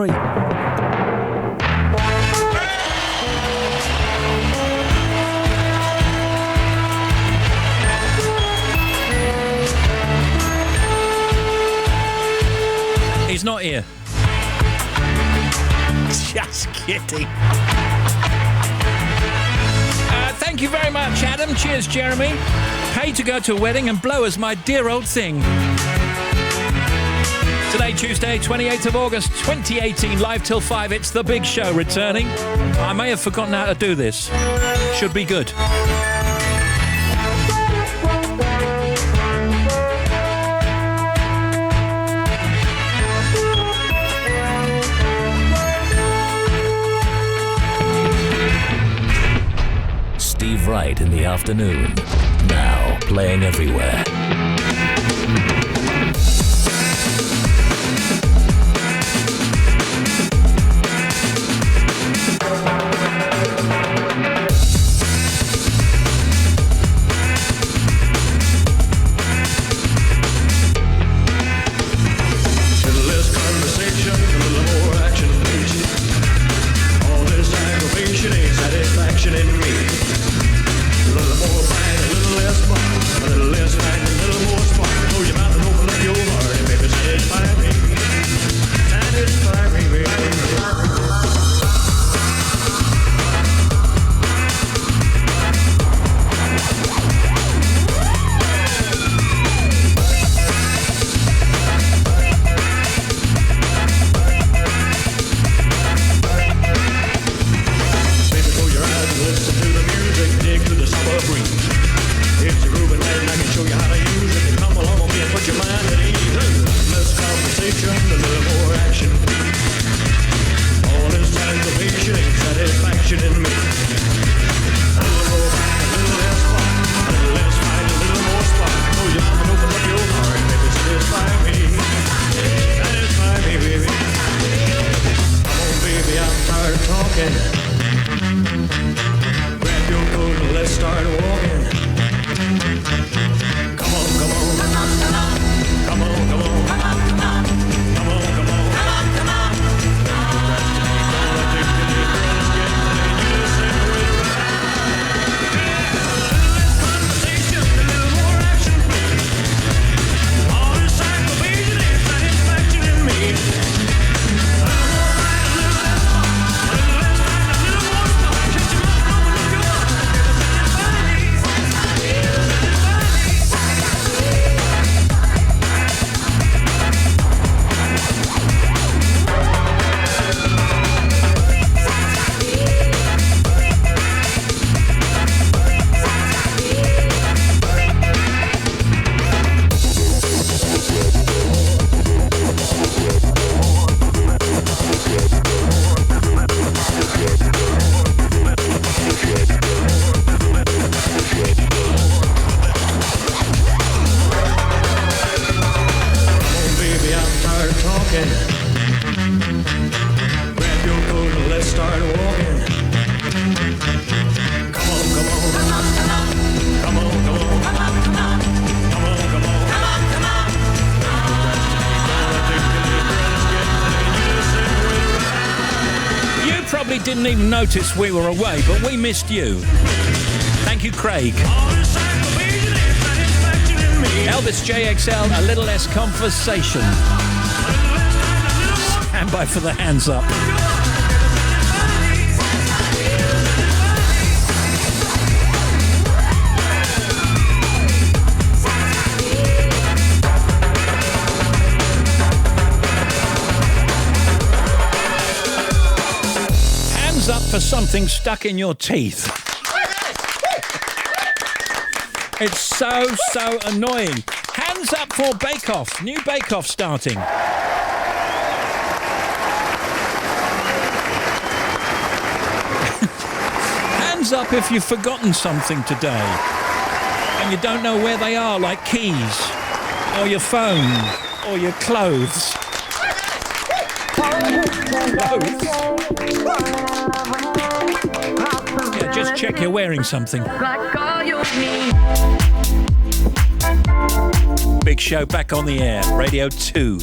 He's not here. Just kidding. Thank you very much, Adam. Cheers, Jeremy. Pay to go to a wedding and blow as my dear old thing. Today, Tuesday, 28th of August, 2018, live till 5. It's The Big Show returning. I may have forgotten how to do this. Should be good. Steve Wright in the afternoon. Now playing everywhere. Didn't even notice we were away, but we missed you. Thank you, Craig. Elvis JXL, a little less conversation. Stand by for the hands up. Up for something stuck in your teeth. It's so annoying. Hands up for Bake Off. New Bake Off starting. Hands up if you've forgotten something today and you don't know where they are, like keys or your phone or your clothes. Yeah, just check you're wearing something. Big Show back on the air. Radio 2.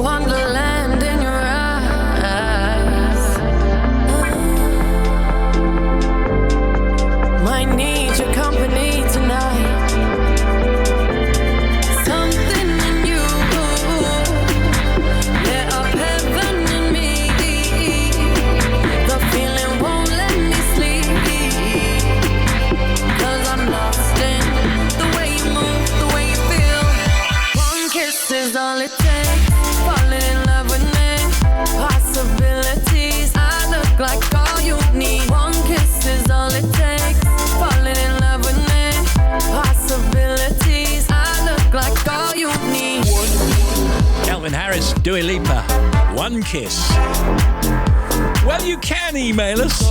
wonderland in your eyes. Might need your company tonight. Something in you lit up heaven in me. The feeling won't let me sleep, 'cause I'm lost in the way you move, the way you feel. One kiss is all it takes. Falling in love with me. Possibilities. I look like all you need. One kiss is all it takes. Falling in love with me. Possibilities. I look like all you need. Calvin Harris, Dua Lipa, One Kiss. Well, you can email us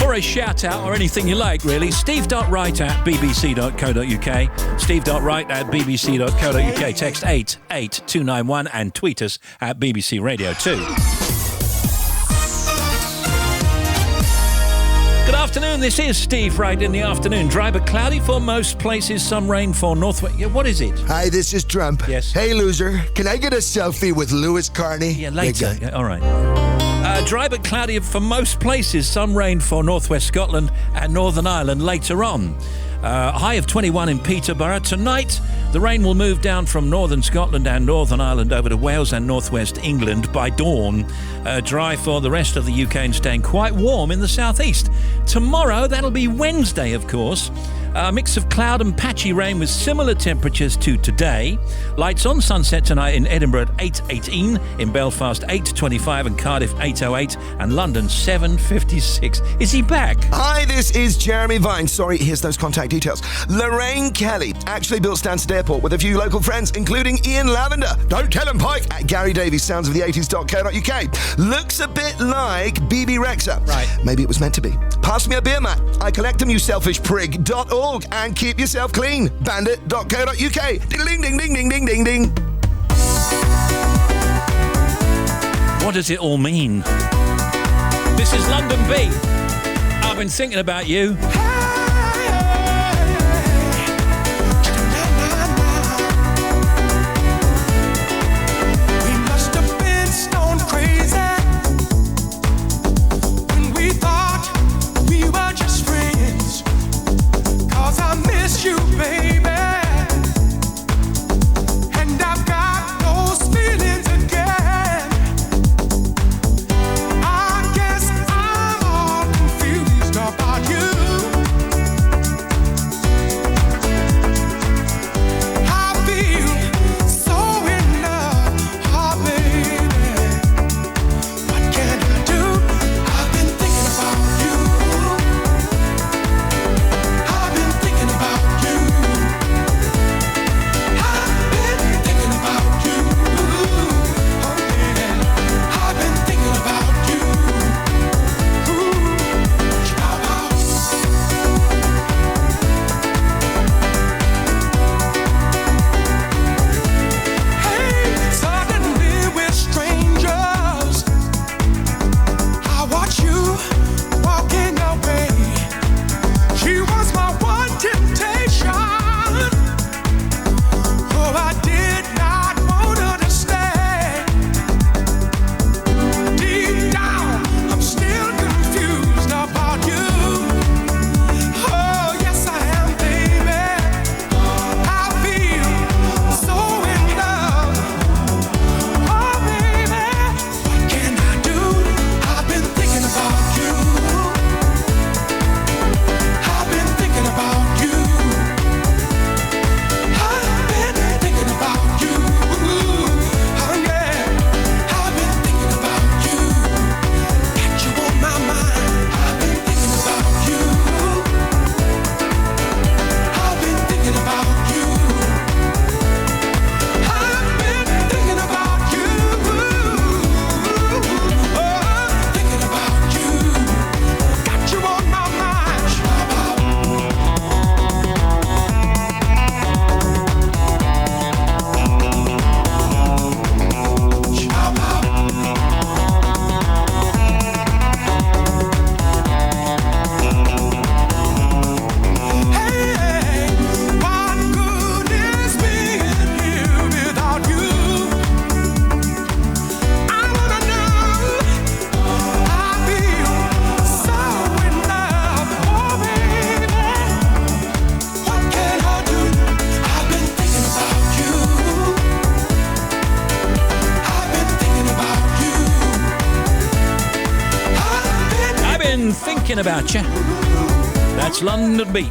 for a shout out or anything you like, really. Steve.wright at bbc.co.uk. Steve.wright at bbc.co.uk. Text 88291 and tweet us at BBC Radio 2. Good afternoon, this is Steve Wright in the afternoon. Dry but cloudy for most places, some rain for northwest. Yeah, what is it? Hi, this is Trump. Yes. Hey, loser. Can I get a selfie with Lewis Carney? Yeah, later. Yeah, all right. Dry but cloudy for most places, some rain for northwest Scotland and Northern Ireland later on. High of 21 in Peterborough. Tonight, the rain will move down from northern Scotland and Northern Ireland over to Wales and northwest England by dawn. Dry for the rest of the UK and staying quite warm in the southeast. Tomorrow, that'll be Wednesday, of course. A mix of cloud and patchy rain with similar temperatures to today. Lights on sunset tonight in Edinburgh at 8:18, in Belfast 8:25 and Cardiff 8:08 and London 7:56. Is he back? Hi, this is Jeremy Vine. Sorry, here's those contact details. Lorraine Kelly actually built Stansted Airport with a few local friends, including Ian Lavender. Don't tell him, Pike, at Gary Davies, soundsofthe80s.co.uk. Looks a bit like BB Rexa. Right. Maybe it was meant to be. Pass me a beer, Matt. I collect them, you selfish prig.org. And keep yourself clean. Bandit.co.uk. Ding, ding, ding, ding, ding, ding, ding. What does it all mean? This is London B. I've been thinking about you. You, baby, and I've got those feelings again. I guess I'm all confused about you. Been thinking about you. That's London Beat.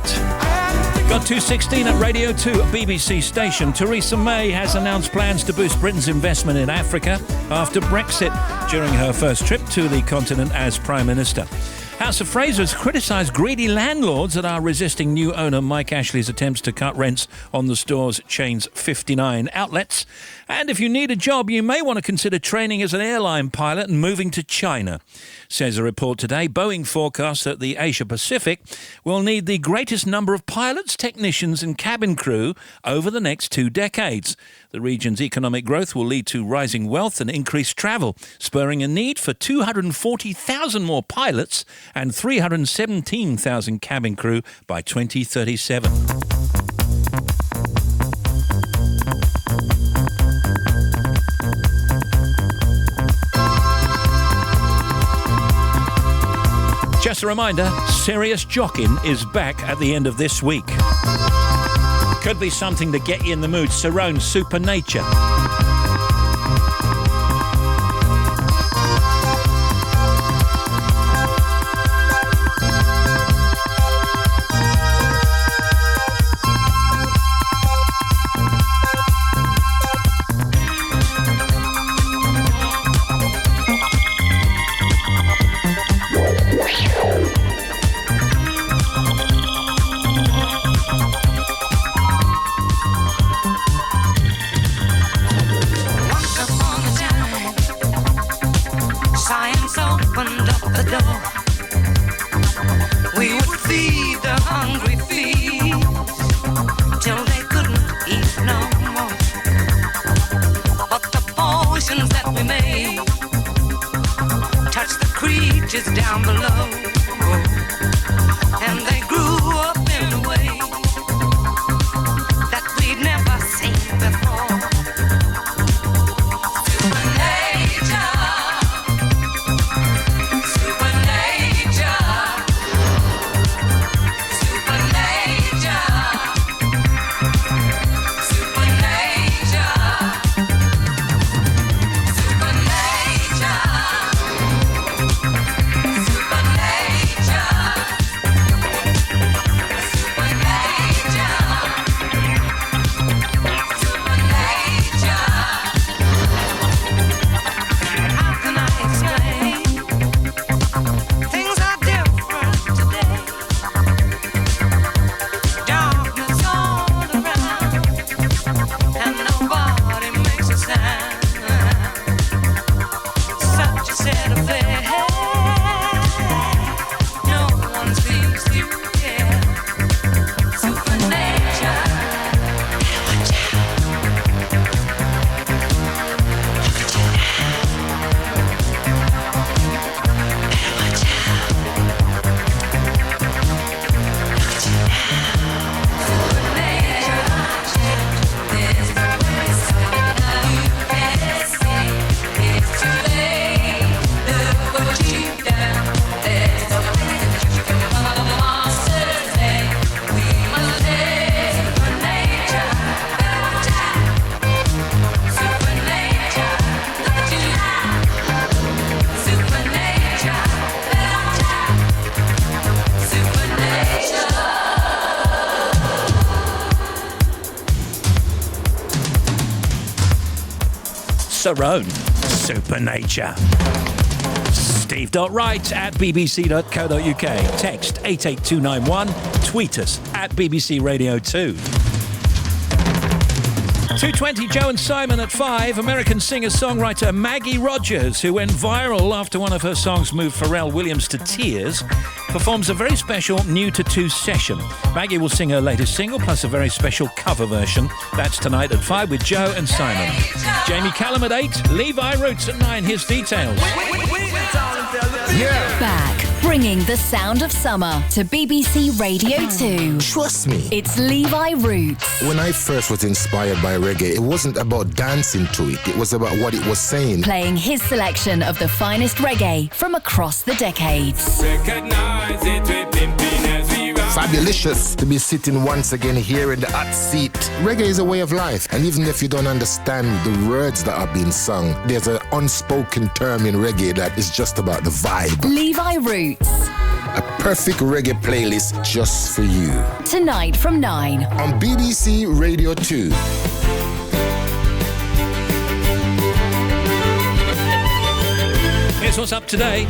Got 2:16 at Radio 2, a BBC station. Theresa May has announced plans to boost Britain's investment in Africa after Brexit during her first trip to the continent as Prime Minister. House of Fraser has criticised greedy landlords that are resisting new owner Mike Ashley's attempts to cut rents on the store's chain's 59 outlets. And if you need a job, you may want to consider training as an airline pilot and moving to China. Says a report today, Boeing forecasts that the Asia Pacific will need the greatest number of pilots, technicians and cabin crew over the next 2 decades. The region's economic growth will lead to rising wealth and increased travel, spurring a need for 240,000 more pilots and 317,000 cabin crew by 2037. Just a reminder, Serious Jockin' is back at the end of this week. Could be something to get you in the mood. Cerrone, Supernature. We would feed the hungry thieves till they couldn't eat no more. But the potions that we made touched the creatures down below, and they grew up in a way that we'd never seen before. Cerrone, Supernature. Steve.Wright at bbc.co.uk. Text 88291. Tweet us at BBC Radio 2. 2:20, Joe and Simon at 5. American singer-songwriter Maggie Rogers, who went viral after one of her songs moved Pharrell Williams to tears, performs a very special New to 2 session. Maggie will sing her latest single plus a very special cover version. That's tonight at 5 with Joe and Simon. Jamie Callum at 8. Levi Roots at 9. Here's details. Yeah. Back, bringing the sound of summer to BBC Radio 2. Trust me. It's Levi Roots. When I first was inspired by reggae, it wasn't about dancing to it. It was about what it was saying. Playing his selection of the finest reggae from across the decades. Recognize it with pimping as we ride. Fabulicious to be sitting once again here in the hot seat. Reggae is a way of life. And even if you don't understand the words that are being sung, there's an unspoken term in reggae that is just about the vibe. Levi Roots. A perfect reggae playlist just for you. Tonight from 9 on BBC Radio 2. Here's what's up today.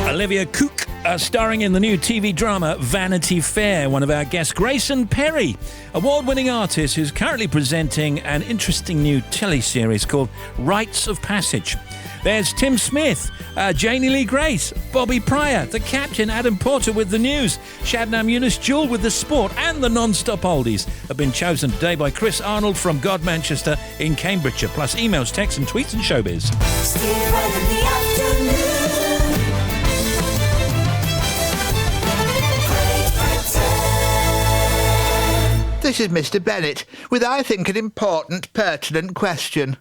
Olivia Cook, starring in the new TV drama Vanity Fair. One of our guests, Grayson Perry, award-winning artist who's currently presenting an interesting new teleseries called Rites of Passage. There's Tim Smith, Janie Lee Grace, Bobby Pryor, the Captain, Adam Porter with the news, Shabnam Yunus Jewel with the sport, and the non-stop oldies have been chosen today by Chris Arnold from God Manchester in Cambridgeshire, plus emails, texts and tweets and showbiz. This is Mr. Bennett with, I think, an important, pertinent question.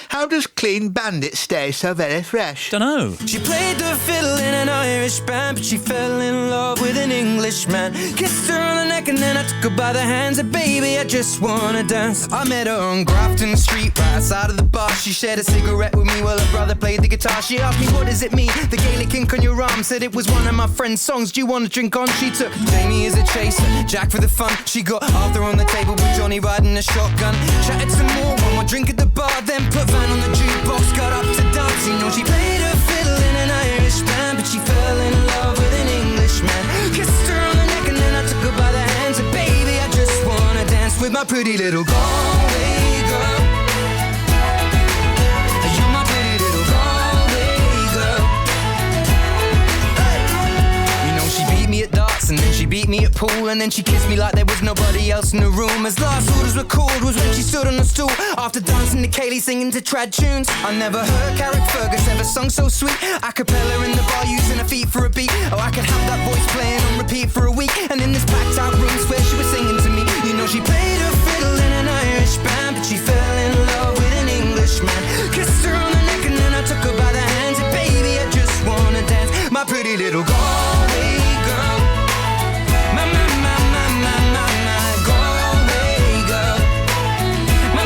How does Clean Bandit stay so very fresh? Dunno. She played the fiddle in an Irish band, but she fell in love with an Englishman. Kissed her on the neck and then I took her by the hands. And baby, I just wanna dance. I met her on Grafton Street, right outside of the bar. She shared a cigarette with me while her brother played the guitar. She asked me, what does it mean? The Gaelic ink on your arm. Said it was one of my friend's songs. Do you want to drink on? She took Jamie as a chaser, Jack for the fun. She got Arthur on the table with Johnny riding a shotgun. Chatted some more, one more drink at the bar, then put Van on the jukebox, got up to dance. You know she played her fiddle in an Irish band, but she fell in love with an Englishman. Kissed her on the neck and then I took her by the hands. And baby, I just wanna dance with my pretty little Galway girl. You're my pretty little Galway girl. You know she beat me at darts and then she beat me at pool, and then she kissed me like there was nobody else in the room. As last orders were called was when she stood on the stool after dancing to Kaylee, singing to trad tunes. I never heard Carrick Fergus ever sung so sweet. A cappella in the bar using her feet for a beat. Oh, I could have that voice playing on repeat for a week. And in this packed out room where she was singing to me. You know she played her fiddle in an Irish band, but she fell in love with an Englishman. Kissed her on the neck and then I took her by the hands. And baby, I just wanna dance, my pretty little Galway girl. My Galway girl. My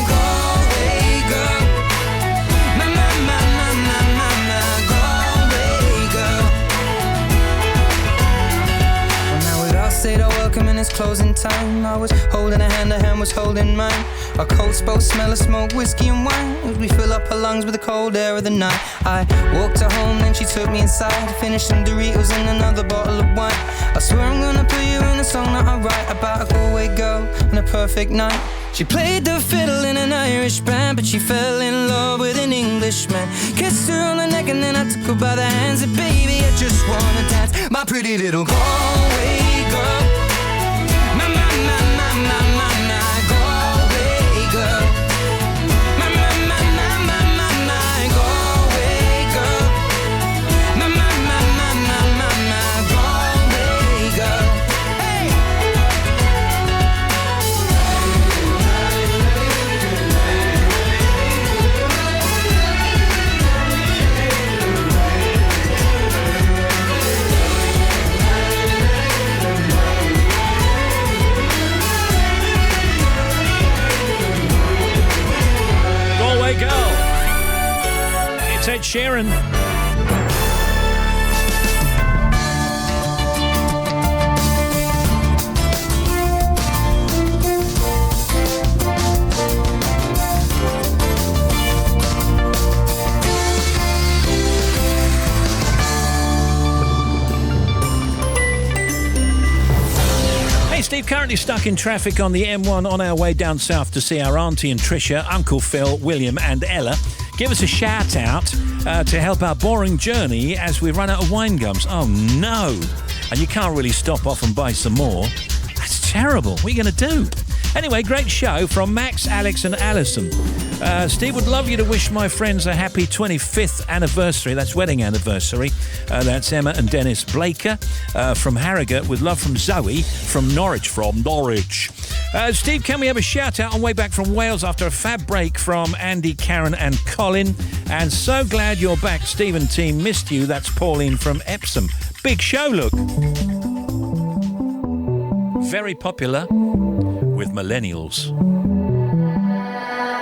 Galway girl. My Galway girl. Well, now we'd all said our welcome and it's closing time. I was holding her hand was holding mine. Our coats both smell of smoke, whiskey and wine, as we fill up her lungs with the cold air of the night. I walked her home, then she took me inside, finished some Doritos and another bottle of wine. I swear I'm gonna put you in a song that I write about a Galway girl and a perfect night. She played the fiddle in an Irish band, but she fell in love with an Englishman. Kissed her on the neck and then I took her by the hands. And baby, I just wanna dance, my pretty little Galway girl. My Galway girl. My Galway girl. My Galway girl. Hey! Galway Girl. It's Ed Sheeran. Hey Steve, currently stuck in traffic on the M1 on our way down south to see our auntie and Tricia, Uncle Phil, William and Ella. Give us a shout out to help our boring journey as we run out of wine gums. Oh no! And you can't really stop off and buy some more. That's terrible. What are you going to do? Anyway, great show from Max, Alex and Alison. Steve would love you to wish my friends a happy 25th anniversary. That's wedding anniversary. That's Emma and Dennis Blaker from Harrogate, with love from Zoe from Norwich. Steve, can we have a shout out on way back from Wales after a fab break from Andy, Karen and Colin? And so glad you're back, Steve and team. Missed you. That's Pauline from Epsom. Big show, look. Very popular with millennials.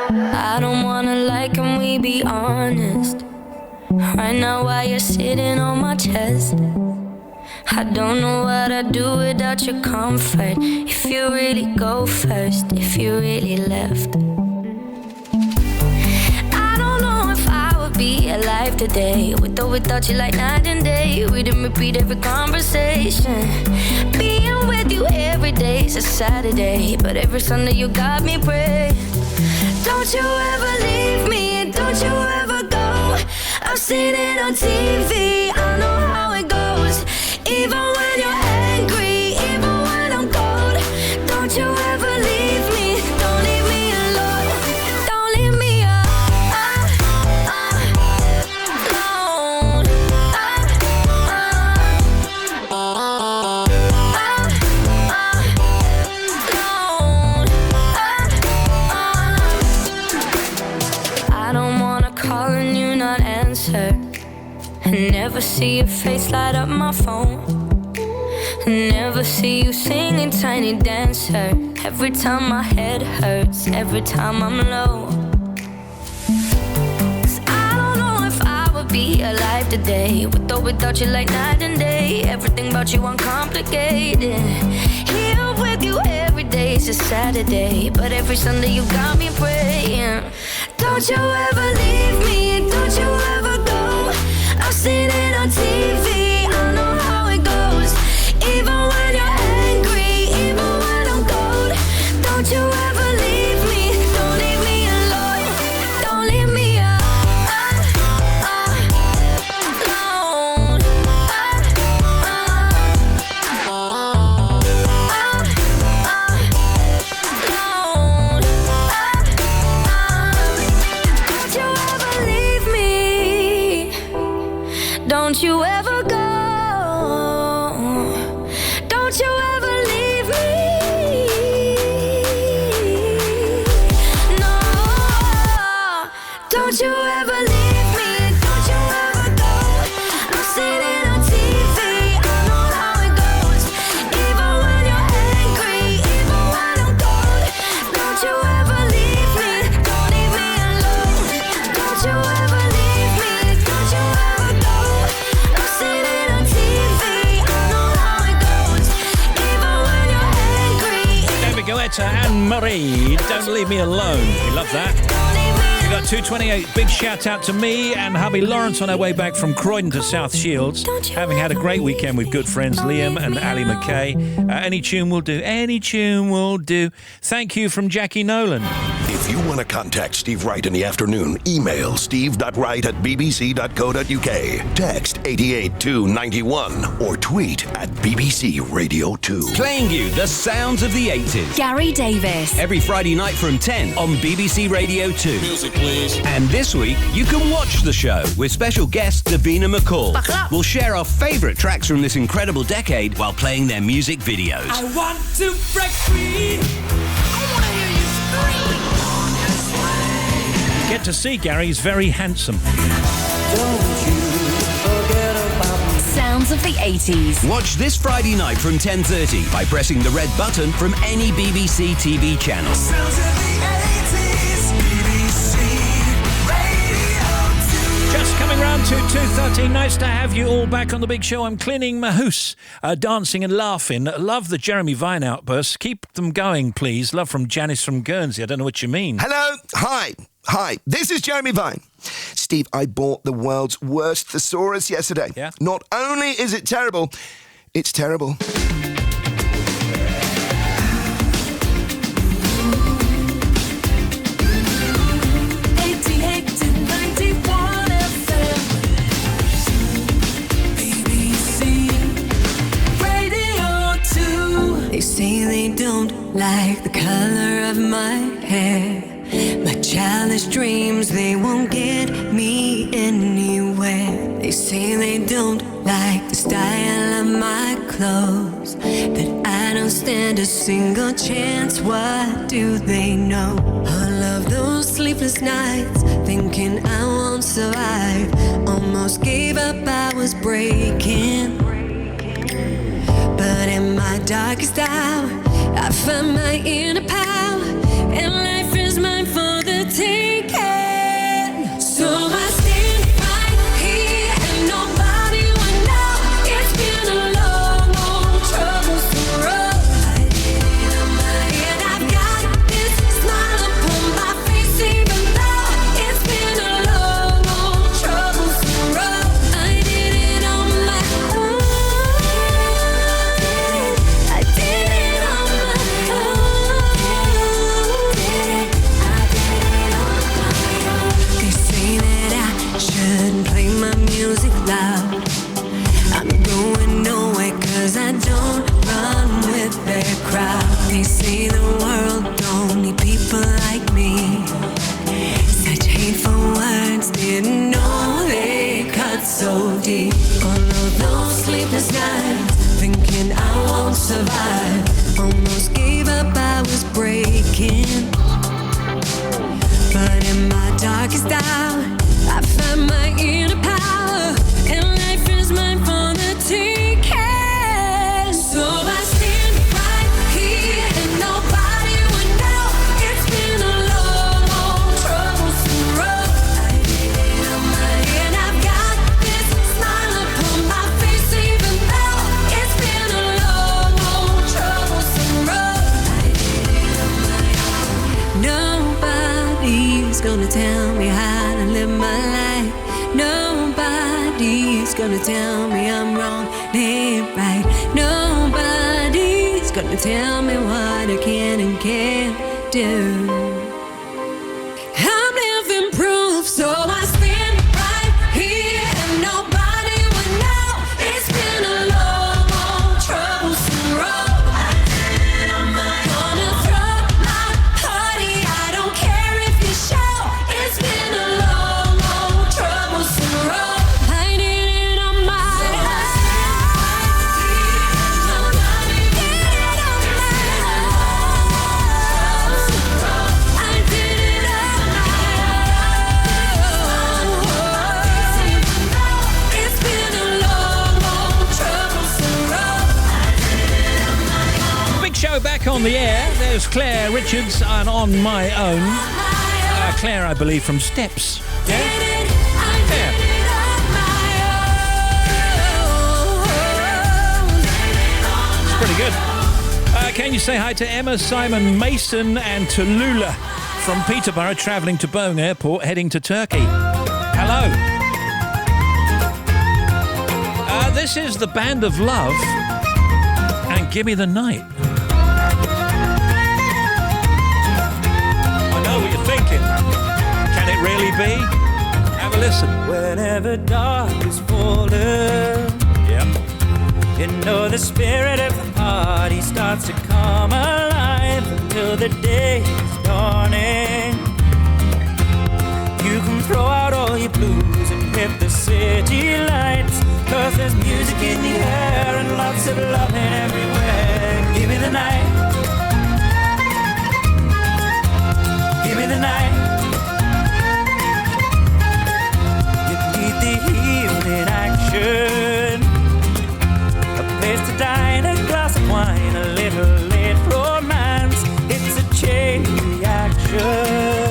I don't wanna lie, can we be honest? Right now while you're sitting on my chest, I don't know what I'd do without your comfort. If you really go first, if you really left, I don't know if I would be alive today. With or without you, like night and day. We didn't repeat every conversation. Being with you every day's a Saturday, but every Sunday you got me praying. Don't you ever leave me, don't you ever go. I've seen it on TV, I know how it goes. Even when you're angry, even when I'm cold, don't you ever leave me, don't leave me alone, don't leave me alone. I don't wanna call and you not answer. I never see your face light up my phone. I never see you singing Tiny Dancer. Every time my head hurts, every time I'm low. 'Cause I don't know if I would be alive today. With or without you, like night and day. Everything about you uncomplicated. Here with you every day's a Saturday, but every Sunday you got me praying. Don't you ever leave me, don't you ever go. I've seen it on TV, I know how it goes. Even when you're angry, even when I'm cold, don't you ever leave me, don't leave me alone, don't leave me alone. Don't you ever leave me, don't you ever go. Don't you ever leave me. No. Don't you ever leave me. Don't you ever go. I've seen it on TV. I know how it goes. Even when you're angry, even when I'm cold. Don't you ever leave me. Don't leave me alone. Don't you ever leave me. Don't you ever go. I've seen it on TV. I know how it goes. Even when you're angry. David Guetta and Marie, Don't Leave Me Alone. We love that. We got 2:28. Big shout out to me and hubby Lawrence on our way back from Croydon to South Shields. Having had a great weekend with good friends Liam and Ali McKay. Any tune will do. Any tune will do. Thank you from Jackie Nolan. If you want to contact Steve Wright in the afternoon, email steve.wright@bbc.co.uk, text 88291, or tweet at BBC Radio 2. Playing you the sounds of the 80s. Gary Davis. Every Friday night from 10 on BBC Radio 2. Music, please. And this week, you can watch the show with special guest Davina McCall. We'll share our favourite tracks from this incredible decade while playing their music videos. I want to break free. I want to hear you scream. Get to see Gary, he's very handsome. Sounds of the 80s. Watch this Friday night from 10:30 by pressing the red button from any BBC TV channel. Sounds of the 80s. BBC Radio 2. Just coming round to 2:13. Nice to have you all back on the big show. I'm cleaning my house, dancing and laughing. Love the Jeremy Vine outbursts. Keep them going, please. Love from Janice from Guernsey. I don't know what you mean. Hello. Hi. This is Jeremy Vine. Steve, I bought the world's worst thesaurus yesterday. Yeah? Not only is it terrible, it's terrible. 88 to 91 FM. BBC Radio 2. They say they don't like the color of my hair. My childish dreams, they won't get me anywhere. They say they don't like the style of my clothes, that I don't stand a single chance. What do they know? All of those sleepless nights, thinking I won't survive. Almost gave up, I was breaking. But in my darkest hour, I found my inner power, and life is mine for the taking. So I stand right here. deep. Oh no, those sleepless nights, thinking I won't survive. Almost gave up, I was breaking. But in my darkest hour, I found my inner power, and life is mine for the taking. So I stand right here, and nobody would know. It's been a long, troublesome road. I did it on my own. I've got this smile upon my face, even though it's been a long, troublesome road. I did it on my own. Nobody's gonna tell me how to live my life. Nobody's gonna tell me I'm wrong, they right. Nobody's gonna tell me what I can and can't do. I'm living proof, so I stand right here, and nobody would know. It's been a long, troublesome road. I'm gonna throw my party, I don't care if you show. It's been a long, troublesome road. I did it on my own. Nobody did it on my own. I did it on my own. It's been a long, troublesome road. Big show back on the air. There's Claire Richards and On My Own. Claire, I believe, from Steps. Yeah? Yeah. It's pretty good. Can you say hi to Emma, Simon, Mason and Tallulah from Peterborough, travelling to Boeing Airport, heading to Turkey? Hello. This is the Band of Love and Gimme the Night. I know what you're thinking. Can it really be? Have a listen. Whenever dark is falling, Yep. you know the spirit of the party starts to come alive until the day is dawning. You can throw out all your blues and hit the city lights, 'cause there's music in the air and lots of loving everywhere. Give me the night. Give me the night. You need the evening action, a place to dine, a glass of wine, a little late romance. It's a chain reaction.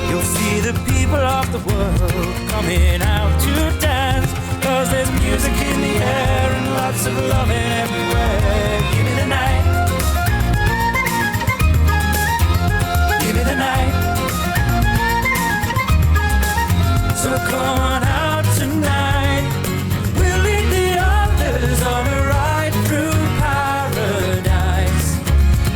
You'll see the people of the world coming out to dance, 'cause there's music in the air and lots of loving everywhere. Give me the night. Give me the night. So come on out tonight. We'll lead the others on a ride through paradise.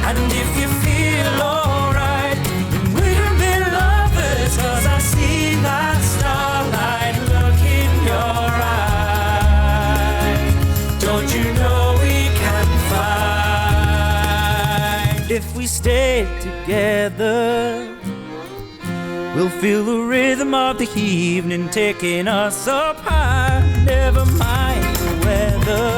And if you feel alright, then we can be lovers, 'cause I see that starlight look in your eyes. Don't you know we can find? If we stay together, we'll feel the rhythm of the evening taking us up high. Never mind the weather,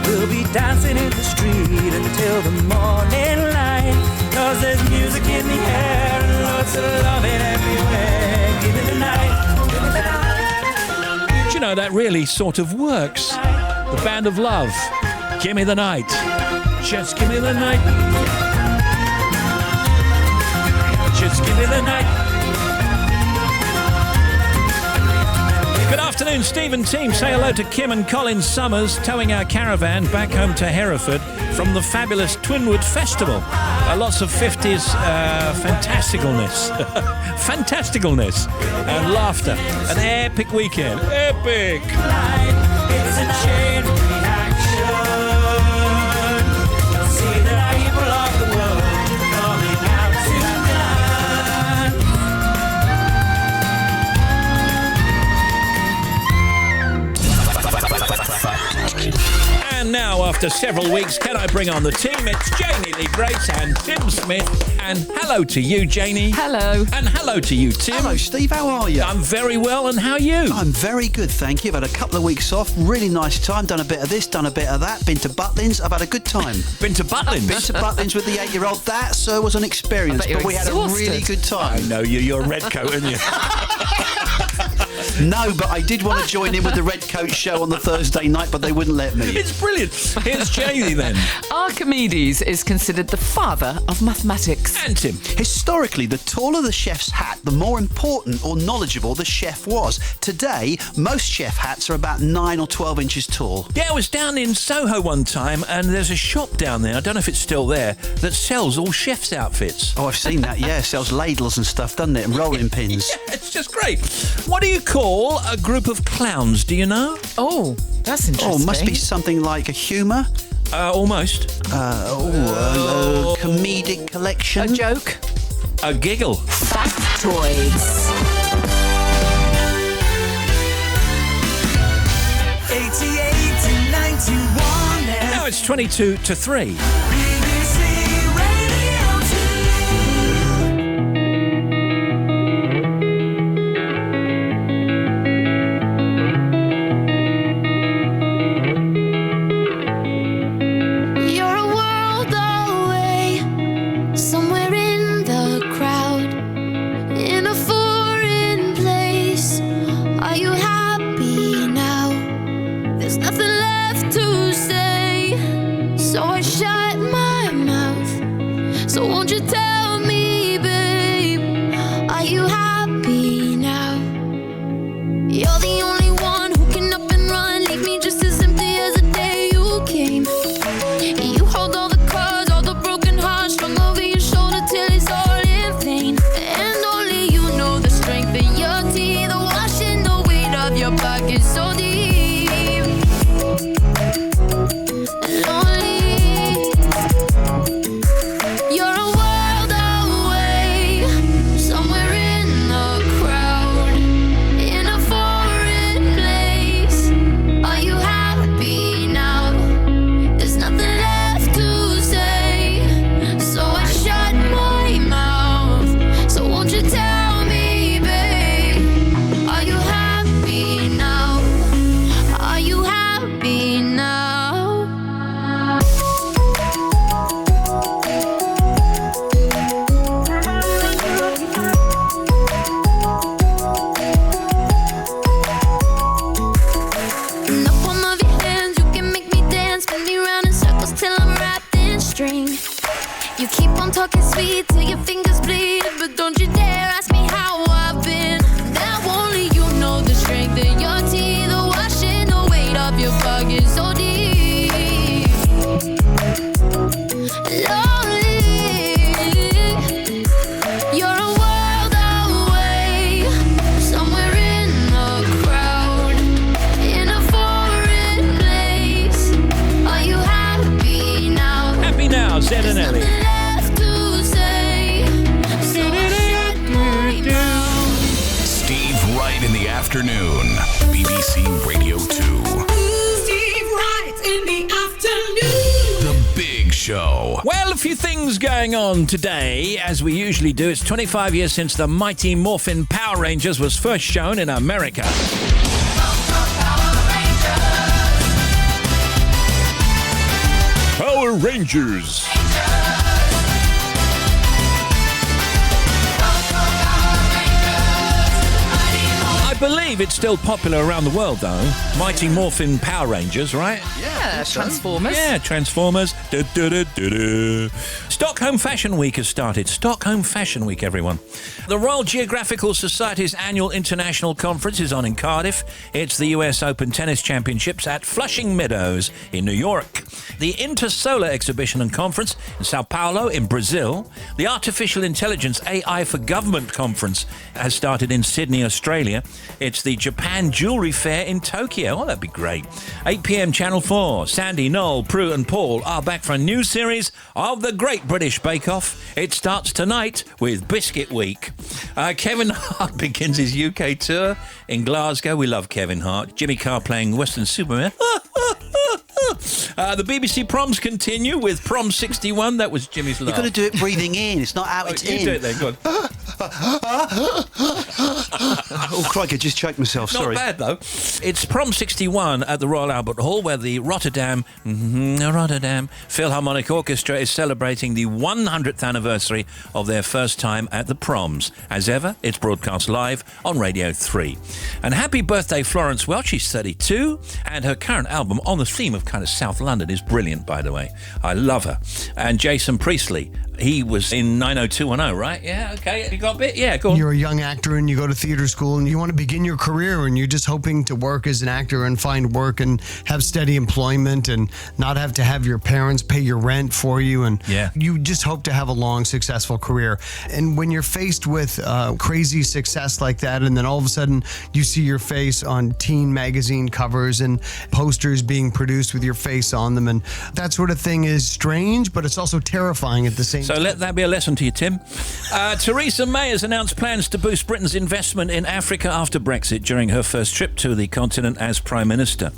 we'll be dancing in the street until the morning light, 'cause there's music in the air and lots of loving everywhere. Give me the night. Give me the night. Do you know that really sort of works? The Band of Love. Give me the night. Just give me the night. Just give me the night. Good afternoon, Stephen team. Say hello to Kim and Colin Summers, towing our caravan back home to Hereford from the fabulous Twinwood Festival. Lots of 50s fantasticalness. Fantasticalness and laughter. An epic weekend. Epic. It's a chain reaction. You'll see the people of the world coming out tonight. And now, after After several weeks, can I bring on the team? It's Janie Lee Grace and Tim Smith. And hello to you, Janie. Hello. And hello to you, Tim. Hello, Steve. How are you? I'm very well, and how are you? I'm very good, thank you. I've had a couple of weeks off. Really nice time. Done a bit of this, done a bit of that. Been to Butlins. I've had a good time. Been to Butlins? Been to Butlins with the 8-year-old. That, sir, was an experience. But we had a really good time. I know you're a red coat, aren't you? No, but I did want to join in with the Red Coat show on the Thursday night, but they wouldn't let me. It's brilliant. Here's Janie then. Archimedes is considered the father of mathematics. And Tim. Historically, the taller the chef's hat, the more important or knowledgeable the chef was. Today, most chef hats are about 9 or 12 inches tall. Yeah, I was down in Soho one time, and there's a shop down there, I don't know if it's still there, that sells all chef's outfits. Oh, I've seen that, yeah. Sells ladles and stuff, doesn't it? And rolling pins. Yeah, it's just great. What do you call a group of clowns, do you know? Oh, that's interesting. Oh, must be something like a humour. Almost. Comedic collection. A joke. A giggle. Factoids. 88 to 91. Now it's 22 to 3. BBC Radio 2. You're a world away, somewhere in the crowd, in a foreign place. Are you happy now? There's nothing left to say, so I shut my mouth. So won't you tell me, babe, are you happy now? You're the only one who can up and run, leave me just as empty as the day you came. You hold all the cards, all the broken hearts strung over your shoulder till it's all in vain. And only you know the strength in your teeth, the washing the weight of your pockets so deep. Lonely. You're a world away, somewhere in the crowd, in a foreign place. Are you happy now? There's nothing left to say, so I shut my mouth. So won't you tell me, babe, are you happy now? Are you happy now? And up one of your hands, you can make me dance, spin me round in circles till I'm wrapped in string. You keep on talking sweet till your fingers bleed, but don't you dare ask me how I've been. Now only you know the strength in your teeth, the washing the weight of your pockets so deep. Lonely. You're a world away, somewhere in the crowd, in a foreign place. Are you happy now? Happy now, Zed and Ellie. Left to say, so I shut my mouth. Steve Wright in the afternoon. BBC Radio 2. Steve Wright in the afternoon. The Big Show. Well, a few things going on today, as we usually do. It's 25 years since the Mighty Morphin Power Rangers was first shown in America. Power Rangers. I believe it's still popular around the world, though. Mighty Morphin Power Rangers, right? Yeah, Transformers. Yeah, Transformers. Du-du-du-du-du. Stockholm Fashion Week has started. Stockholm Fashion Week, everyone. The Royal Geographical Society's annual international conference is on in Cardiff. It's the US Open Tennis Championships at Flushing Meadows in New York. The Intersolar Exhibition and Conference in Sao Paulo in Brazil. The Artificial Intelligence AI for Government Conference has started in Sydney, Australia. It's the Japan Jewellery Fair in Tokyo. Oh, that'd be great. 8 p.m. Channel 4. Sandy, Noel, Prue and Paul are back for a new series of the Great British Bake Off. It starts tonight with Biscuit Week. Kevin Hart begins his UK tour in Glasgow. We love Kevin Hart. Jimmy Carr playing Western Superman. The BBC proms continue with Prom 61. That was Jimmy's laugh. You've got to do it breathing in. It's not out, it's you in. do it then, go on. Oh, crikey, I just choked myself, sorry. Not bad, though. It's Prom 61 at the Royal Albert Hall, where the Rotterdam Philharmonic Orchestra is celebrating the 100th anniversary of their first time at the Proms. As ever, it's broadcast live on Radio 3. And happy birthday, Florence Welch. She's 32, and her current album, on the theme of kind of South London, is brilliant, by the way. I love her. And Jason Priestley, he was in 90210, right? Yeah, okay. You got a bit? Yeah, go on. You're a young actor and you go to theater school and you want to begin your career and you're just hoping to work as an actor and find work and have steady employment and not have to have your parents pay your rent for you. And you just hope to have a long, successful career. And when you're faced with crazy success like that, and then all of a sudden you see your face on teen magazine covers and posters being produced with your face on them, and that sort of thing is strange, but it's also terrifying at the same time. So let that be a lesson to you, Tim. Theresa May has announced plans to boost Britain's investment in Africa after Brexit during her first trip to the continent as Prime Minister.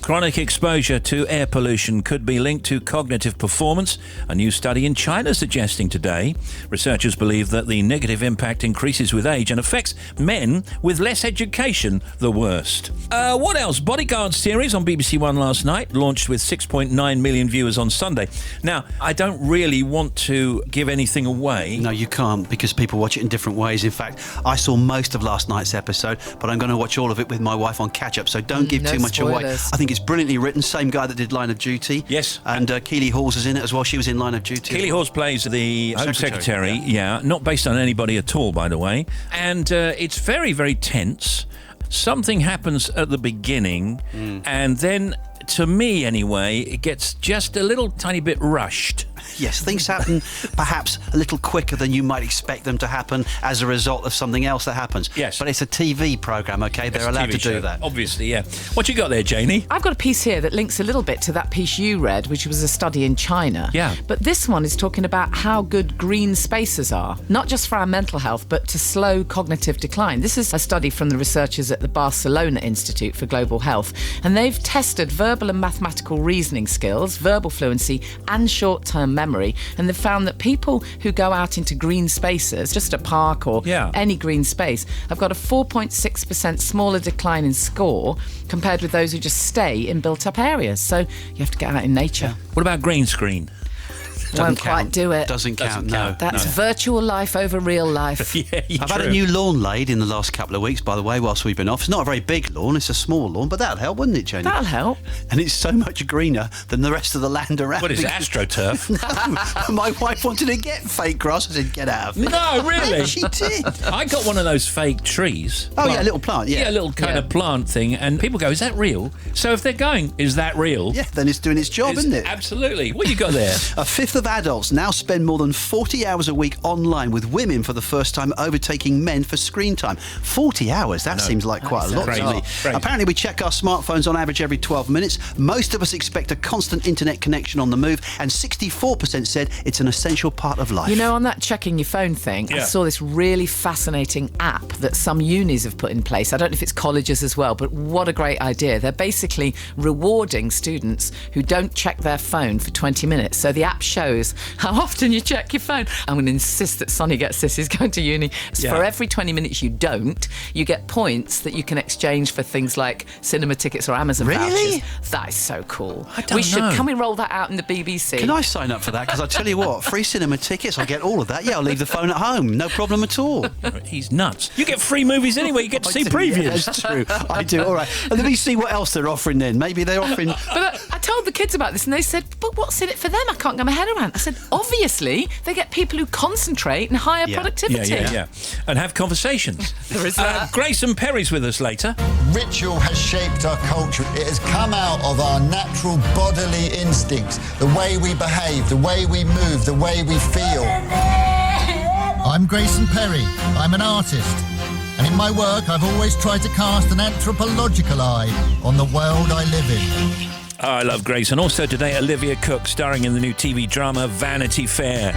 Chronic exposure to air pollution could be linked to cognitive performance, a new study in China suggesting today. Researchers believe that the negative impact increases with age and affects men with less education the worst. What else? Bodyguard series on BBC One last night, launched with 6.9 million viewers on Sunday. Now, I don't really want to give anything away. No, you can't, because people watch it in different ways. In fact, I saw most of last night's episode, but I'm going to watch all of it with my wife on catch-up, so don't give too much away. I think it's brilliantly written. Same guy that did Line of Duty. Yes. And Keely Hawes is in it as well. She was in Line of Duty. Keely Hawes plays the Home Secretary. Yeah, not based on anybody at all, by the way. And it's very, very tense. Something happens at the beginning, and then, to me anyway, it gets just a little tiny bit rushed. Yes, things happen perhaps a little quicker than you might expect them to happen as a result of something else that happens. Yes. But it's a TV programme, OK? They're allowed to do that. Obviously, yeah. What you got there, Janie? I've got a piece here that links a little bit to that piece you read, which was a study in China. Yeah. But this one is talking about how good green spaces are, not just for our mental health, but to slow cognitive decline. This is a study from the researchers at the Barcelona Institute for Global Health, and they've tested verbal and mathematical reasoning skills, verbal fluency, and short-term memory, and they've found that people who go out into green spaces, just a park or any green space, have got a 4.6% smaller decline in score compared with those who just stay in built-up areas. So you have to get out in nature. What about green screen? Won't quite do it. Doesn't count, no. That's virtual life over real life. I've had a new lawn laid in the last couple of weeks, by the way, whilst we've been off. It's not a very big lawn, it's a small lawn, but that'll help, wouldn't it, Janie? That'll help. And it's so much greener than the rest of the land around. What is it, AstroTurf? No, my wife wanted to get fake grass. I said, get out of it. No, really? She did. I got one of those fake trees. Oh, yeah, a little plant, Yeah, a little kind of plant thing, and people go, is that real? So if they're going, is that real? Yeah, then it's doing its job, isn't it? Absolutely. What you got there? A fifth of adults now spend more than 40 hours a week online, with women for the first time overtaking men for screen time. 40 hours, that seems like quite a lot to me. Apparently we check our smartphones on average every 12 minutes. Most of us expect a constant internet connection on the move, and 64% said it's an essential part of life. You know, on that checking your phone thing, I saw this really fascinating app that some unis have put in place. I don't know if it's colleges as well, but what a great idea. They're basically rewarding students who don't check their phone for 20 minutes. So the app shows how often you check your phone. I'm going to insist that Sonny gets this. He's going to uni. So for every 20 minutes you don't, you get points that you can exchange for things like cinema tickets or Amazon vouchers. That is so cool. I don't know. Can we roll that out in the BBC? Can I sign up for that? Because I tell you what, free cinema tickets, I'll get all of that. Yeah, I'll leave the phone at home. No problem at all. He's nuts. You get free movies anyway. You get to see previews. Yeah, that's true. I do. All right. And let me see what else they're offering then. Maybe they're offering... But I told the kids about this and they said, but what's in it for them? I can't get my head around. I said, obviously, they get people who concentrate and higher productivity. Yeah. And have conversations. There is that. Grayson Perry's with us later. Ritual has shaped our culture. It has come out of our natural bodily instincts, the way we behave, the way we move, the way we feel. I'm Grayson Perry. I'm an artist. And in my work, I've always tried to cast an anthropological eye on the world I live in. Oh, I love Grace. And also today, Olivia Cook, starring in the new TV drama Vanity Fair.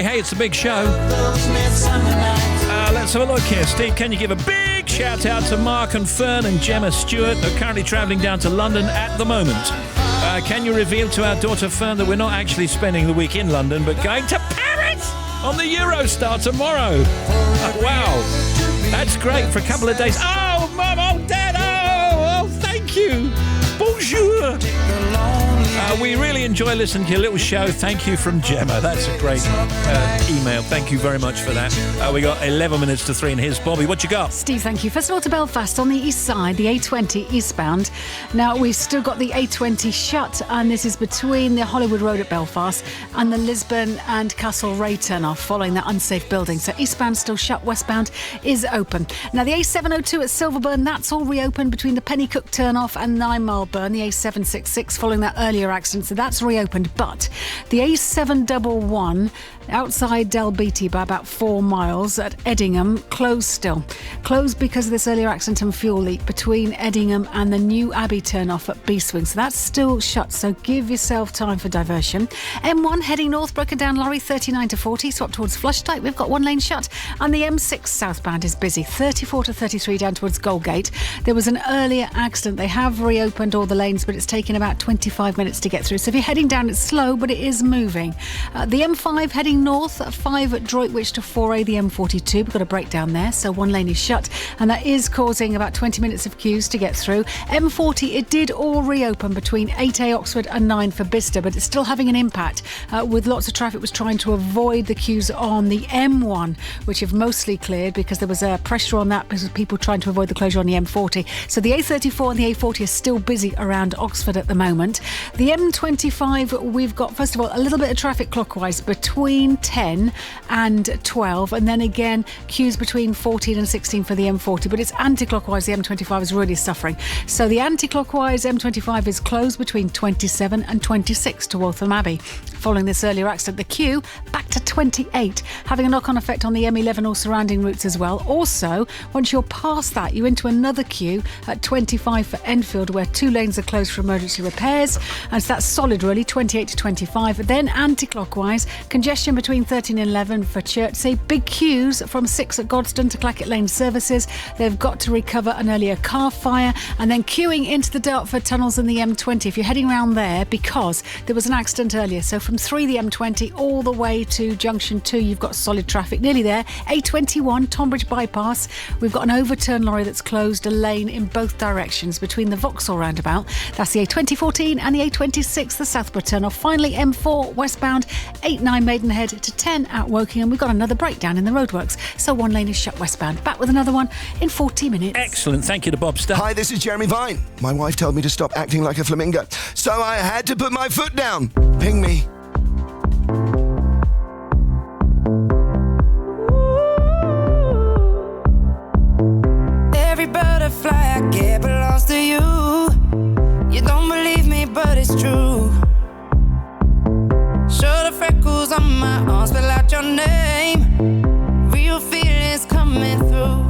Hey, it's a big show. Let's have a look here. Steve, can you give a big shout out to Mark and Fern and Gemma Stewart, who are currently travelling down to London at the moment? Can you reveal to our daughter Fern that we're not actually spending the week in London, but going to Paris on the Eurostar tomorrow? Wow, that's great for a couple of days. Oh, Mum, oh, Dad, oh, thank you. Bonjour. We really enjoy listening to your little show. Thank you from Gemma. That's a great email. Thank you very much for that. We got 11 minutes to 3, and here's Bobby. What you got? Steve, thank you. First of all, to Belfast on the east side, the A20 eastbound. Now, we've still got the A20 shut, and this is between the Hollywood Road at Belfast and the Lisbon and Castlereagh turnoff following that unsafe building. So eastbound still shut, westbound is open. Now, the A702 at Silverburn, that's all reopened between the Pennycook turnoff and 9 Mile Burn, the A766 following that earlier accident, so that's reopened. But the A711 outside Dalbeattie by about 4 miles at Eddingham, closed still. Closed because of this earlier accident and fuel leak between Eddingham and the New Abbey turnoff at Beeswing. So that's still shut, so give yourself time for diversion. M1 heading north, broken down lorry 39 to 40, swap towards Flushdyke. We've got one lane shut. And the M6 southbound is busy, 34 to 33 down towards Goldgate. There was an earlier accident. They have reopened all the lanes, but it's taken about 25 minutes to get through. So if you're heading down, it's slow, but it is moving. The M5 heading north, 5 at Droitwich to 4A, the M42. We've got a breakdown there, so one lane is shut, and that is causing about 20 minutes of queues to get through. M40, it did all reopen between 8A Oxford and 9 for Bicester, but it's still having an impact with lots of traffic was trying to avoid the queues on the M1, which have mostly cleared because there was pressure on that because of people trying to avoid the closure on the M40. So the A34 and the A40 are still busy around Oxford at the moment. The M25, we've got, first of all, a little bit of traffic clockwise between 10 and 12, and then again queues between 14 and 16 for the M40, but it's anti-clockwise. The M25 is really suffering. So the anti-clockwise M25 is closed between 27 and 26 to Waltham Abbey. Following this earlier accident, the queue back to 28, having a knock-on effect on the M11 or surrounding routes as well. Also, once you're past that, you're into another queue at 25 for Enfield, where 2 lanes are closed for emergency repairs, and so that's solid really, 28 to 25. Then anti-clockwise, congestion between 13 and 11 for Chertsey, big queues from 6 at Godstone to Clackett Lane services. They've got to recover an earlier car fire, and then queuing into the Dartford tunnels and the M20 if you're heading around there, because there was an accident earlier. So from 3 the M20 all the way to junction 2, you've got solid traffic nearly there. A21 Tonbridge bypass, we've got an overturned lorry that's closed a lane in both directions between the Vauxhall roundabout, that's the A2014, and the A26 the Southborough turnoff. Finally M4 westbound 8-9 Maidenhead to 10 at Wokingham. We've got another breakdown in the roadworks, so one lane is shut westbound. Back with another one in 40 minutes. Excellent, thank you to Bob Stubb. Hi, this is Jeremy Vine. My wife told me to stop acting like a flamingo, so I had to put my foot down. Ping me. Every butterfly I get belongs to you. You don't believe me, but it's true. Show the freckles on my arms, spell out your name. Real feelings coming through.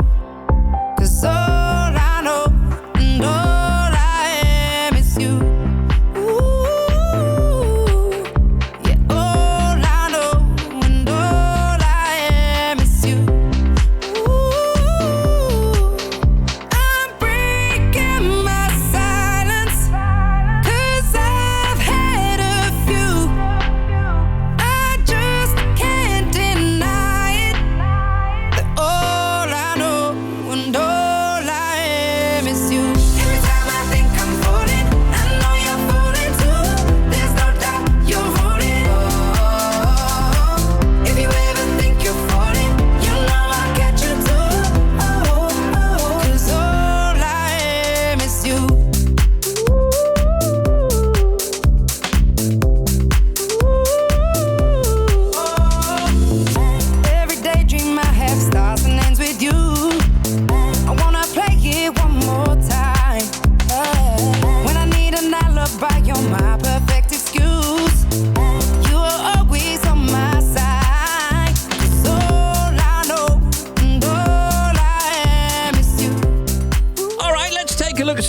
'Cause all I know and all I am is you. Ooh,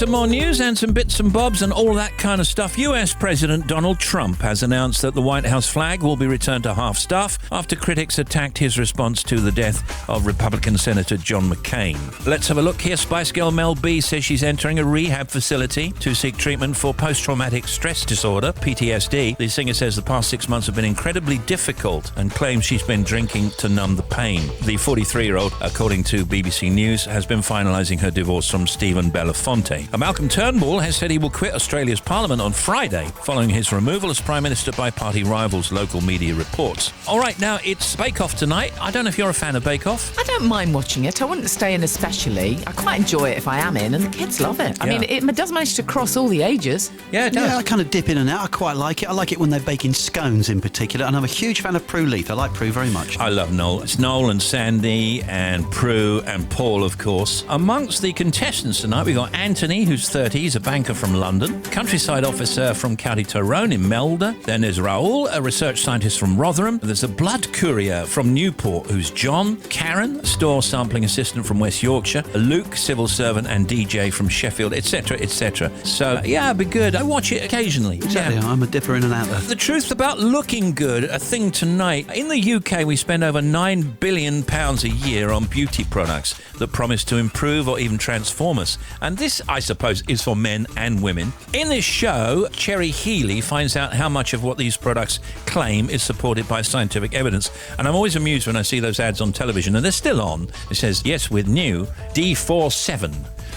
some more news and some bits and bobs and all that kind of stuff. US President Donald Trump has announced that the White House flag will be returned to half-staff after critics attacked his response to the death of Republican Senator John McCain. Let's have a look here. Spice Girl Mel B says she's entering a rehab facility to seek treatment for post-traumatic stress disorder, PTSD. The singer says the past 6 months have been incredibly difficult and claims she's been drinking to numb the pain. The 43-year-old, according to BBC News, has been finalising her divorce from Stephen Belafonte. Malcolm Turnbull has said he will quit Australia's Parliament on Friday, following his removal as Prime Minister by party rivals, local media reports. All right, now it's Bake Off tonight. I don't know if you're a fan of Bake Off. I don't mind watching it. I wouldn't stay in especially. I quite enjoy it if I am in, and the kids love it. I mean, it does manage to cross all the ages. Yeah, it does. Yeah, I kind of dip in and out. I quite like it. I like it when they're baking scones in particular, and I'm a huge fan of Prue Leith. I like Prue very much. I love Noel. It's Noel and Sandy and Prue and Paul, of course. Amongst the contestants tonight, we've got Anthony, who's 30. He's a banker from London. Countryside officer from County Tyrone in Melder. Then there's Raoul, a research scientist from Rotherham. There's a blood courier from Newport, who's John. Karen, store sampling assistant from West Yorkshire. Luke, civil servant and DJ from Sheffield, etc., etc. So, yeah, it'd be good. I watch it occasionally. Exactly. Yeah. I'm a dipper in and out there. The truth about looking good, a thing tonight. In the UK, we spend over £9 billion a year on beauty products that promise to improve or even transform us. And this, I suppose, is for men and women. In this show, Cherry Healey finds out how much of what these products claim is supported by scientific evidence. And I'm always amused when I see those ads on television, and they're still on. It says, yes, with new D47.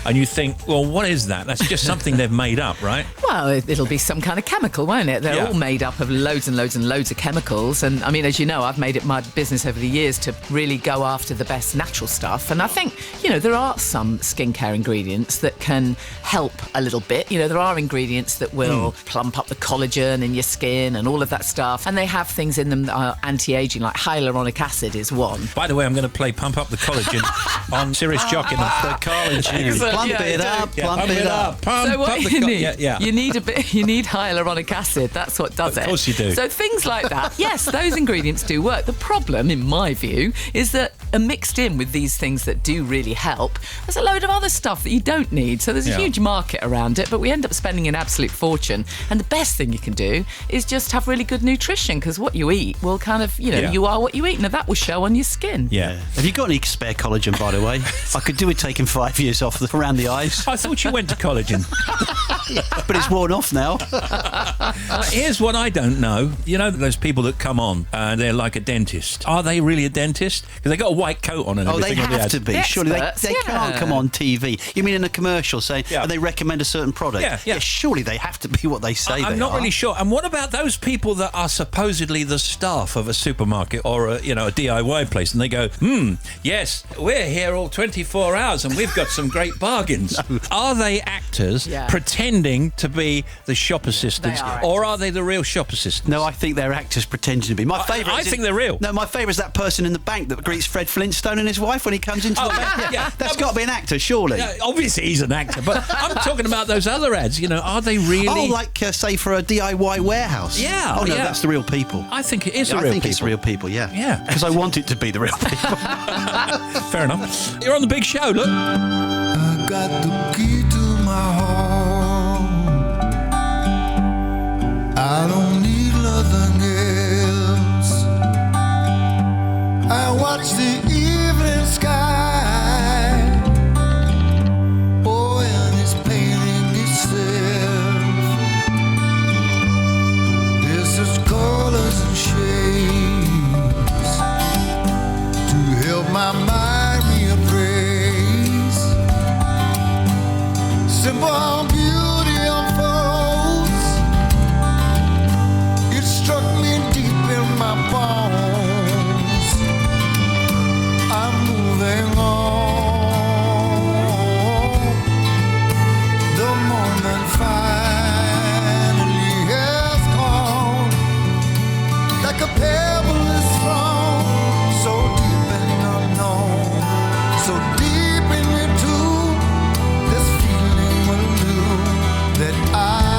And you think, well, what is that? That's just something they've made up, right? Well, it'll be some kind of chemical, won't it? They're all made up of loads and loads and loads of chemicals. And, I mean, as you know, I've made it my business over the years to really go after the best natural stuff. And I think, you know, there are some skincare ingredients that can help a little bit. You know, there are ingredients that will plump up the collagen in your skin and all of that stuff. And they have things in them that are anti-aging, like hyaluronic acid is one. By the way, I'm going to play Pump Up the Collagen on Serious Jockin' off the Carlin. Plump it up. Pump it up. So what you need, you need hyaluronic acid. That's what does it. Of course you do. So things like that, yes, those ingredients do work. The problem, in my view, is that mixed in with these things that do really help, there's a load of other stuff that you don't need. So there's a huge market around it, but we end up spending an absolute fortune. And the best thing you can do is just have really good nutrition, because what you eat will kind of, you know, you are what you eat, and that will show on your skin. Yeah. Have you got any spare collagen, by the way? I could do with taking 5 years off around the eyes. I thought you went to collagen. But it's worn off now. Here's what I don't know. You know those people that come on and they're like a dentist. Are they really a dentist? Because they got a white coat on and everything. Oh, they have to be. Surely they can't come on TV. You mean in a commercial saying, and they recommend a certain product? Yeah, surely they have to be what they say they are. I'm not really sure. And what about those people that are supposedly the staff of a supermarket or a DIY place, and they go, yes, we're here all 24 hours and we've got some great bargains. No. Are they actors pretending to be the shop assistants, or are they the real shop assistants? No, I think they're actors pretending to be. My favourite. I think they're real. No, my favourite is that person in the bank that greets Fred Flintstone and his wife when he comes into the bank. That's got to be an actor, surely. Obviously, he's an actor, but I'm talking about those other ads. You know, are they really? Oh, like say for a DIY warehouse. Yeah. Oh no, that's the real people. I think it is I think it's real people. Yeah. Yeah. Because I want it to be the real people. Fair enough. You're on the big show. Look. I got the key to my heart. I don't need nothing else. I watch the evening sky. Oh, and it's painting itself. There's such colors and shades to help my mind reappraise. Simple beauty unfolds. It struck me deep in my bones. I'm moving on. The moment finally has come. Like a pebble is thrown so deep and unknown. So deep in me too. This feeling will do that I'm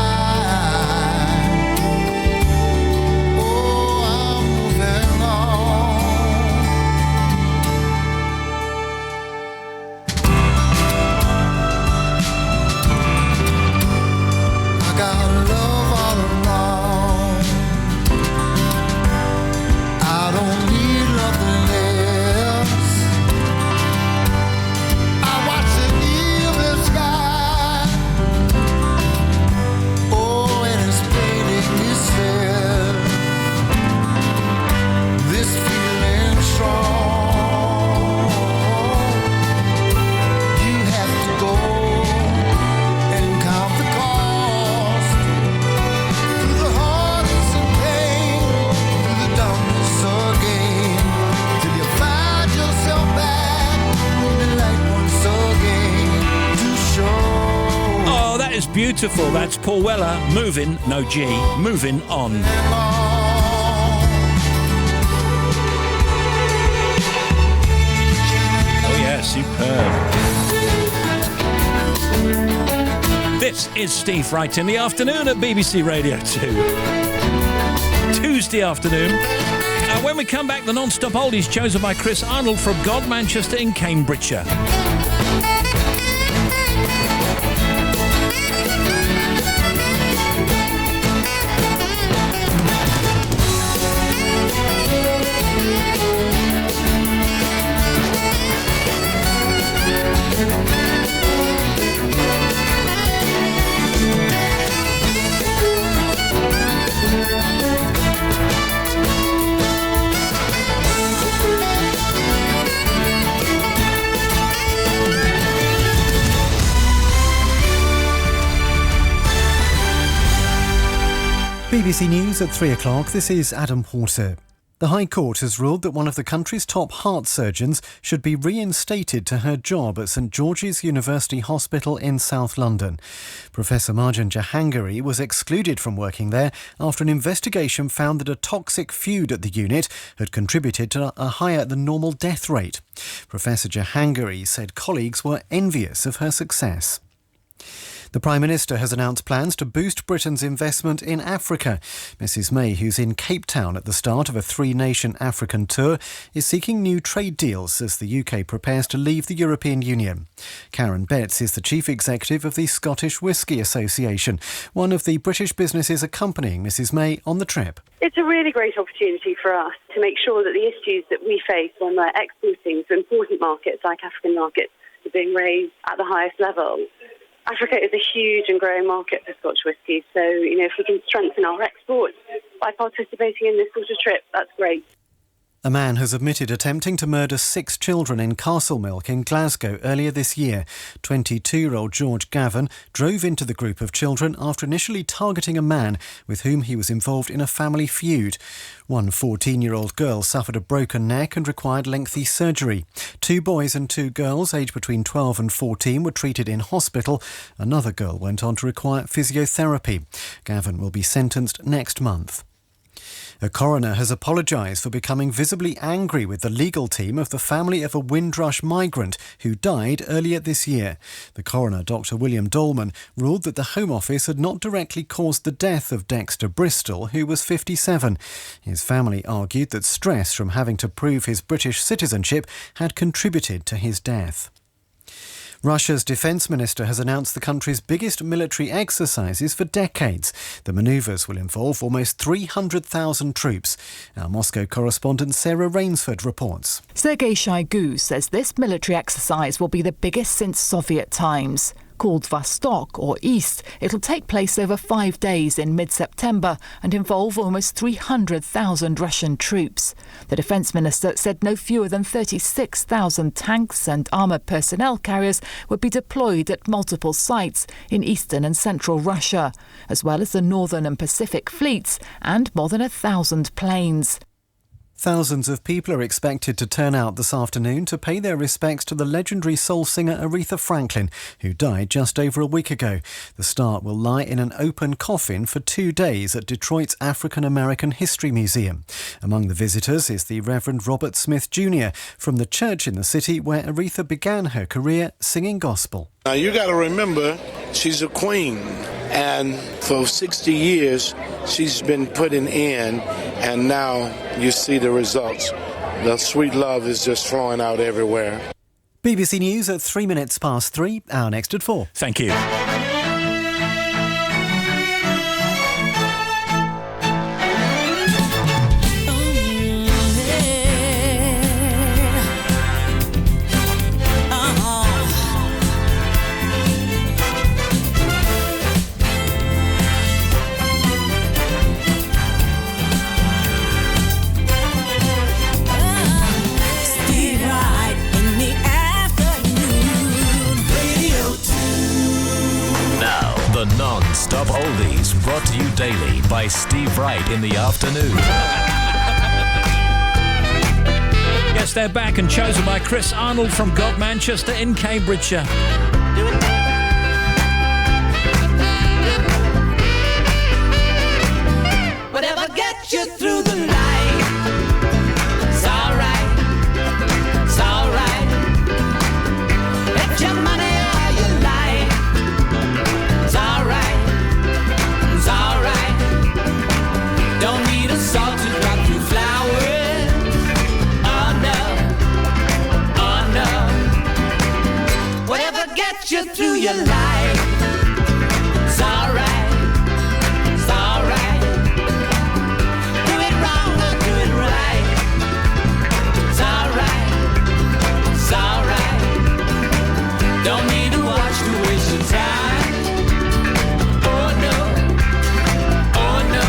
moving on. Beautiful. That's Paul Weller. Moving, no G. Moving on. Oh yeah, superb. This is Steve Wright in the afternoon at BBC Radio 2. Tuesday afternoon. When we come back, the non-stop oldies chosen by Chris Arnold from God Manchester in Cambridgeshire. BBC News at 3 o'clock. This is Adam Porter. The High Court has ruled that one of the country's top heart surgeons should be reinstated to her job at St George's University Hospital in South London. Professor Marjan Jahangiri was excluded from working there after an investigation found that a toxic feud at the unit had contributed to a higher than normal death rate. Professor Jahangiri said colleagues were envious of her success. The Prime Minister has announced plans to boost Britain's investment in Africa. Mrs May, who's in Cape Town at the start of a three-nation African tour, is seeking new trade deals as the UK prepares to leave the European Union. Karen Betts is the Chief Executive of the Scottish Whisky Association, one of the British businesses accompanying Mrs May on the trip. It's a really great opportunity for us to make sure that the issues that we face when we're exporting to important markets like African markets are being raised at the highest level. Africa is a huge and growing market for Scotch whisky, so, if we can strengthen our exports by participating in this sort of trip, that's great. A man has admitted attempting to murder 6 children in Castlemilk in Glasgow earlier this year. 22-year-old George Gavin drove into the group of children after initially targeting a man with whom he was involved in a family feud. One 14-year-old girl suffered a broken neck and required lengthy surgery. 2 boys and 2 girls, aged between 12 and 14, were treated in hospital. Another girl went on to require physiotherapy. Gavin will be sentenced next month. A coroner has apologised for becoming visibly angry with the legal team of the family of a Windrush migrant who died earlier this year. The coroner, Dr William Dolman, ruled that the Home Office had not directly caused the death of Dexter Bristol, who was 57. His family argued that stress from having to prove his British citizenship had contributed to his death. Russia's defence minister has announced the country's biggest military exercises for decades. The manoeuvres will involve almost 300,000 troops. Our Moscow correspondent Sarah Rainsford reports. Sergei Shoigu says this military exercise will be the biggest since Soviet times. Called Vostok, or East, it'll take place over 5 days in mid-September and involve almost 300,000 Russian troops. The defence minister said no fewer than 36,000 tanks and armoured personnel carriers would be deployed at multiple sites in eastern and central Russia, as well as the northern and Pacific fleets and more than 1,000 planes. Thousands of people are expected to turn out this afternoon to pay their respects to the legendary soul singer Aretha Franklin, who died just over a week ago. The star will lie in an open coffin for 2 days at Detroit's African American History Museum. Among the visitors is the Reverend Robert Smith Jr. from the church in the city where Aretha began her career singing gospel. Now you got to remember, she's a queen, and for 60 years she's been putting in, and now you see the results. The sweet love is just flowing out everywhere. BBC News at 3 minutes past 3, our next at 4. Thank you. Non-stop oldies brought to you daily by Steve Wright in the afternoon. Yes, they're back and chosen by Chris Arnold from God Manchester in Cambridgeshire. you like. It's alright, it's alright. Do it wrong or do it right. It's alright, it's alright. Don't need to watch to waste your time. Oh no, oh no.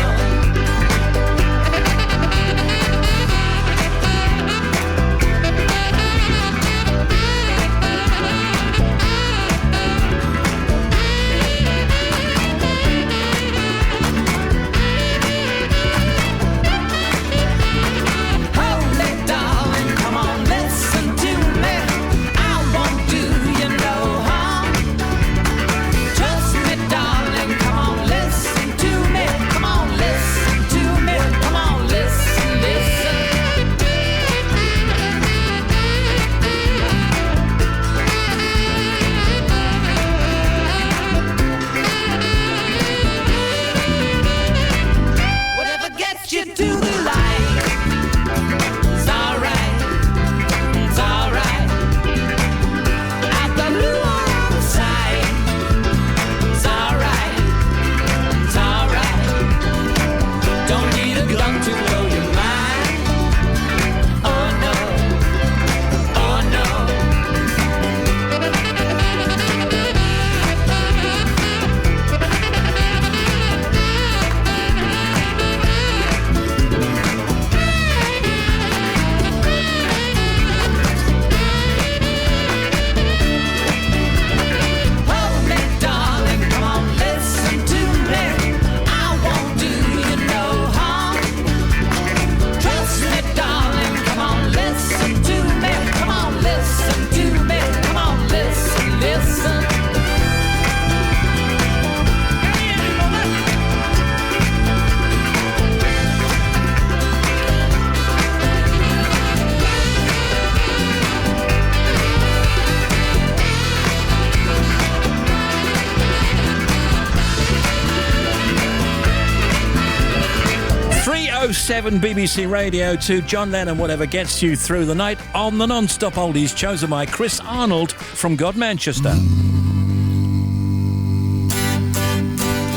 BBC Radio 2, John Lennon, Whatever Gets You Through the Night, on the non-stop oldies chosen by Chris Arnold from God Manchester.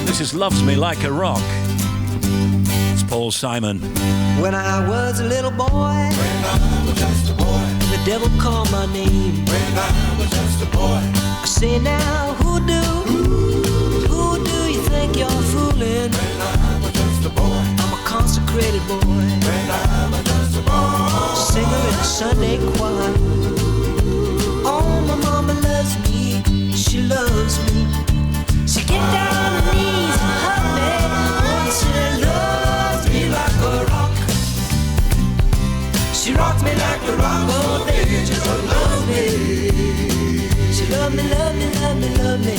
This is Loves Me Like a Rock. It's Paul Simon. When I was a little boy, when I was just a boy, the devil called my name. When I was just a boy, I say now, who do you think you're fooling? When I was just a boy, consecrated boy, when I'm just a boy, singer in the Sunday choir. Oh, my mama loves me, she loves me. She get down on her knees and hug me. Oh, she loves me like a rock. She rocks me like a rock. Oh, baby, just love me. She love me, love me, love me, love me.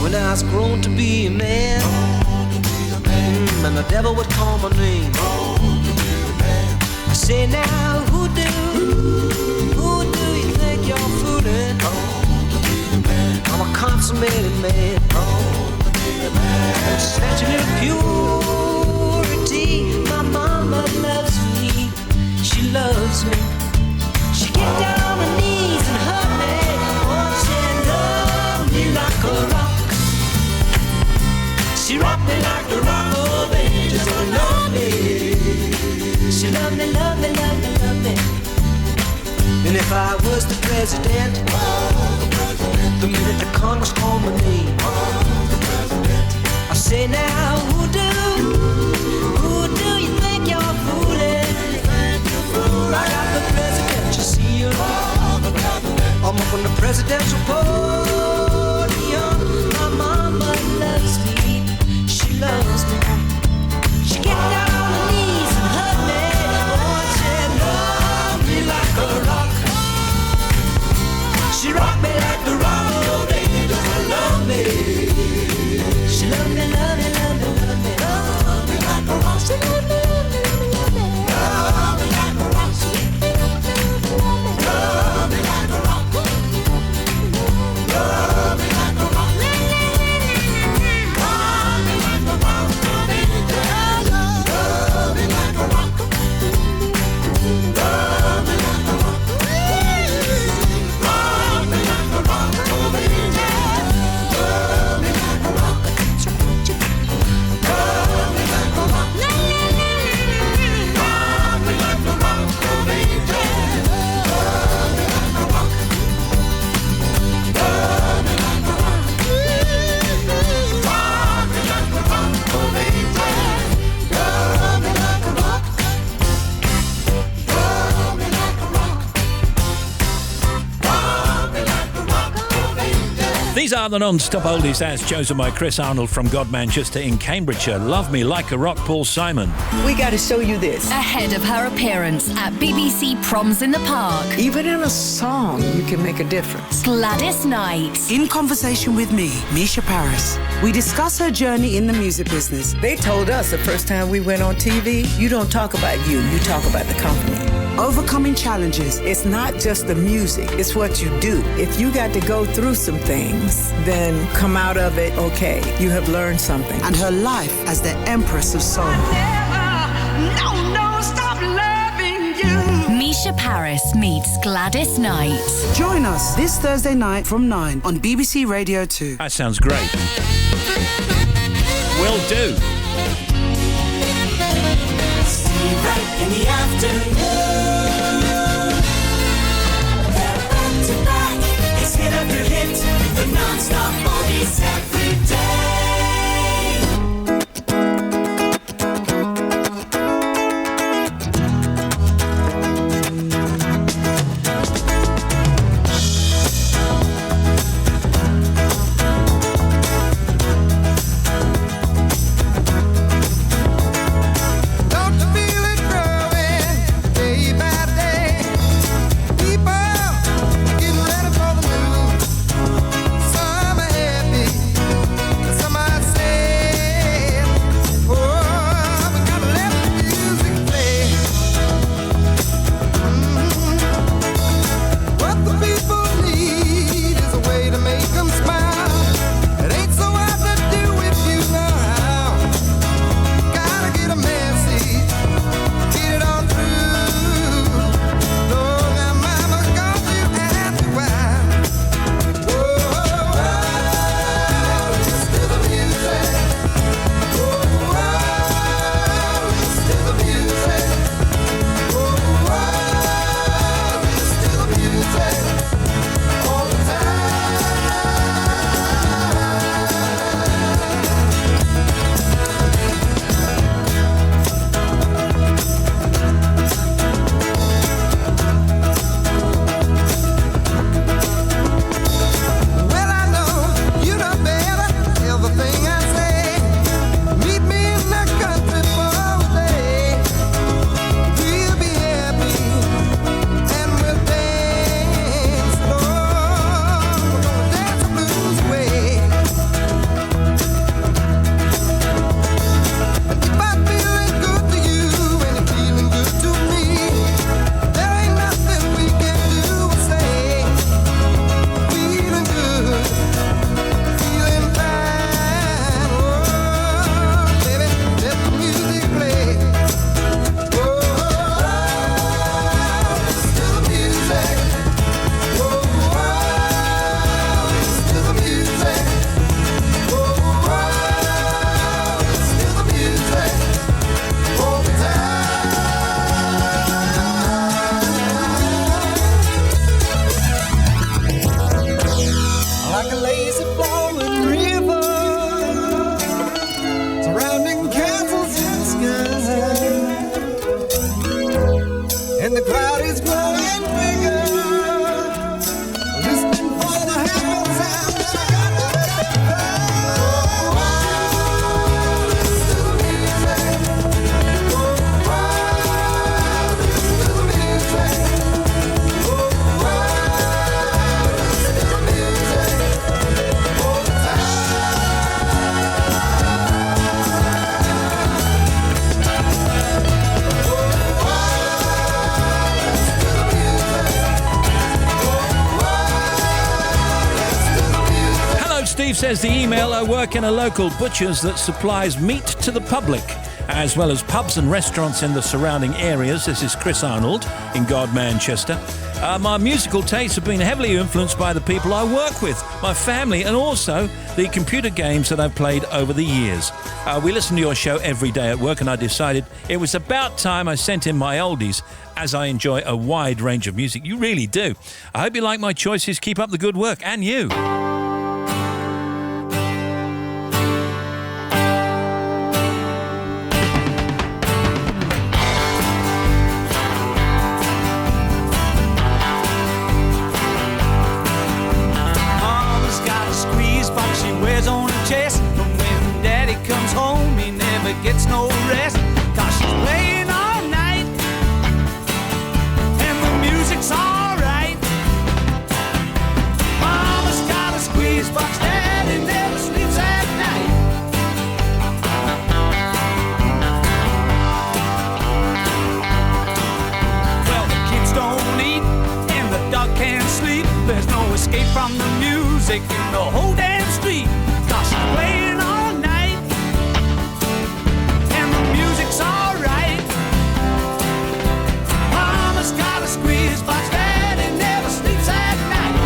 When I was grown to be a man, and the devil would call my name. I say now, who do you think you're fooling? I'm a consummated man. Such a little purity. My mama loves me. She loves me. She get down on her knees and hug me. Oh, she loves me like a rock. She rocked me like a rock. Just don't love me. She love me, love me, love me, love me. And if I was the president, the minute the Congress called my name, I say now, who do you think you're fooling? I got the presidential seal. I'm up on the presidential podium. My mama loves me. She loves me. Get down on her knees and hug me. Oh, she loved me like a rock. She rocked me like a rock. Oh, baby, just love me. She loved me, love me, love me, love me. Love me like a rock. She loved me. These are the non-stop oldies as chosen by Chris Arnold from God Manchester in Cambridgeshire. Love Me Like a Rock, Paul Simon. We got to show you this. Ahead of her appearance at BBC Proms in the Park. Even in a song, you can make a difference. Gladys Knight. In conversation with me, Misha Paris, we discuss her journey in the music business. They told us the first time we went on TV, you don't talk about you talk about the company. Overcoming challenges. It's not just the music, it's what you do. If you got to go through some things, then come out of it okay. You have learned something. And her life as the Empress of Soul. Stop loving you. Misha Paris meets Gladys Knight. Join us this Thursday night from 9 on BBC Radio 2. That sounds great. Will do. Right in the afternoon. They're back to back. It's hit after hit. The non-stop oldies every day. Says the email, I work in a local butcher's that supplies meat to the public, as well as pubs and restaurants in the surrounding areas. This is Chris Arnold in God Manchester. My musical tastes have been heavily influenced by the people I work with, my family, and also the computer games that I've played over the years. We listen to your show every day at work, and I decided it was about time I sent in my oldies, as I enjoy a wide range of music. You really do. I hope you like my choices. Keep up the good work, and you. Mama's got a squeeze. escape from the music in the whole damn street. 'Cause she's playing all night, and the music's alright. Mama's got a squeeze box, Daddy never sleeps at night.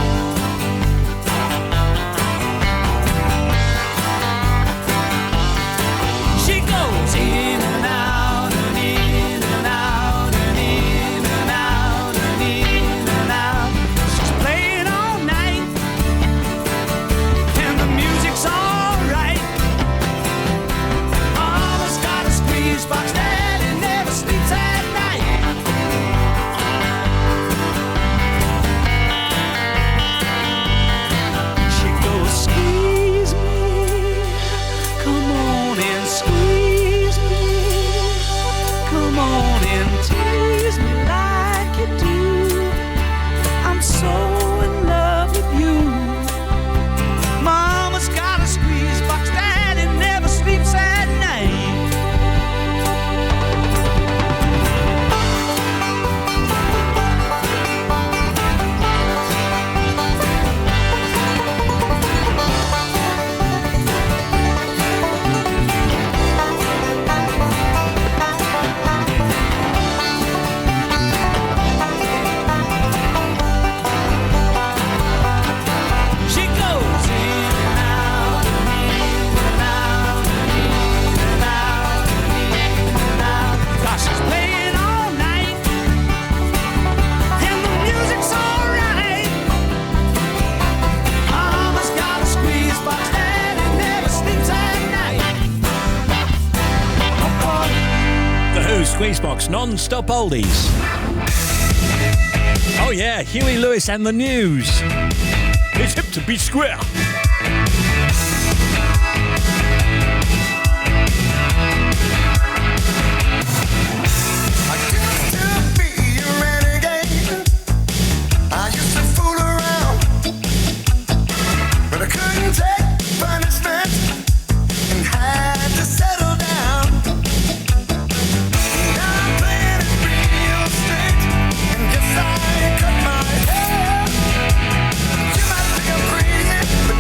She goes in and out and in and out and in and out and in and out. She's playing all night, and the music's alright. Mama's got a squeeze box, Daddy never sleeps at night. She goes, squeeze me, come on and squeeze me, come on and tease me like you do. I'm so in love with you. Mama's got a squeeze box, Daddy never sleeps at night. She goes in and out and in and out and in and out and in and out. 'Cause she's playing all night, and the music's alright. Mama's got a squeeze box, Daddy never sleeps at night. The Who Squeezebox non-stop oldies. Oh yeah, Huey Lewis and the News. It's hip to be square. I used to fool around, but I couldn't take punishment and had to settle down. Now I'm playing it real straight, and guess I cut my hair. You might think I'm crazy, but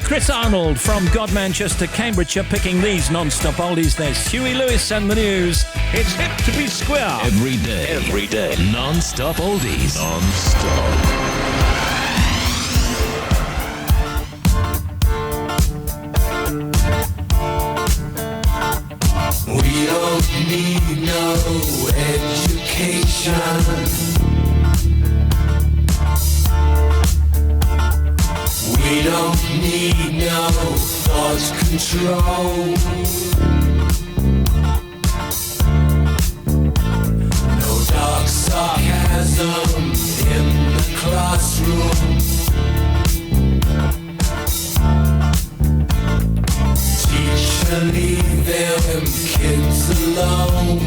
Chris Arnold from God Manchester, Cambridgeshire, picking these non-stop oldies. There's Huey Lewis and the news. It's hip to be square. Every day, non-stop oldies. Non-stop. We don't need no education. We don't need no thought control. No dark sarcasm in the classroom. Teacher, leave them kids alone.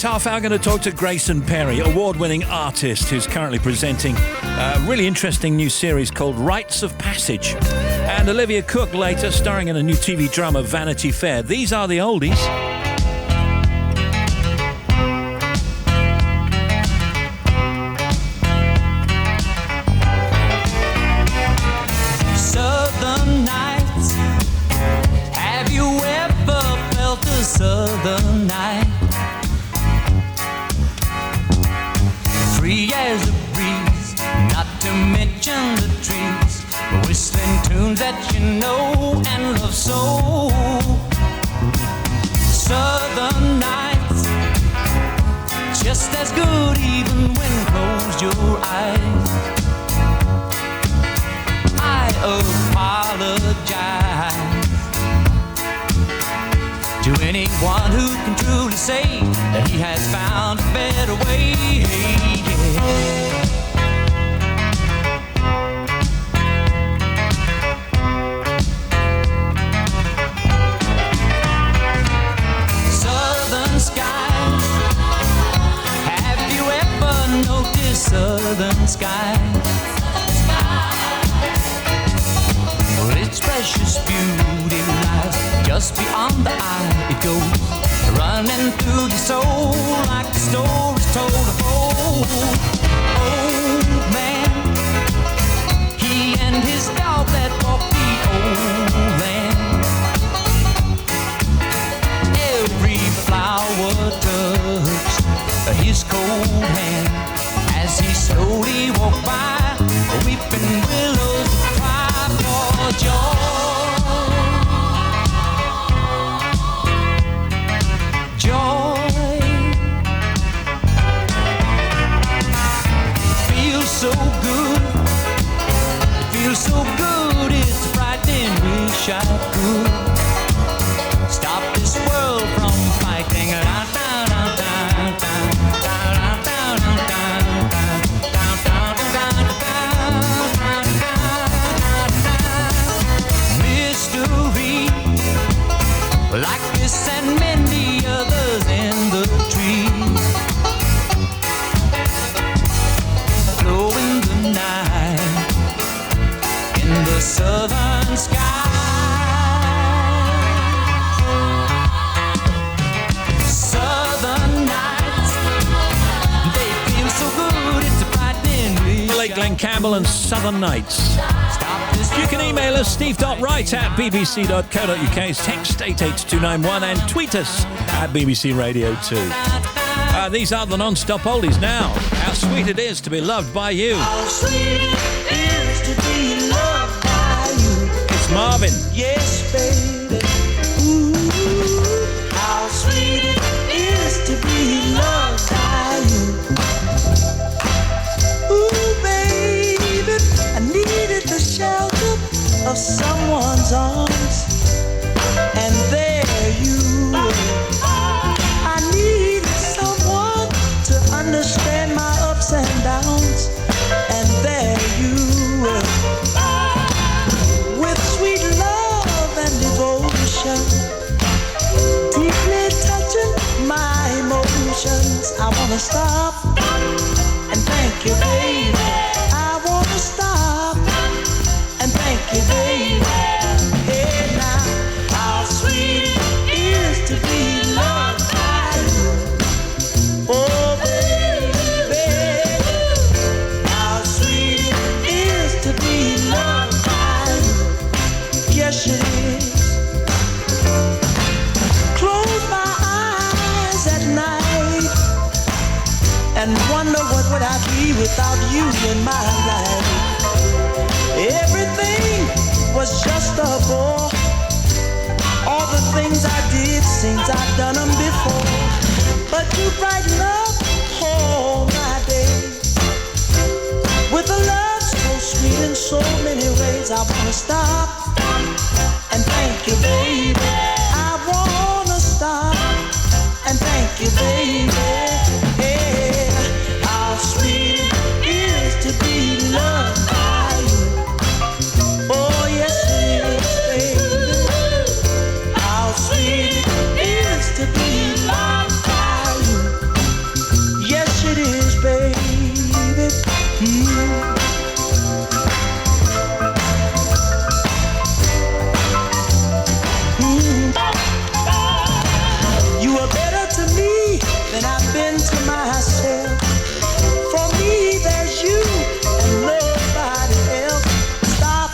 Half hour, going to talk to Grayson Perry, award-winning artist who's currently presenting a really interesting new series called Rites of Passage. And Olivia Cook later, starring in a new TV drama, Vanity Fair. These are the oldies. Southern nights. Have you ever felt a southern night? Free as a breeze, not to mention the trees, whistling tunes that you know and love so. Southern nights, just as good even when closed your eyes. I apologize to anyone who can truly say that he has found a better way. Southern skies, have you ever noticed southern skies? Well, its precious beauty lies just beyond the eye. It goes running through your soul like the stories told of old. Old man, he and his dog that walked the old land. Every flower touched his cold hand as he slowly walked by. Weeping willows cry for joy. Glen Campbell and Southern Nights. You can email us, steve.wright@bbc.co.uk, text 88291 and tweet us at BBC Radio 2. These are the non-stop oldies now. How sweet it is to be loved by you. How sweet it is to be loved by you. It's Marvin. Yes, baby. Ooh, how sweet it is to be loved by you. Ooh, baby, I needed the shelter of someone's arms, and there you were. I needed someone to understand my ups and downs, and there you were. With sweet love and devotion, deeply touching my emotions. I wanna stop and thank you, baby. I wanna stop and thank you, baby. Hey now, how sweet it is to be loved by you. Oh baby, how sweet it is to be loved by you. Yes it is. Close my eyes at night and wonder what would I be without you in my life. Everything was just a bore. All the things I did seems I've done them before. But you brighten up all my days with a love so sweet in so many ways. I wanna stop and thank you, baby. I wanna stop and thank you, baby. Hey, how sweet it is to be loved by you. Oh yes it is, baby. How sweet it is to be loved by you. Yes it is, baby. You are better to me than I've been to myself. For me, there's you and nobody else. Stop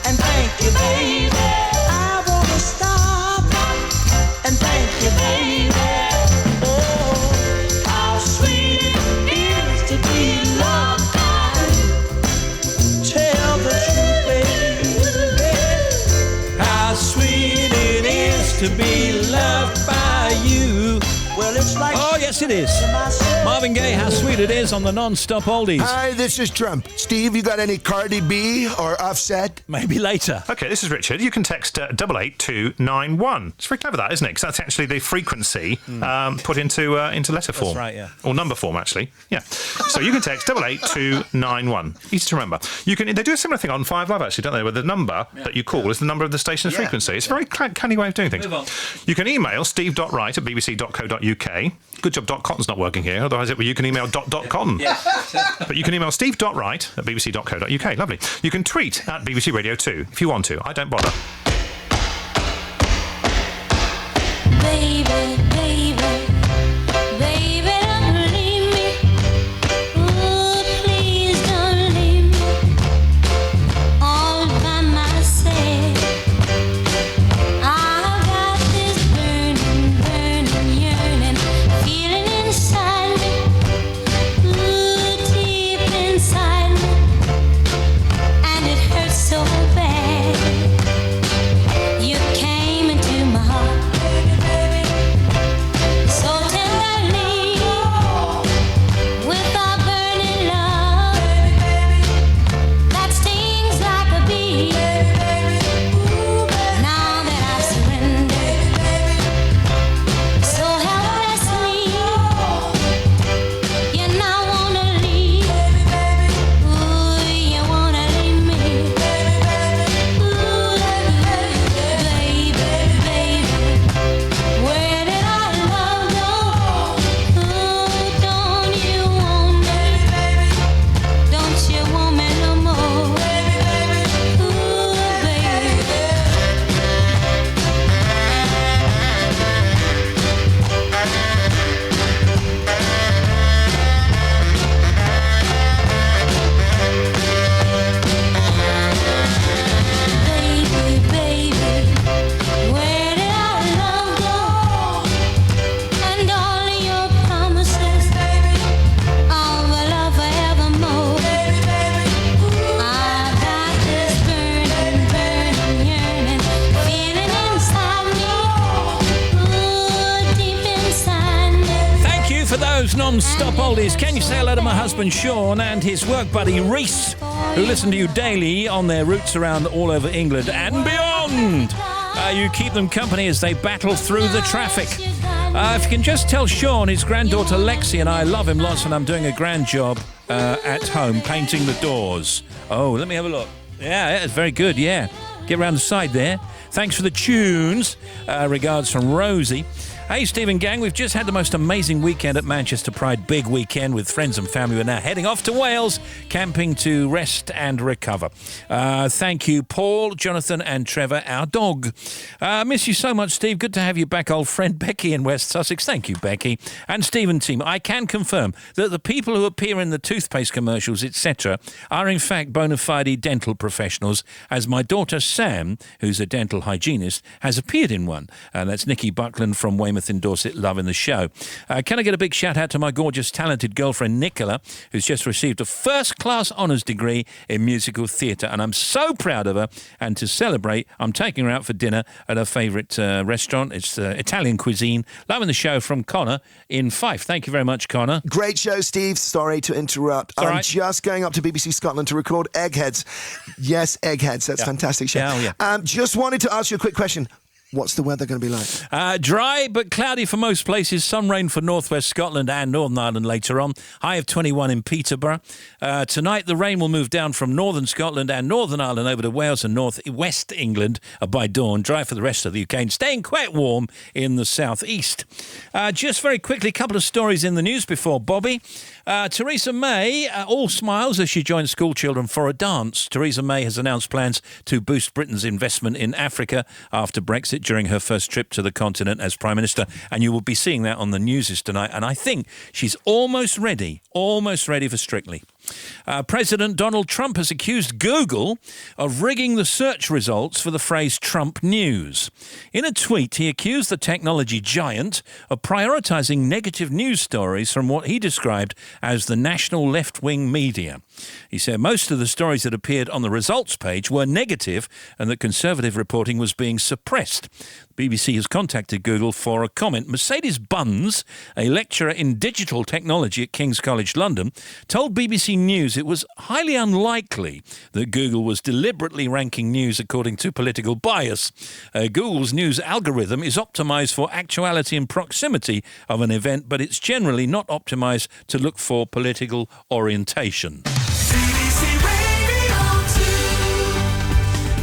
and thank you, baby. I wanna stop and thank you, baby. Oh, how sweet it is to be loved by you. Tell the truth, baby. How sweet it is to be loved by you. Well, it's like oh, yes, it is. Marvin Gaye, how sweet it is on the non-stop oldies. Hi, this is Trump. Steve, you got any Cardi B or Offset? Maybe later. Okay, this is Richard. You can text 88291. It's very clever, that, isn't it? Because that's actually the frequency put into letter form. That's right, yeah. Or number form, actually. Yeah. So you can text 88291. Easy to remember. You can. They do a similar thing on 5 Live, actually, don't they? Where the number that you call is the number of the station's frequency. It's a very canny way of doing things. Move on. You can email steve.wright@bbc.co.uk. Good job, .cotton's not working here. Otherwise, you can email .com. But you can email steve.wright@bbc.co.uk. Lovely. You can tweet at BBC Radio 2 if you want to. I don't bother. Baby, baby, baby, don't leave me. Ooh, please don't leave me all by myself. I've got this burning, burning, yearning feeling inside me. Ooh, deep inside me, and it hurts so bad. those non-stop oldies. Can you say hello to my husband Sean and his work buddy Reese, who listen to you daily on their routes around all over England and beyond? You keep them company as they battle through the traffic. If you can just tell Sean, his granddaughter Lexi and I love him lots, and I'm doing a grand job at home painting the doors. Oh, let me have a look. Yeah, that's very good, yeah. Get round the side there. Thanks for the tunes. Regards from Rosie. Hey, Stephen Gang, we've just had the most amazing weekend at Manchester Pride. Big weekend with friends and family. We're now heading off to Wales, camping to rest and recover. Thank you, Paul, Jonathan and Trevor, our dog. Miss you so much, Steve. Good to have you back, old friend Becky in West Sussex. Thank you, Becky. And Stephen team, I can confirm that the people who appear in the toothpaste commercials, etc., are in fact bona fide dental professionals, as my daughter Sam, who's a dental hygienist, has appeared in one. That's Nikki Buckland from Weymouth in Dorset, loving the show. Can I get a big shout out to my gorgeous, talented girlfriend Nicola, who's just received a first-class honours degree in musical theatre, and I'm so proud of her. And to celebrate, I'm taking her out for dinner at her favourite restaurant. It's Italian cuisine. Loving the show from Connor in Fife. Thank you very much, Connor. Great show, Steve. Sorry to interrupt. I'm just going up to BBC Scotland to record Eggheads. Yes, Eggheads. That's fantastic show. Yeah. Just wanted to ask you a quick question. What's the weather going to be like? Dry but cloudy for most places. Some rain for northwest Scotland and Northern Ireland later on. High of 21 in Peterborough. Tonight the rain will move down from northern Scotland and Northern Ireland over to Wales and north west England by dawn. Dry for the rest of the UK and staying quite warm in the southeast. Just very quickly, a couple of stories in the news before Bobby. Theresa May, all smiles as she joins school children for a dance. Theresa May has announced plans to boost Britain's investment in Africa after Brexit during her first trip to the continent as Prime Minister. And you will be seeing that on the news tonight. And I think she's almost ready for Strictly. President Donald Trump has accused Google of rigging the search results for the phrase Trump News. In a tweet, he accused the technology giant of prioritising negative news stories from what he described as the national left-wing media. He said most of the stories that appeared on the results page were negative and that conservative reporting was being suppressed. The BBC has contacted Google for a comment. Mercedes Bunns, a lecturer in digital technology at King's College London, told BBC News it was highly unlikely that Google was deliberately ranking news according to political bias. Google's news algorithm is optimised for actuality and proximity of an event, but it's generally not optimised to look for political orientation.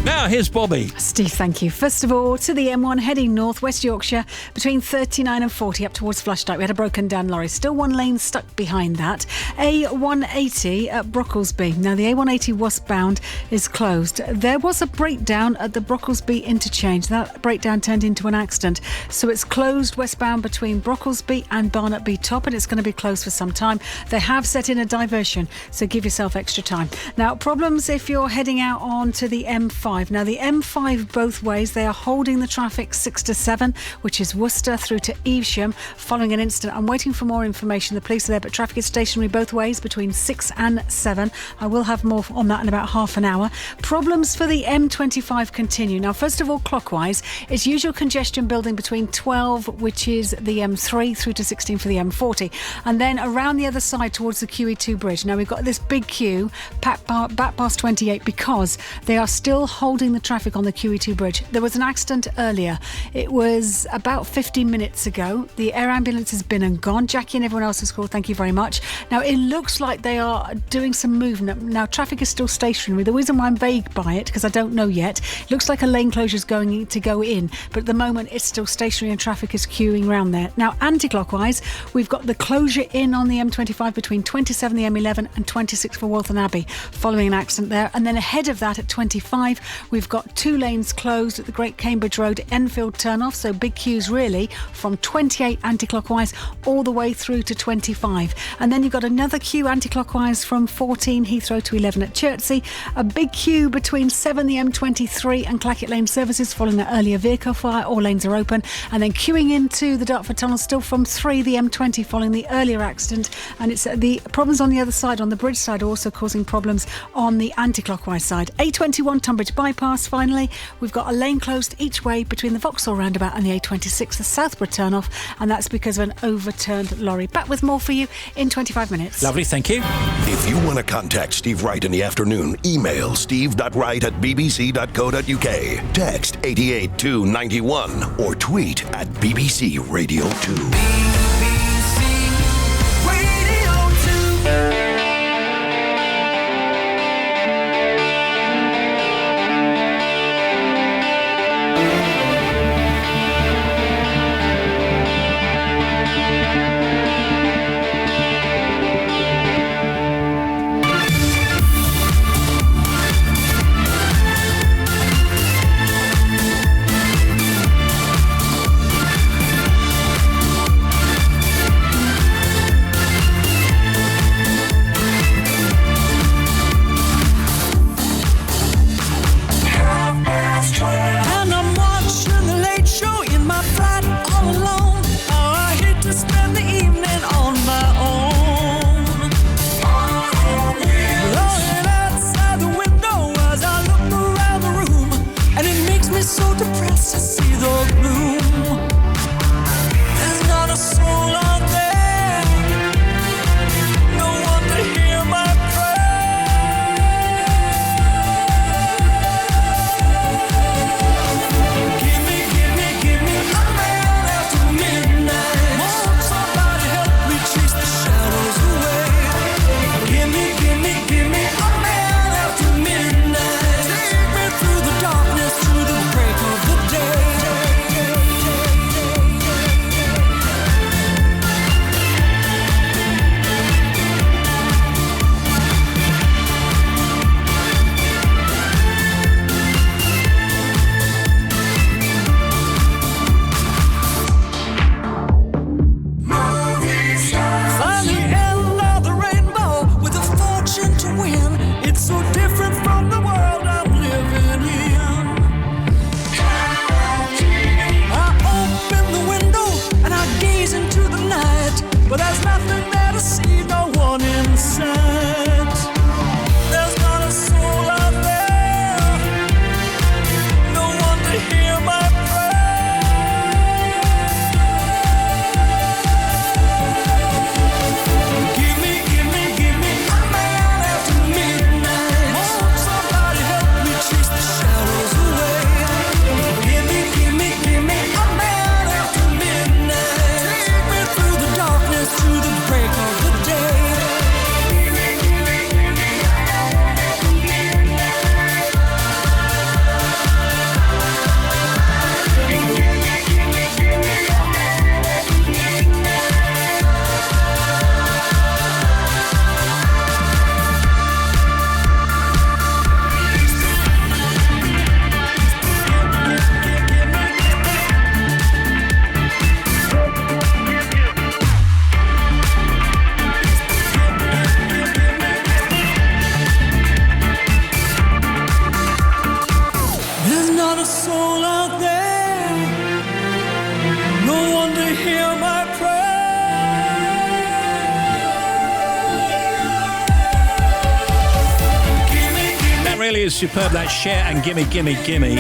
Now, here's Bobby. Steve, thank you. First of all, to the M1 heading north, West Yorkshire, between 39 and 40 up towards Flushdyke. We had a broken down lorry. Still one lane stuck behind that. A180 at Brocklesby. Now, the A180 westbound is closed. There was a breakdown at the Brocklesby interchange. That breakdown turned into an accident. So it's closed westbound between Brocklesby and Barnetby Top, and it's going to be closed for some time. They have set in a diversion, so give yourself extra time. Now, problems if you're heading out onto the M5. Now, the M5 both ways, they are holding the traffic 6 to 7, which is Worcester through to Evesham, following an incident. I'm waiting for more information. The police are there, but traffic is stationary both ways between 6 and 7. I will have more on that in about half an hour. Problems for the M25 continue. Now, first of all, clockwise, it's usual congestion building between 12, which is the M3, through to 16 for the M40. And then around the other side towards the QE2 bridge. Now, we've got this big queue back past 28 because they are still holding the traffic on the QE2 bridge. There was an accident earlier. It was about 15 minutes ago. The air ambulance has been and gone. Jackie and everyone else has called. Thank you very much. Now, it looks like they are doing some movement. Now, traffic is still stationary. The reason why I'm vague by it, because I don't know yet, it looks like a lane closure is going to go in, but at the moment it's still stationary and traffic is queuing around there. Now, anti-clockwise, we've got the closure in on the M25 between 27, the M11 and 26 for Waltham Abbey, following an accident there. And then ahead of that at 25, we've got 2 lanes closed at the Great Cambridge Road Enfield turnoff, so big queues really from 28 anti-clockwise all the way through to 25. And then you've got another queue anti-clockwise from 14 Heathrow to 11 at Chertsey, a big queue between 7 the M23 and Clackett Lane services following that earlier vehicle fire. All lanes are open, and then queuing into the Dartford Tunnel still from 3 the M20 following the earlier accident. And it's the problems on the other side, on the bridge side, are also causing problems on the anti-clockwise side. A21 Tunbridge Bypass forecast finally. We've got a lane closed each way between the Vauxhall roundabout and the A26, the Southborough turn-off, and that's because of an overturned lorry. Back with more for you in 25 minutes. Lovely, thank you. If you want to contact Steve Wright in the afternoon, email steve.wright@bbc.co.uk, text 88291, or tweet at BBC Radio 2. Is superb, that Cher and Gimme Gimme Gimme.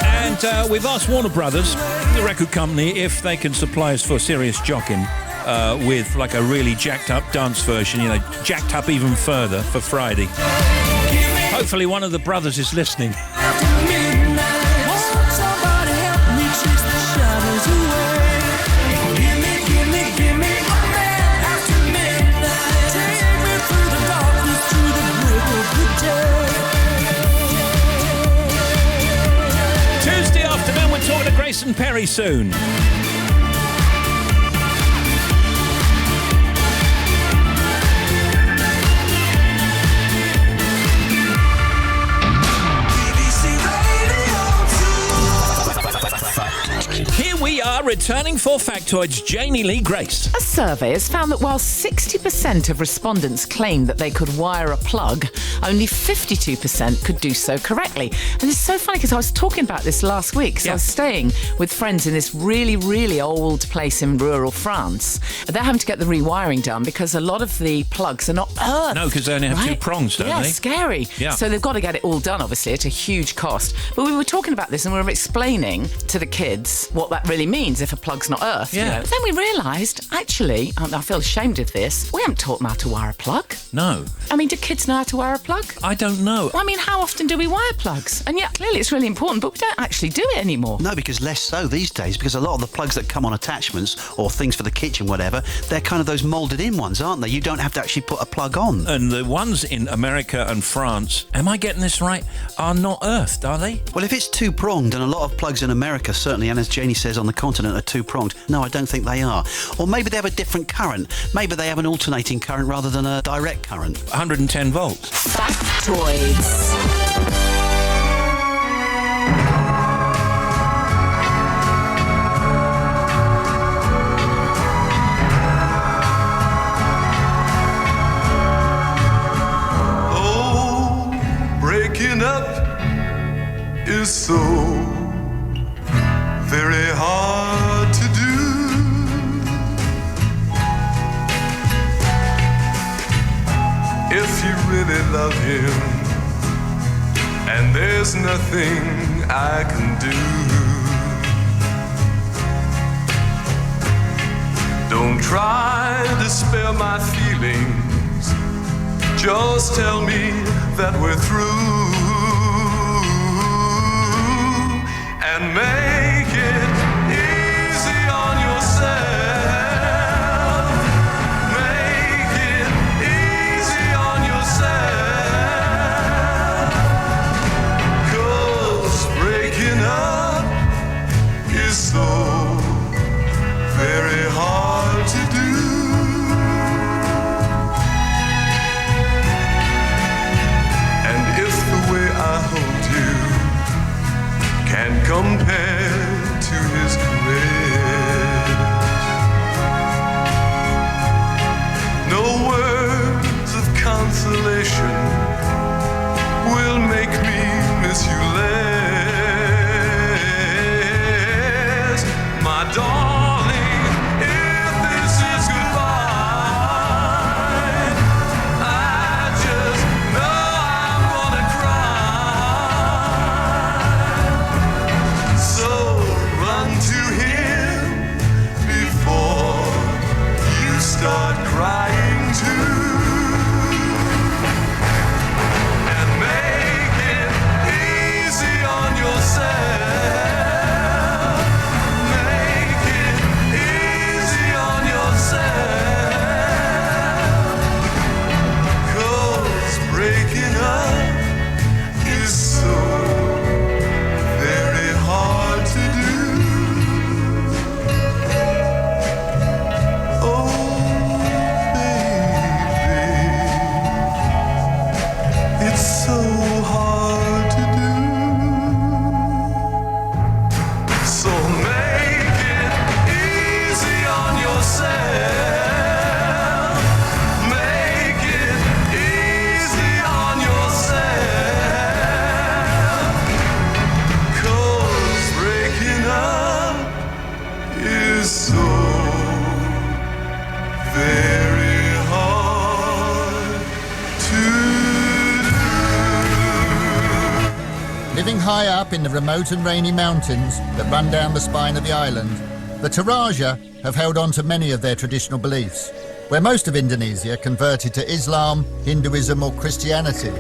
And we've asked Warner Brothers, the record company, if they can supply us for serious jocking with like a really jacked up dance version, you know, jacked up even further for Friday. Hopefully one of the brothers is listening. Tuesday afternoon, we're talking to Grayson Perry soon. Here we are returning for Factoid's Janie Lee Grace. A survey has found that while 60% of respondents claimed that they could wire a plug, only 52% could do so correctly. And it's so funny because I was talking about this last week because I was staying with friends in this really, really old place in rural France. They're having to get the rewiring done because a lot of the plugs are not earth. No, because they only have two prongs, don't they? Yeah, scary. Yeah. So they've got to get it all done, obviously, at a huge cost. But we were talking about this and we were explaining to the kids what that really means if a plug's not earth. Yeah. You know. But then we realised, actually, I feel ashamed of this, we haven't taught them how to wire a plug. No. I mean, do kids know how to wire a plug? I don't know. Well, I mean, how often do we wire plugs? And yet, clearly it's really important, but we don't actually do it anymore. No, because less so these days, because a lot of the plugs that come on attachments or things for the kitchen, whatever, they're kind of those moulded in ones, aren't they? You don't have to actually put a plug on. And the ones in America and France, am I getting this right, are not earthed, are they? Well, if it's two-pronged, and a lot of plugs in America, certainly, and as Janie says, on the continent are two-pronged, no, I don't think they are. Or maybe they have a different current. Maybe they have an alternating current rather than a direct current. 110 volts. Factoids. Breaking up is so very hard to do. If you really love him, and there's nothing I can do, don't try to spare my feelings. Just tell me that we're through and make it easy on yourself. Make it easy on yourself. 'Cause breaking up is so very hard to do. Can compare to his caress. No words of consolation will make me miss you less, my darling. If this is goodbye, I just know I'm gonna cry. So run to him before you start crying too. And make it easy on yourself. Make it easy on yourself. 'Cause breaking up is so very hard to do. Oh, baby, it's so hard to do. So make it easy on yourself. Make it easy on yourself. 'Cause breaking up is so very hard to Living high up in the remote and rainy mountains that run down the spine of the island, the Toraja have held on to many of their traditional beliefs, where most of Indonesia converted to Islam, Hinduism or Christianity.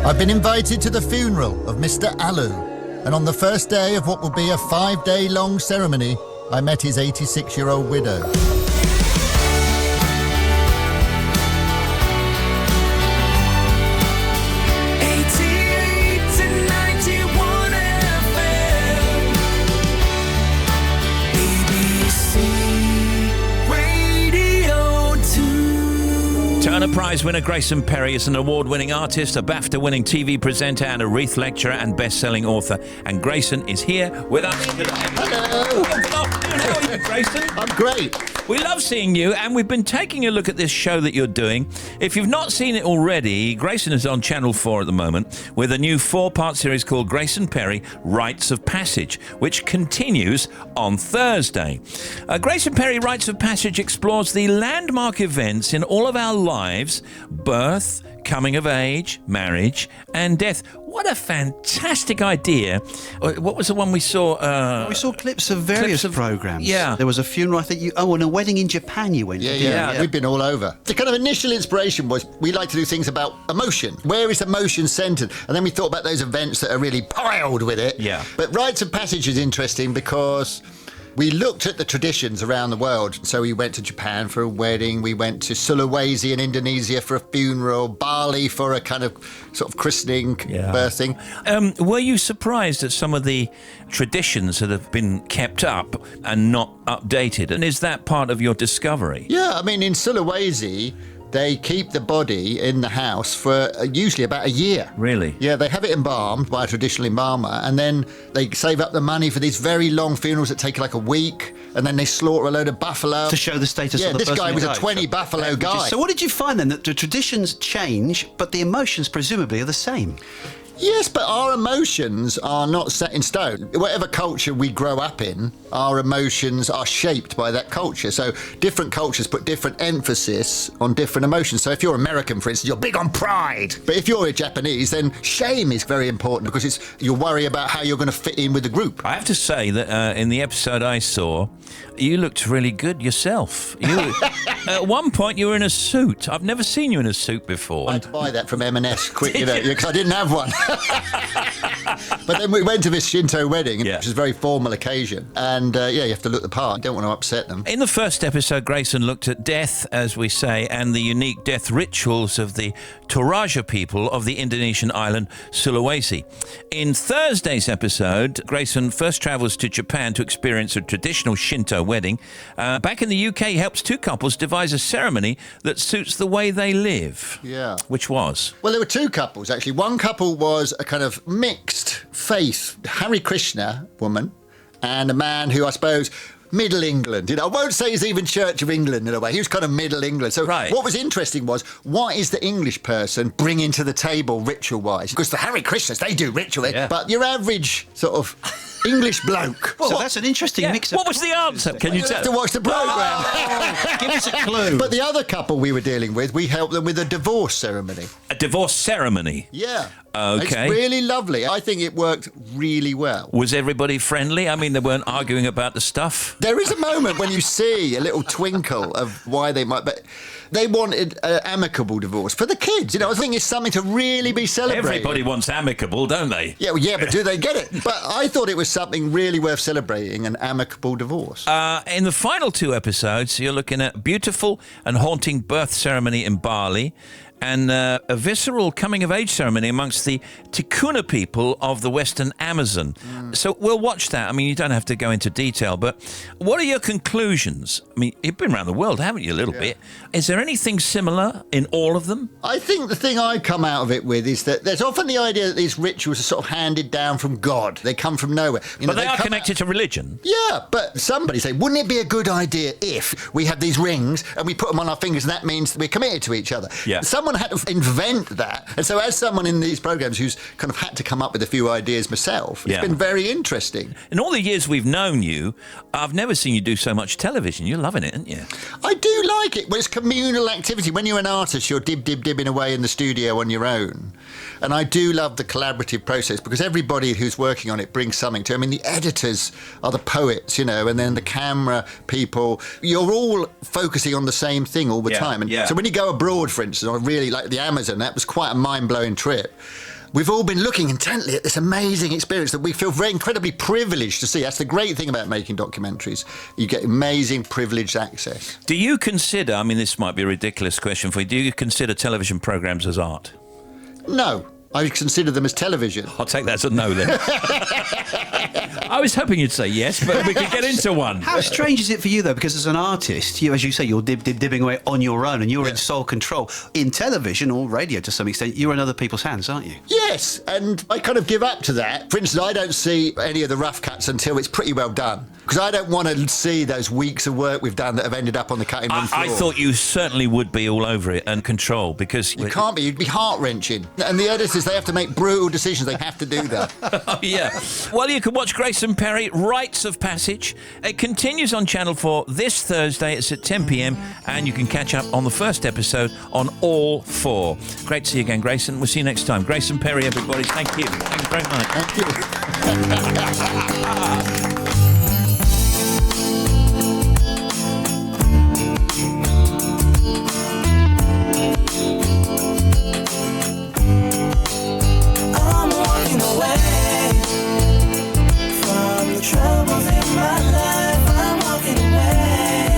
I've been invited to the funeral of Mr. Alu, and on the first day of what will be a 5-day-long ceremony, I met his 86-year-old widow. Prize winner Grayson Perry is an award-winning artist, a BAFTA-winning TV presenter, and a Wreath lecturer and best-selling author. And Grayson is here with us today. Hello. Good afternoon. How are you, Grayson? I'm great. We love seeing you, and we've been taking a look at this show that you're doing. If you've not seen it already, Grayson is on Channel 4 at the moment with a new 4-part series called Grayson Perry, Rites of Passage, which continues on Thursday. Grayson Perry, Rites of Passage explores the landmark events in all of our lives: birth, coming of age, marriage, and death. What a fantastic idea. What was the one we saw? We saw clips of various programs. Yeah. There was a funeral, I think and a wedding in Japan you went to. Yeah. We've been all over. The kind of initial inspiration was we like to do things about emotion. Where is emotion centered? And then we thought about those events that are really piled with it. Yeah. But Rites of Passage is interesting because we looked at the traditions around the world. So we went to Japan for a wedding. We went to Sulawesi in Indonesia for a funeral. Bali for a kind of sort of christening, birthing. Were you surprised at some of the traditions that have been kept up and not updated? And is that part of your discovery? Yeah, I mean, in Sulawesi, they keep the body in the house for usually about a year. Really? Yeah, they have it embalmed by a traditional embalmer, and then they save up the money for these very long funerals that take like a week, and then they slaughter a load of buffalo. To show the status of the person. Yeah, this guy was who a 20 buffalo guy. So what did you find then? That the traditions change, but the emotions presumably are the same? Yes, but our emotions are not set in stone. Whatever culture we grow up in, our emotions are shaped by that culture. So different cultures put different emphasis on different emotions. So if you're American, for instance, you're big on pride. But if you're a Japanese, then shame is very important because you worry about how you're going to fit in with the group. I have to say that in the episode I saw, you looked really good yourself. At one point, you were in a suit. I've never seen you in a suit before. I had to buy that from M&S quick, because I didn't have one. But then we went to this Shinto wedding, which was a very formal occasion. And you have to look the part. You don't want to upset them. In the first episode, Grayson looked at death, as we say, and the unique death rituals of the Toraja people of the Indonesian island Sulawesi. In Thursday's episode, Grayson first travels to Japan to experience a traditional Shinto wedding. Back in the UK, he helps two couples devise a ceremony that suits the way they live. Yeah. Which was? Well, there were two couples, actually. One couple was a kind of mixed faith Hare Krishna woman and a man who, I suppose, Middle England. I won't say he's even Church of England in a way. He was kind of Middle England. So what was interesting was, what is the English person bringing to the table ritual-wise? Because the Hare Krishnas, they do ritual. But your average sort of English bloke. So that's an interesting mix. What was the answer? Can you tell? Have to watch the programme. Give us a clue. But the other couple we were dealing with, we helped them with a divorce ceremony. A divorce ceremony? Yeah. Okay. It's really lovely. I think it worked really well. Was everybody friendly? I mean, they weren't arguing about the stuff? There is a moment when you see a little twinkle of why they might... But they wanted an amicable divorce for the kids. I think it's something to really be celebrated. Everybody wants amicable, don't they? Yeah, but do they get it? But I thought it was something really worth celebrating, an amicable divorce. In the final two episodes, you're looking at beautiful and haunting birth ceremony in Bali, and a visceral coming-of-age ceremony amongst the Tikuna people of the Western Amazon. So we'll watch that. I mean, you don't have to go into detail, but what are your conclusions? I mean, you've been around the world, haven't you, a little bit? Is there anything similar in all of them? I think the thing I come out of it with is that there's often the idea that these rituals are sort of handed down from God. They come from nowhere. But they are connected to religion. Yeah, but somebody say, wouldn't it be a good idea if we had these rings and we put them on our fingers and that means we're committed to each other? Yeah. Someone had to invent that. And so as someone in these programmes who's kind of had to come up with a few ideas myself, it's been very interesting. In all the years we've known you, I've never seen you do so much television. You're loving it, aren't you? I do like it. Well, it's communal activity. When you're an artist, you're dibbing away in the studio on your own. And I do love the collaborative process because everybody who's working on it brings something to it. I mean, the editors are the poets, and then the camera people. You're all focusing on the same thing all the time. And so when you go abroad, for instance, or really like the Amazon, that was quite a mind-blowing trip. We've all been looking intently at this amazing experience that we feel very incredibly privileged to see. That's the great thing about making documentaries. You get amazing privileged access. Do you consider, I mean, this might be a ridiculous question for you, do you consider television programmes as art? No. I consider them as television. I'll take that as a no then. I was hoping you'd say yes, but we could get into one. How strange is it for you, though? Because as an artist, you, as you say, you're dibbing away on your own and you're in sole control. In television or radio, to some extent, you're in other people's hands, aren't you? Yes, and I kind of give up to that. For instance, I don't see any of the rough cuts until it's pretty well done. Because I don't want to see those weeks of work we've done that have ended up on the cutting room floor. I thought you certainly would be all over it and control, because... You can't be. You'd be heart-wrenching. And the editors, they have to make brutal decisions. They have to do that. Oh, yeah. Well, you can watch Grayson Perry, Rites of Passage. It continues on Channel 4 this Thursday. It's at 10 p.m. and you can catch up on the first episode on all 4. Great to see you again, Grayson. We'll see you next time. Grayson Perry, everybody. Thank you. Thank you very much. Thank you. Troubles in my life, I'm walking away.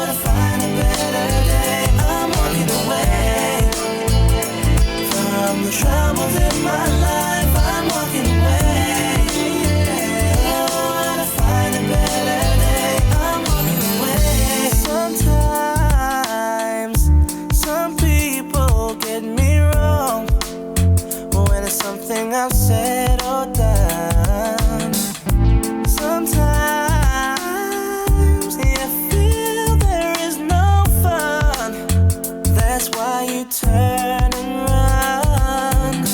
To find a better day, I'm walking away. From the troubles in my life, I'm walking away. To find a better day, I'm walking away. Sometimes, some people get me wrong when it's something I've said or done. Sometimes you feel there is no fun. That's why you turn and run.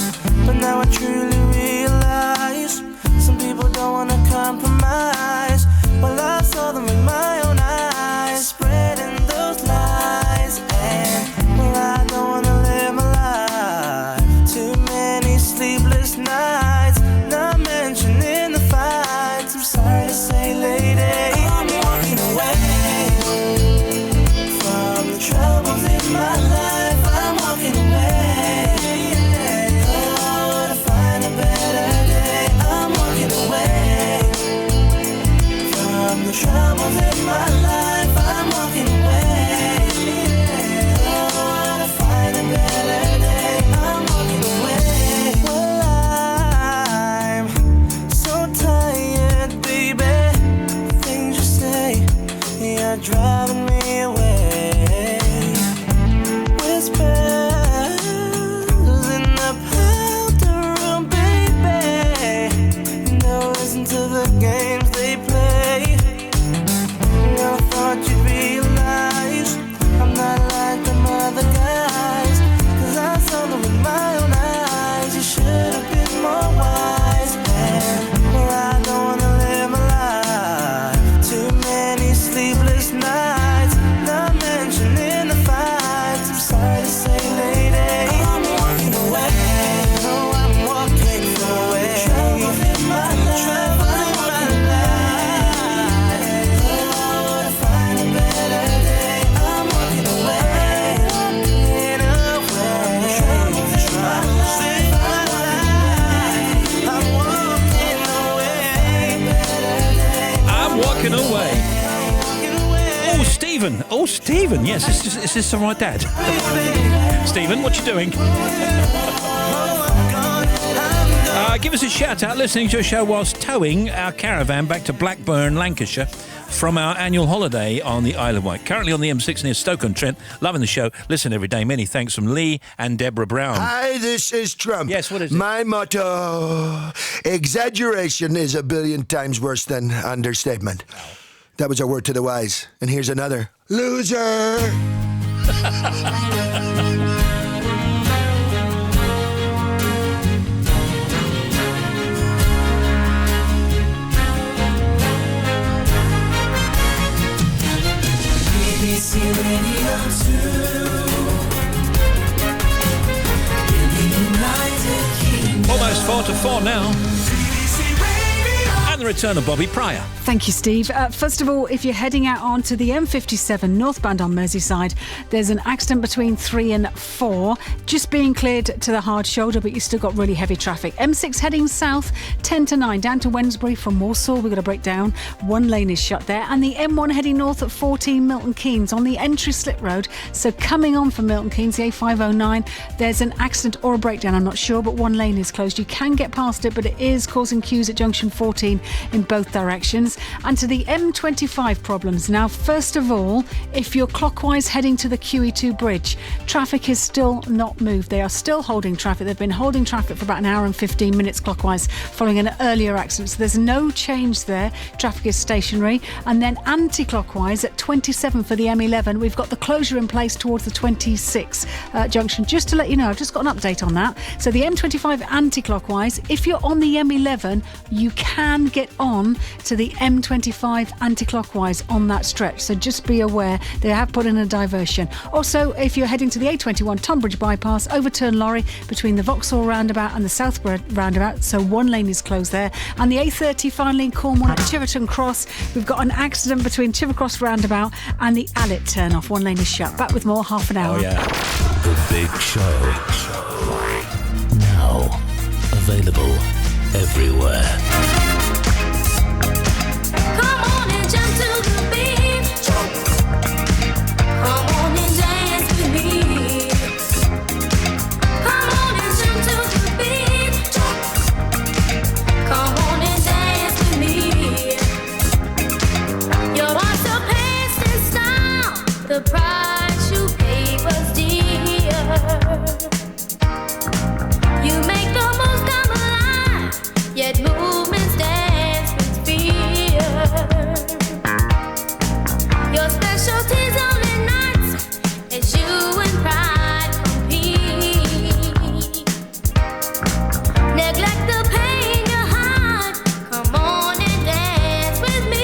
But now I truly realize some people don't want to compromise. Well, I saw them with my own eyes, spreading those lies. And well, I don't want to live my life. Too many sleepless nights, not mentioning the fights. I'm sorry to say, lady, I'm walking away from the troubles in my life. I'm walking away. Oh, to find a better day. I'm walking away from the troubles in my life. I'm walking away. Oh, to find a better day. I'm walking away. Well, I'm so tired, baby. Things you say, you're driving me away. Whispers in the powder room, baby. Now listen to the games they play. I thought you'd realize I'm not like them other guys. 'Cause I saw them with my own eyes. You should have been more wise. And well, I don't wanna live my life. Too many sleepless nights, not mentioning the fights. I'm sorry to say, lady, I'm walking away. No, I'm walking away. Troubles in my life. Troubles in my life. Oh, to find a better day. I'm walking away. Walking away. Troubles in my life. I'm walking away. I'm walking away. Oh, Stephen. Oh, Stephen. Yes, is this all right, Dad? Stephen, what you doing? Give us a shout out listening to a show whilst towing our caravan back to Blackburn, Lancashire from our annual holiday on the Isle of Wight. Currently on the M6 near Stoke-on-Trent. Loving the show. Listen every day. Many thanks from Lee and Deborah Brown. Hi, this is Trump. Yes, what is it? My motto: exaggeration is a billion times worse than understatement. That was a word to the wise. And here's another. Loser! BBC Radio 2 in the United Kingdom. Almost 4 to 4 now. BBC Radio And the return of Bobby Pryor. Thank you, Steve. First of all, if you're heading out onto the M57 northbound on Merseyside, there's an accident between 3 and 4, just being cleared to the hard shoulder, but you've still got really heavy traffic. M6 heading south, 10 to 9, down to Wednesbury from Walsall. We've got a breakdown. One lane is shut there. And the M1 heading north at 14 Milton Keynes on the entry slip road. So coming on from Milton Keynes, the A509, there's an accident or a breakdown, I'm not sure, but one lane is closed. You can get past it, but it is causing queues at junction 14 in both directions. And to the M25 problems. Now, first of all, if you're clockwise heading to the QE2 bridge, traffic is still not moved. They are still holding traffic. They've been holding traffic for about an hour and 15 minutes clockwise following an earlier accident. So there's no change there. Traffic is stationary. And then anti-clockwise at 27 for the M11, we've got the closure in place towards the 26 junction. Just to let you know, I've just got an update on that. So the M25 anti-clockwise, if you're on the M11, you can get on to the M25 anti-clockwise on that stretch. So just be aware, they have put in a diversion. Also, if you're heading to the A21 Tonbridge bypass, overturn lorry between the Vauxhall roundabout and the Southborough roundabout. So one lane is closed there. And the A30 finally in Cornwall at Chiverton Cross, we've got an accident between Chiver Cross roundabout and the Allet turn off. One lane is shut. Back with more, half an hour. Oh, yeah. The Big Show. Now available everywhere. The price you paid was dear. You make the most of life, yet movements dance with fear. Your specialty's only nights as you and pride compete. Neglect the pain you hide. Come on and dance with me.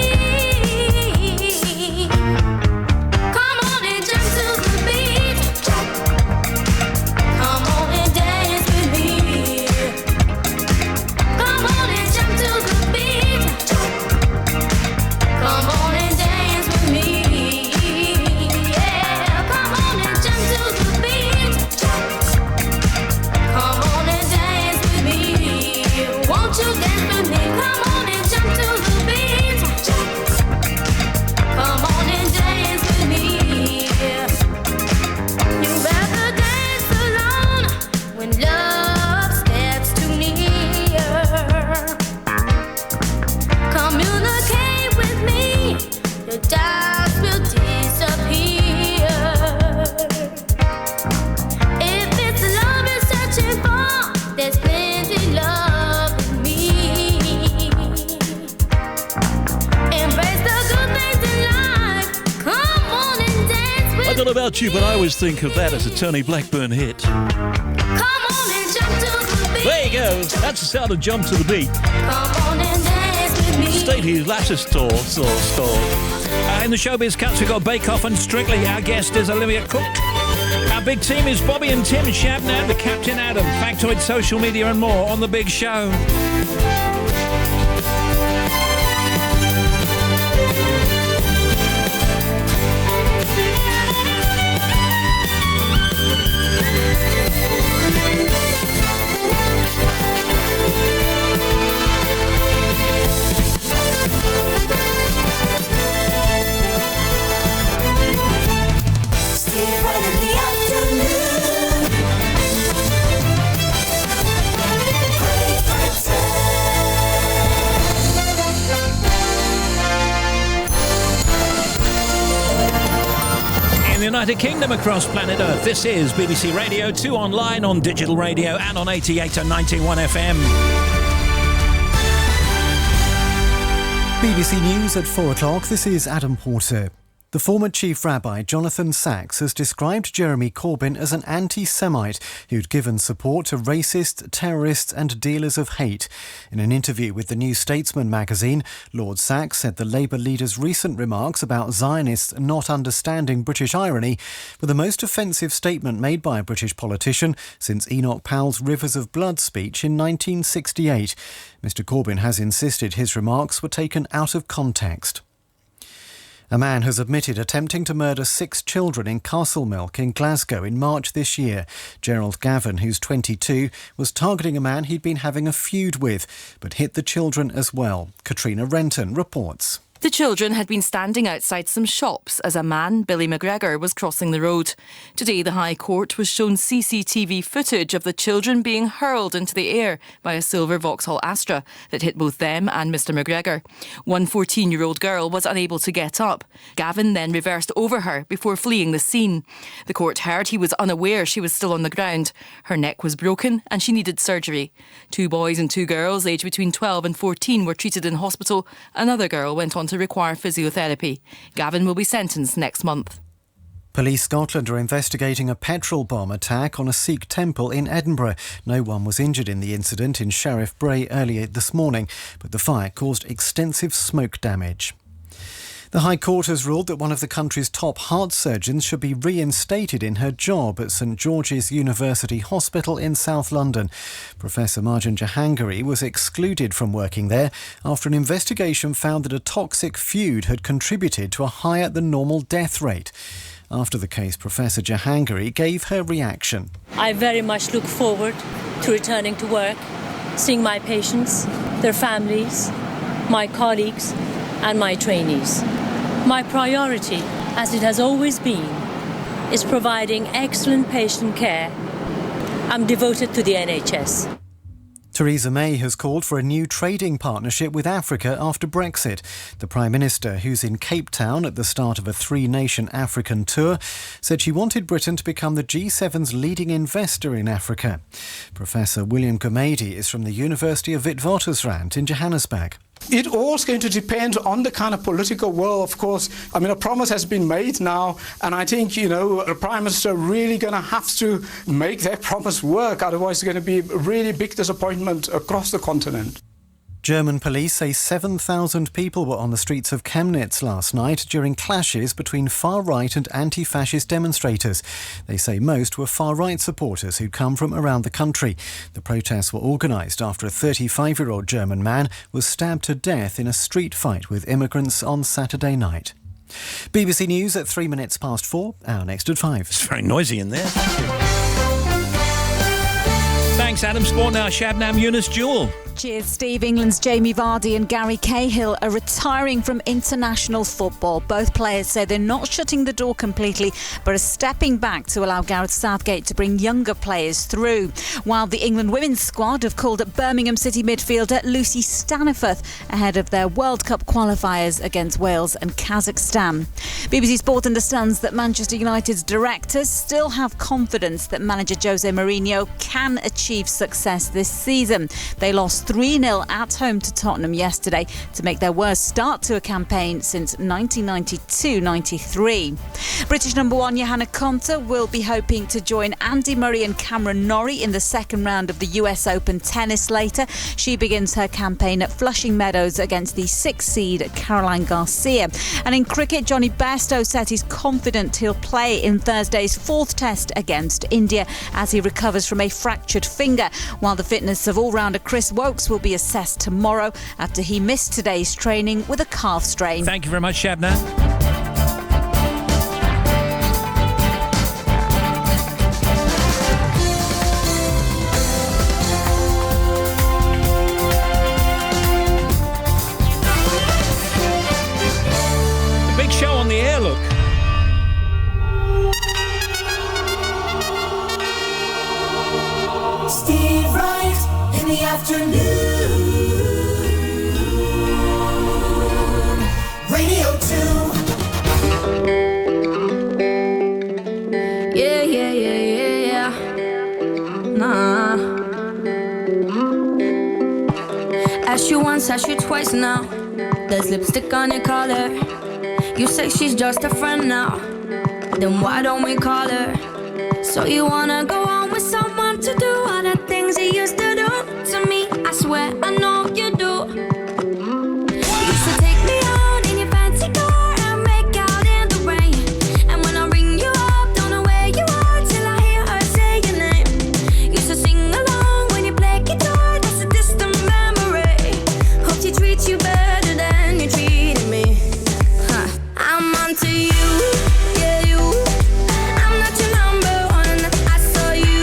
I don't know about you, but I always think of that as a Tony Blackburn hit. Come on and jump to the beat. There you go. That's the sound of Jump to the Beat. Come on and dance with me. Stately's latter store. In the Showbiz Cuts, we've got Bake Off and Strictly. Our guest is Olivia Cook. Our big team is Bobby and Tim Shabnam, the Captain Adam, Factoid, social media and more on The Big Show. United Kingdom across planet Earth. This is BBC Radio 2 online, on digital radio and on 88 and 91 FM. BBC News at 4 o'clock. This is Adam Porter. The former chief rabbi Jonathan Sachs has described Jeremy Corbyn as an anti-Semite who'd given support to racists, terrorists and dealers of hate. In an interview with the New Statesman magazine, Lord Sachs said the Labour leader's recent remarks about Zionists not understanding British irony were the most offensive statement made by a British politician since Enoch Powell's Rivers of Blood speech in 1968. Mr Corbyn has insisted his remarks were taken out of context. A man has admitted attempting to murder 6 children in Castlemilk in Glasgow in March this year. Gerald Gavin, who's 22, was targeting a man he'd been having a feud with, but hit the children as well. Katrina Renton reports. The children had been standing outside some shops as a man, Billy McGregor, was crossing the road. Today, the High Court was shown CCTV footage of the children being hurled into the air by a silver Vauxhall Astra that hit both them and Mr McGregor. One 14-year-old girl was unable to get up. Gavin then reversed over her before fleeing the scene. The court heard he was unaware she was still on the ground. Her neck was broken and she needed surgery. 2 boys and 2 girls aged between 12 and 14 were treated in hospital. Another girl went on to require physiotherapy. Gavin will be sentenced next month. Police Scotland are investigating a petrol bomb attack on a Sikh temple in Edinburgh. No one was injured in the incident in Sheriff Bray earlier this morning, but the fire caused extensive smoke damage. The High Court has ruled that one of the country's top heart surgeons should be reinstated in her job at St George's University Hospital in South London. Professor Marjan Jahangiri was excluded from working there after an investigation found that a toxic feud had contributed to a higher than normal death rate. After the case, Professor Jahangiri gave her reaction. I very much look forward to returning to work, seeing my patients, their families, my colleagues and my trainees. My priority, as it has always been, is providing excellent patient care. I'm devoted to the NHS. Theresa May has called for a new trading partnership with Africa after Brexit. The Prime Minister, who's in Cape Town at the start of a 3-nation African tour, said she wanted Britain to become the G7's leading investor in Africa. Professor William Gumedi is from the University of Witwatersrand in Johannesburg. It all's going to depend on the kind of political will, of course. I mean, a promise has been made now, and I think, the Prime Minister really going to have to make that promise work. Otherwise, it's going to be a really big disappointment across the continent. German police say 7,000 people were on the streets of Chemnitz last night during clashes between far-right and anti-fascist demonstrators. They say most were far-right supporters who'd come from around the country. The protests were organised after a 35-year-old German man was stabbed to death in a street fight with immigrants on Saturday night. BBC News at 3 minutes past 4, our next at 5. It's very noisy in there. Thanks, Adam. Sport now, Shabnam Yunus Jewel. Cheers, Steve. England's Jamie Vardy and Gary Cahill are retiring from international football. Both players say they're not shutting the door completely, but are stepping back to allow Gareth Southgate to bring younger players through. While the England women's squad have called up Birmingham City midfielder Lucy Staniforth ahead of their World Cup qualifiers against Wales and Kazakhstan. BBC Sport understands that Manchester United's directors still have confidence that manager Jose Mourinho can achieve success this season. They lost 3-0 at home to Tottenham yesterday to make their worst start to a campaign since 1992-93. British number 1 Johanna Konta will be hoping to join Andy Murray and Cameron Norrie in the second round of the US Open tennis later. She begins her campaign at Flushing Meadows against the 6th seed Caroline Garcia. And in cricket, Johnny Bairstow said he's confident he'll play in Thursday's 4th test against India as he recovers from a fractured finger, while the fitness of all-rounder Chris Wokes will be assessed tomorrow after he missed today's training with a calf strain. Thank you very much, Shabna. The big show on the air, look. Steve Wright in the afternoon. Radio 2. Yeah. Nah. Asked you once, asked you twice now. There's lipstick on your collar. You say she's just a friend now, then why don't we call her? So you wanna go on with someone to do all the things he used to do to me? I swear I know you do. You used to take me out in your fancy car and make out in the rain. And when I ring you up, don't know where you are till I hear her say your name. Used to sing along when you play guitar, that's a distant memory. Hope she treats you better than you treated me. Huh. I'm onto you, yeah you. I'm not your number one. I saw you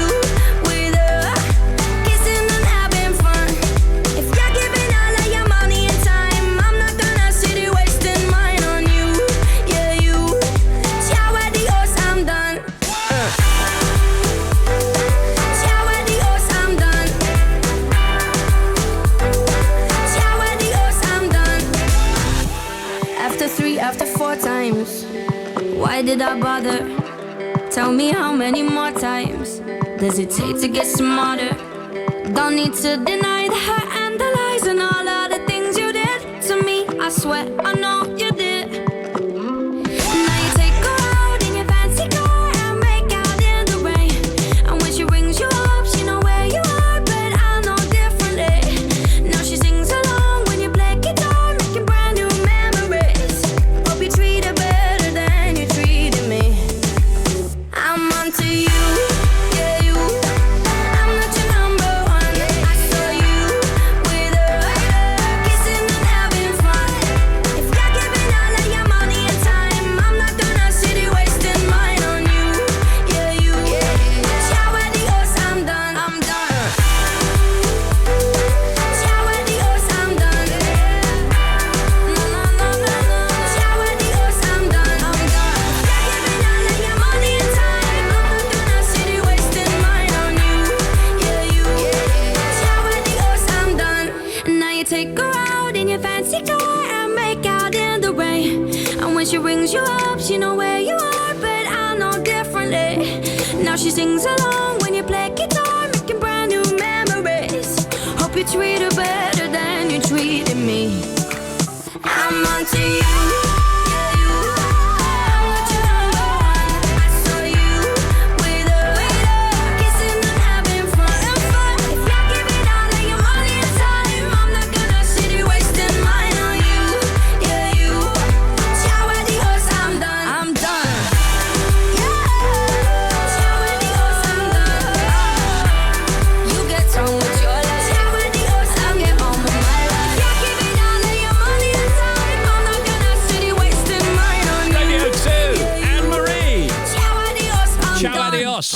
with her, kissing and having fun. If you're giving all of your money and time, I'm not gonna sit here wasting mine on you, yeah you. Ciao adios, I'm done. Ciao adios, I'm done. Ciao adios, I'm done. After 3, after 4 times, why did I bother? Tell me how many more times does it take to get smarter? Don't need to deny the hurt and the lies and all of the things you did to me. I swear I know you did. Now you take her out in your fancy car and make out in the rain. And when she rings you up, she know where you are, but I know differently. Now she sings along when you play guitar, making brand new memories. Hope you treat her better than you treated me. I'm onto you, yeah you. I'm not your number one. I saw you with her, kissing and having fun. If you're giving all of your money and time, I'm not gonna sit here wasting mine on you, yeah you. Ciao adios, I'm done. I'm done. Ciao adios, I'm done. No, no, no, no, no. Ciao adios, I'm done. I'm done. You're giving all of your money and time, I'm not gonna sit here wasting mine on you, yeah you. Ciao adios, I'm done. Now you take her out in your fancy car and make out in the rain. And when she rings you up, she know where you are, but I know differently. Now she sings along when you play guitar, making brand new memories. Hope you treat her better than you treated me. I'm onto you, yeah you. I'm not your number one. I saw you with her, kissing and having fun. If you're giving all of your money and time, I'm not gonna sit here wasting mine on you, yeah you. Ciao adios, I'm done. I'm done. Yeah. Ciao adios, I'm done. You get on with your life. Ciao adios, I'll get on with my life. If you're giving all of your money and time, I'm not gonna sit here wasting mine on you. Radio 2, Anne-Marie. Ciao adios, I'm Ciao done. adios.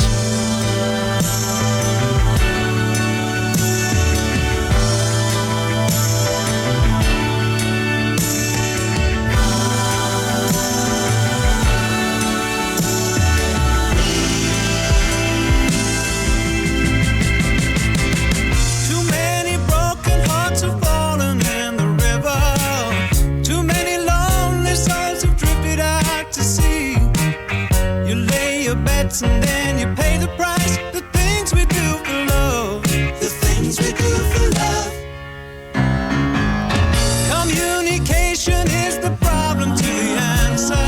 Too many broken hearts have fallen in the river. Too many lonely souls have drifted out to sea. You lay your bets and then you pay the price. The things we do for love. The things we do for love. Communication is the problem to the answer.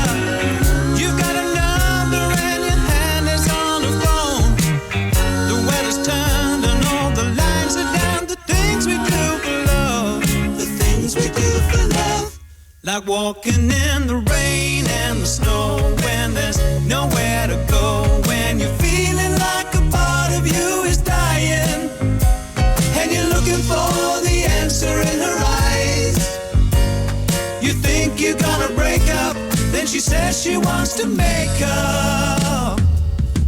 You've got a number and your hand is on the phone. The weather's turned and all the lines are down. The things we do for love. The things we do for love. Like walking in the rain and the snow when there's nowhere to go. When you're feeling like a part of you is dying and you're looking for the answer in her eyes. You think you're gonna break up, then she says she wants to make up.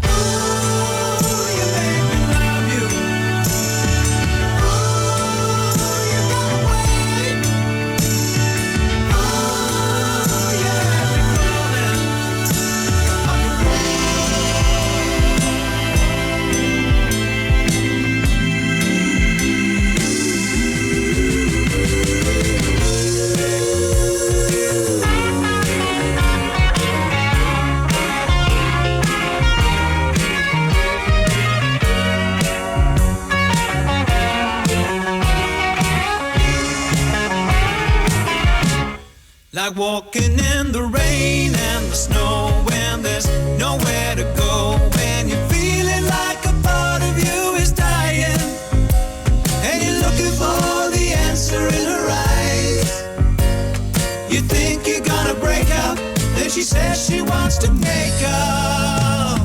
Ooh, you make me love you. Ooh, you gotta wait. Ooh, you have me falling. like walking in the rain and the snow when there's nowhere to go. When you're feeling like a part of you is dying and you're looking for the answer in her eyes. You think you're gonna break up, then she says she wants to make up.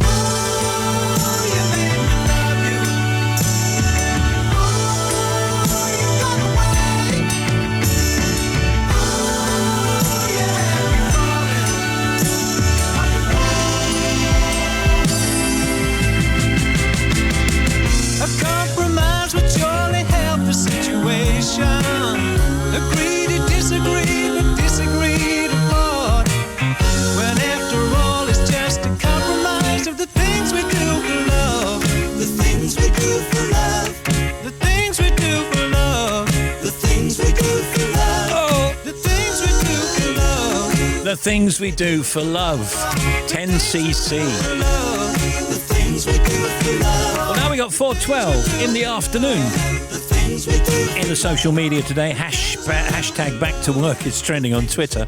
Oh, you made me love you. Oh, you got away. Oh, you had me falling. A compromise would surely help the situation. Agree to disagree, but disagree to part. When after all it's just a compromise of the things we do for love. The things we do for love. The things we do for love. The things we do for love. Oh, the things we do for love. The things we do for love. 10cc. The things we do for love. Well, now we got 4:12 in the afternoon. In the social media today, hashtag back to work is trending on Twitter.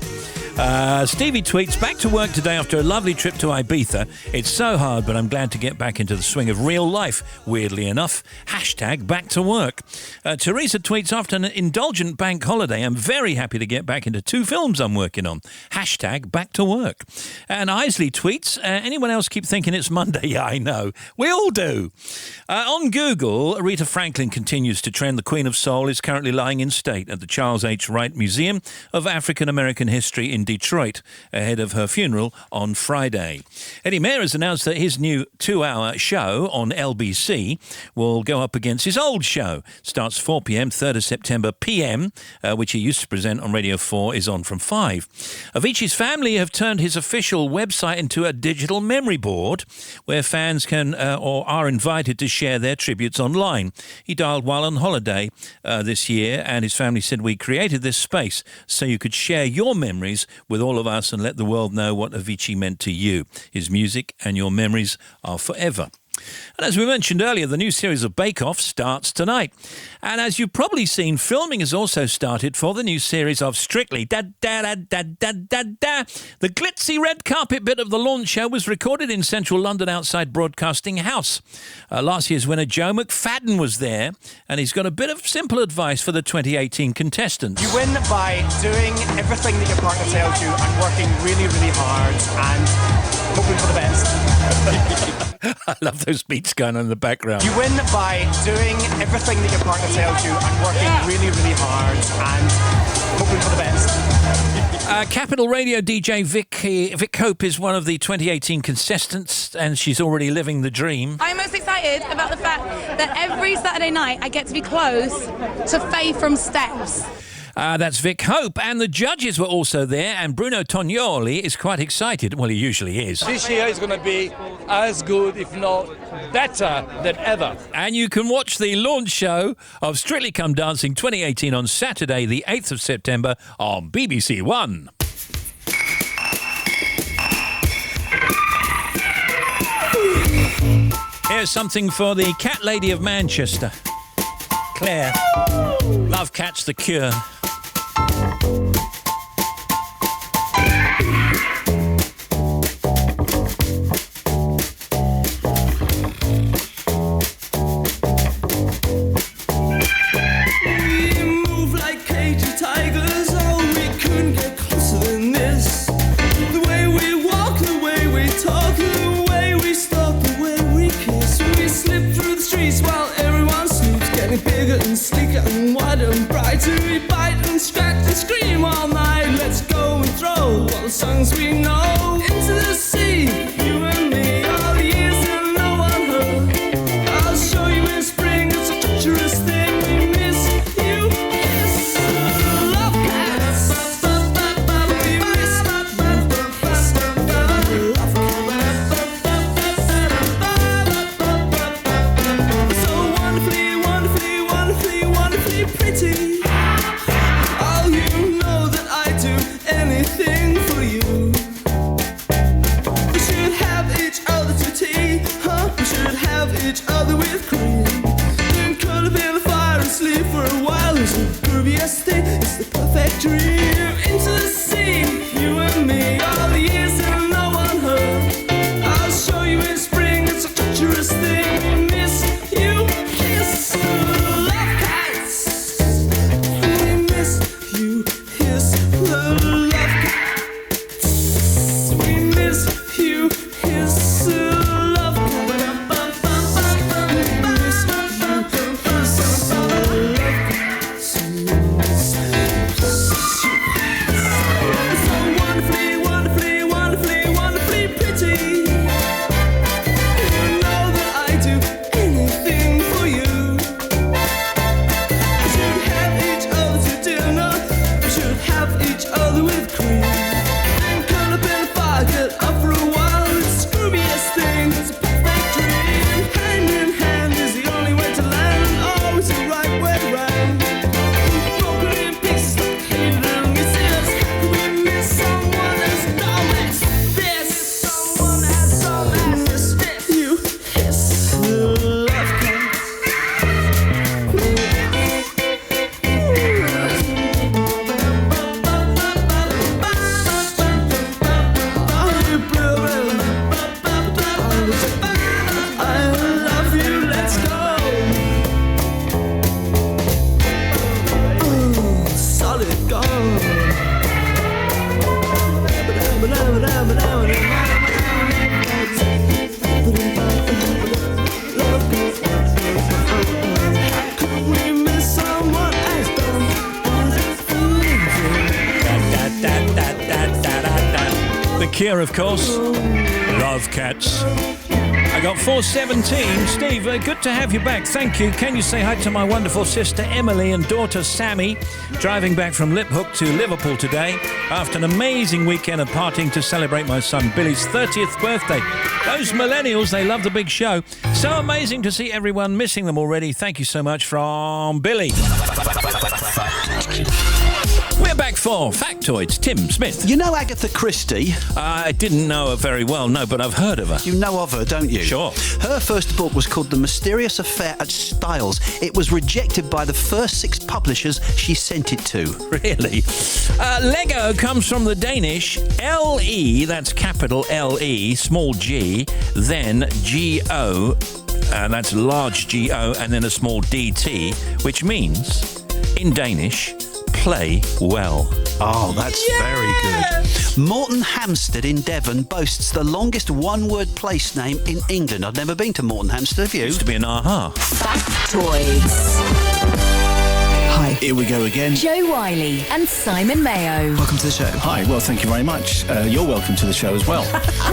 Stevie tweets, back to work today after a lovely trip to Ibiza. It's so hard, but I'm glad to get back into the swing of real life, weirdly enough. Hashtag back to work. Teresa tweets, after an indulgent bank holiday, I'm very happy to get back into 2 films I'm working on. Hashtag back to work. And Isley tweets, anyone else keep thinking it's Monday? Yeah, I know. We all do. On Google, Aretha Franklin continues to trend. The Queen of Soul is currently lying in state at the Charles H. Wright Museum of African American History in Detroit ahead of her funeral on Friday. Eddie Mayer has announced that his new 2-hour show on LBC will go up against his old show. Starts 4 p.m, 3rd of September PM, which he used to present on Radio 4, is on from 5. Avicii's family have turned his official website into a digital memory board where fans can or are invited to share their tributes online. He died while on holiday this year, and his family said, we created this space so you could share your memories with all of us and let the world know what Avicii meant to you. His music and your memories are forever. And as we mentioned earlier, the new series of Bake Off starts tonight. And as you've probably seen, filming has also started for the new series of Strictly. Da da da da da da da. The glitzy red carpet bit of the launch show was recorded in central London outside Broadcasting House. Last year's winner Joe McFadden was there, and he's got a bit of simple advice for the 2018 contestants. You win by doing everything that your partner tells you and working really, really hard and hoping for the best. I love those beats going on in the background. You win by doing everything that your partner tells you and working really, really hard and hoping for the best. Capital Radio DJ Vic Hope is one of the 2018 contestants, and she's already living the dream. I'm most excited about the fact that every Saturday night I get to be close to Faye from Steps. That's Vic Hope, and the judges were also there, and Bruno Tognoli is quite excited. Well, he usually is. This year is going to be as good, if not better, than ever. And you can watch the launch show of Strictly Come Dancing 2018 on Saturday, the 8th of September on BBC One. Here's something for the cat lady of Manchester, Claire. Love Cat's the cure. Bigger and sleeker and wider and brighter. We bite and scratch and scream all night. Let's go and throw all the songs we know into the sea. You and me, all the years that no one heard. I'll show you in spring, it's a treacherous thing. We miss you, yes. Love cats. We miss so wonderfully, wonderfully pretty. Oh, you know that I do anything for you. We should have each other to tea, huh? We should have each other with cream. Then curl up in the fire and sleep for a while. It's the grooviest thing, it's the perfect dream. Into the here, of course. Love cats. I got 417. Steve, good to have you back. Thank you. Can you say hi to my wonderful sister Emily and daughter Sammy, driving back from Liphook to Liverpool today after an amazing weekend of partying to celebrate my son Billy's 30th birthday. Those millennials, they love the big show. So amazing to see everyone missing them already. Thank you so much from Billy. We're back for Factoids. Tim Smith. You know Agatha Christie? I didn't know her very well, no, but I've heard of her. You know of her, don't you? Sure. Her first book was called The Mysterious Affair at Styles. It was rejected by the first 6 publishers she sent it to. Really? Lego comes from the Danish L-E, that's capital L-E, small g, then G-O, and that's large G-O, and then a small D-T, which means, in Danish, play well. Oh, that's very good. Morton Hampstead in Devon boasts the longest one-word place name in England. I've never been to Morton Hampstead, have you? Used to be an aha. Factoids. Hi. Here we go again. Joe Wiley and Simon Mayo. Welcome to the show. Hi, well, thank you very much. You're welcome to the show as well.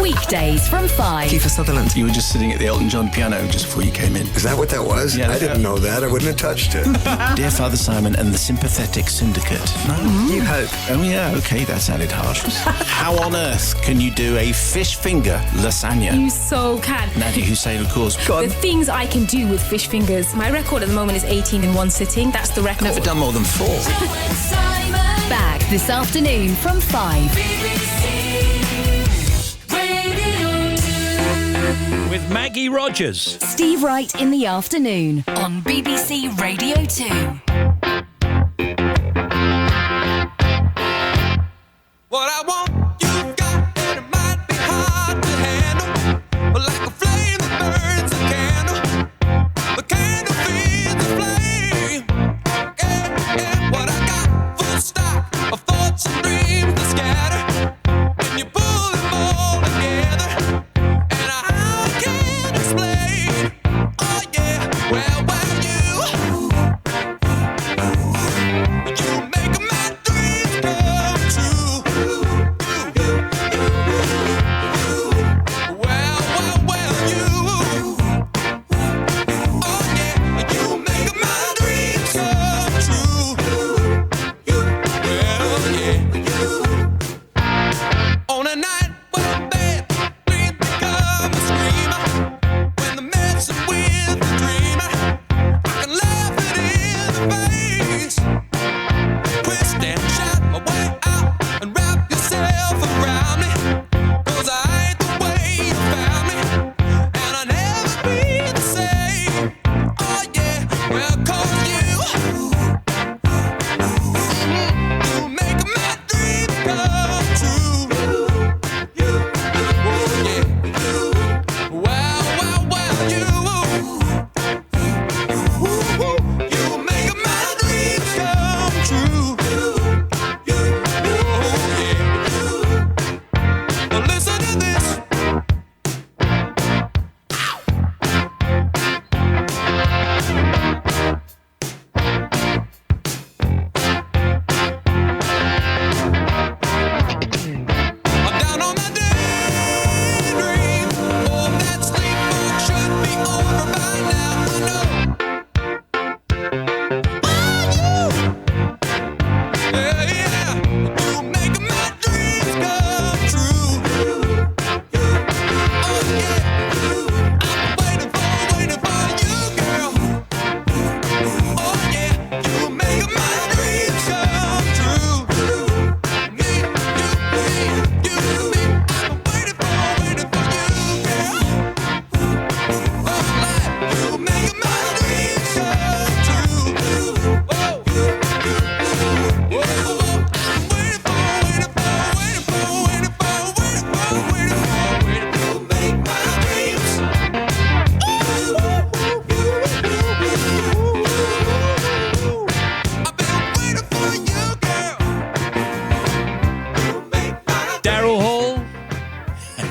Weekdays from 5. Kiefer Sutherland. You were just sitting at the Elton John piano just before you came in. Is that what that was? Yeah, I didn't know that. I wouldn't have touched it. Dear Father Simon and the Sympathetic Syndicate. No? You hope. Oh, yeah, okay, that sounded harsh. How on earth can you do a fish finger lasagna? You so can. Nadia Hussein, of course. The things I can do with fish fingers. My record at the moment is 18 in one sitting. That's the record. Never done more than 4. Back this afternoon from 5. With Maggie Rogers. Steve Wright in the afternoon on BBC Radio 2. What I want, you got, and it might be hard to handle, but like a flame that burns a candle, the candle feeds the flame. Yeah, what I got, full stock of thoughts and dreams that scatter, and you pull them all together, and I can't explain. Oh yeah, well, you make my dreams come true. On a night when bad dreams become a screamer, when the medicine with the dreamer, I can laugh it in the face, twist and shout my way out and wrap yourself around me, 'cause I ain't the way you found me, and I'll never be the same. Oh yeah, well, 'cause you make my dreams come true.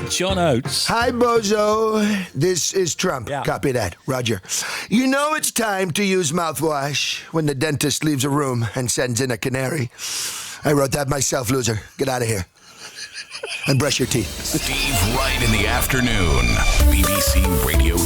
John Oates. Hi, Bozo. This is Trump. Yeah. Copy that. Roger. You know it's time to use mouthwash when the dentist leaves a room and sends in a canary. I wrote that myself, loser. Get out of here. and brush your teeth. Steve Wright in the afternoon. BBC Radio 2.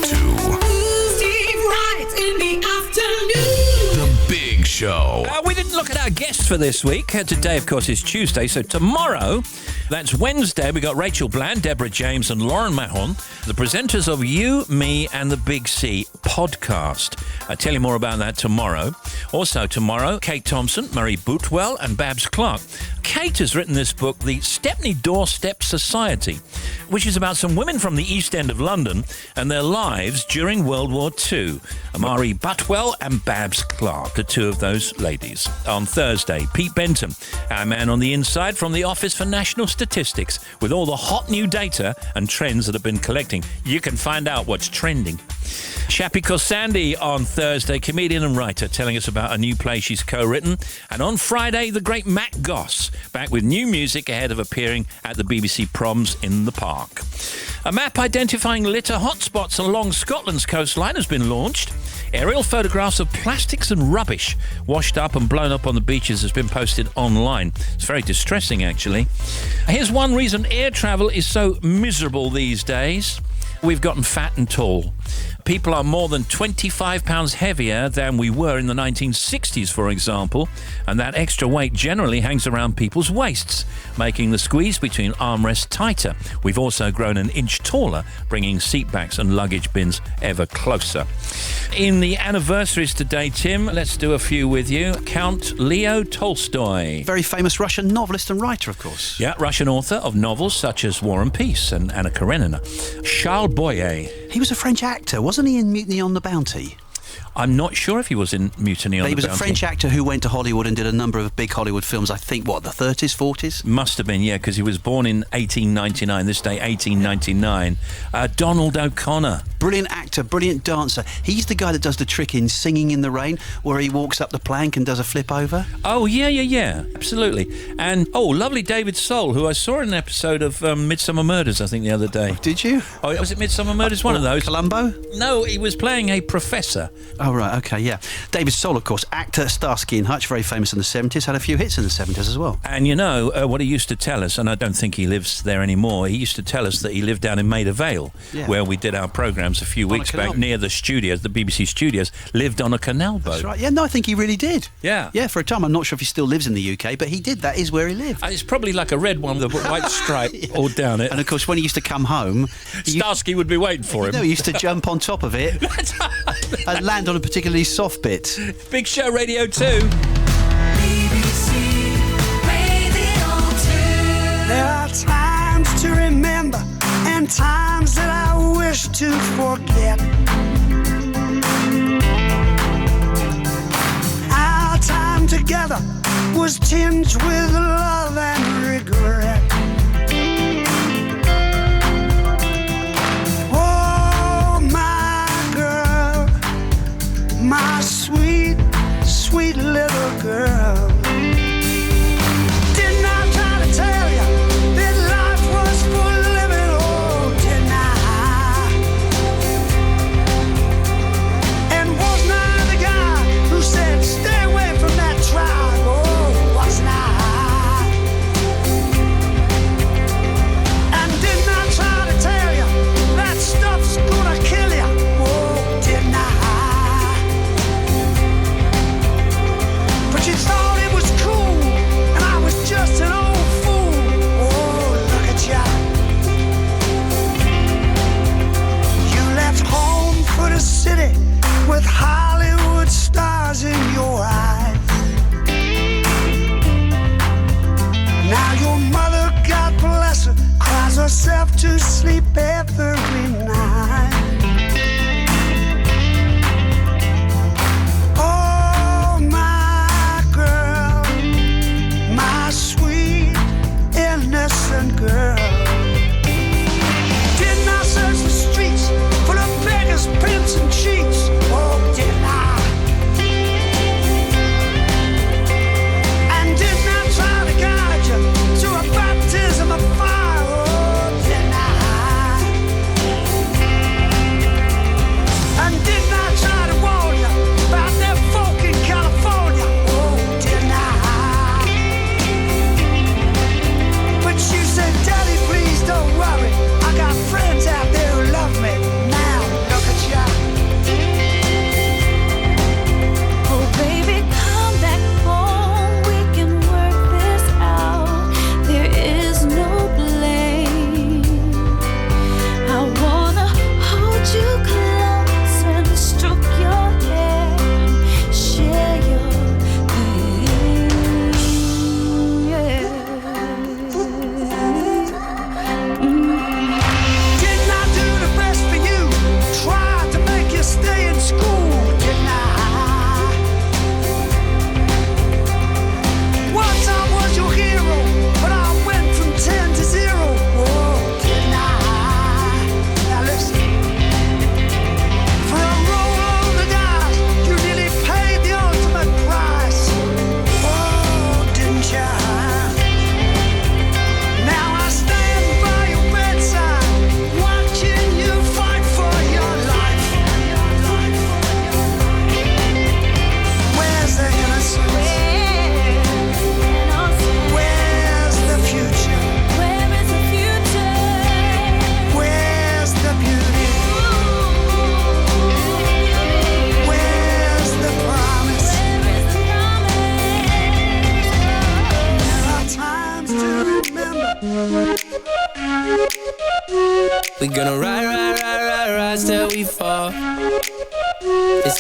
Steve Wright in the afternoon. The Big Show. We didn't look at our guests for this week. Today, of course, is Tuesday, so tomorrow, that's Wednesday, we got Rachel Bland, Deborah James and Lauren Mahon, the presenters of You, Me and the Big C podcast. I'll tell you more about that tomorrow. Also tomorrow, Kate Thompson, Murray Bootwell and Babs Clark. Kate has written this book, The Stepney Doorstep Society, which is about some women from the East End of London and their lives during World War II. Murray Bootwell and Babs Clark are two of those ladies. On Thursday, Pete Benton, our man on the inside from the Office for National Statistics, with all the hot new data and trends that have been collecting. You can find out what's trending. Shappy Kosandi on Thursday, comedian and writer, telling us about a new play she's co-written. And on Friday, the great Matt Goss, back with new music ahead of appearing at the BBC Proms in the Park. A map identifying litter hotspots along Scotland's coastline has been launched. Aerial photographs of plastics and rubbish washed up and blown up on the beaches has been posted online. It's very distressing, actually. Here's one reason air travel is so miserable these days. We've gotten fat and tall. People are more than 25 pounds heavier than we were in the 1960s, for example, and that extra weight generally hangs around people's waists, making the squeeze between armrests tighter. We've also grown an inch taller, bringing seatbacks and luggage bins ever closer. In the anniversaries today, Tim, let's do a few with you. Count Leo Tolstoy. Very famous Russian novelist and writer, of course. Yeah, Russian author of novels such as War and Peace and Anna Karenina. Charles Boyer. He was a French actor, wasn't he, in Mutiny on the Bounty? I'm not sure if he was in Mutiny on the Bounty. He was a French actor who went to Hollywood and did a number of big Hollywood films, I think, the 30s, 40s? Must have been, yeah, because he was born in 1899, this day 1899. Donald O'Connor. Brilliant actor, brilliant dancer. He's the guy that does the trick in Singing in the Rain, where he walks up the plank and does a flip over. Oh, yeah, absolutely. And, lovely David Soul, who I saw in an episode of Midsummer Murders, I think, the other day. Did you? Oh, was it Midsummer Murders? One of those. Columbo? No, he was playing a professor. Oh, right, okay, yeah. David Soul, of course, actor, Starsky and Hutch, very famous in the 70s, had a few hits in the 70s as well. And you know, what he used to tell us, and I don't think he lives there anymore, he used to tell us that he lived down in Maida Vale, where we did our programmes a few weeks back, near the studios, the BBC studios, lived on a canal boat. That's right, yeah, no, I think he really did. Yeah. Yeah, for a time. I'm not sure if he still lives in the UK, but he did. That is where he lived. It's probably like a red one with a white stripe all down it. And of course, when he used to come home, Starsky would be waiting for him. No, he used to jump on top of it and land on a particularly soft bit. Big Show Radio 2. BBC Radio 2. There are times to remember and times that I wish to forget. Our time together was tinged with love and regret. Oh, my girl, my sweet, sweet little girl. Didn't I try to tell you that life was for living? Oh, didn't I? And wasn't I the guy who said, stay away from that tribe? Oh, wasn't I? And didn't I try to tell you that stuff's gonna kill you? Oh, didn't I? But you thought it was cool.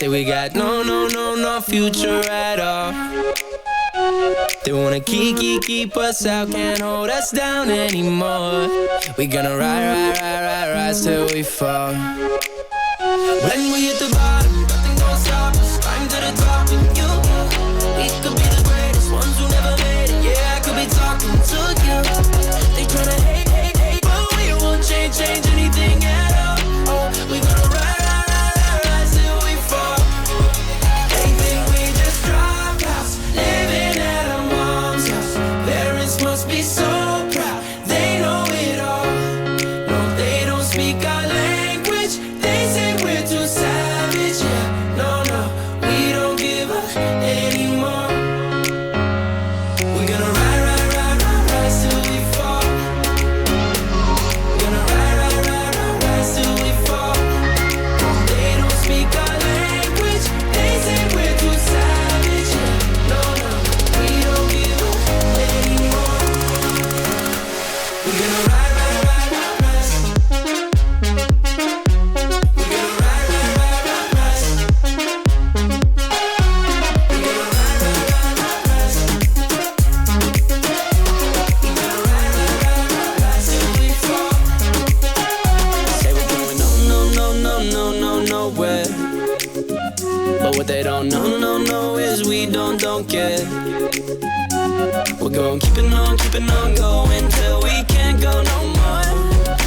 Say we got no future at all. They wanna keep us out, can't hold us down anymore. We gonna rise till we fall. When we hit the bottom, nothing gon' stop us. Climb to the top with you. We could be the greatest ones who never made it. Yeah, I could be talking to you. They tryna hate, but we won't change anything at all. Oh, we gonna rise till we fall. They think we just dropped house, living at our mom's house. Parents must be so proud, they know it all. No, they don't speak our language. They say we're too savage. Yeah, no, we don't give up anymore. We're gonna rise till we fall. Gonna rise till we fall. They don't speak our language. They say we're too savage. Yeah, no, we don't give up anymore. We're gonna rise. Say we're going nowhere. But what they don't know is we don't care. We're going keeping on going till we can't go no more.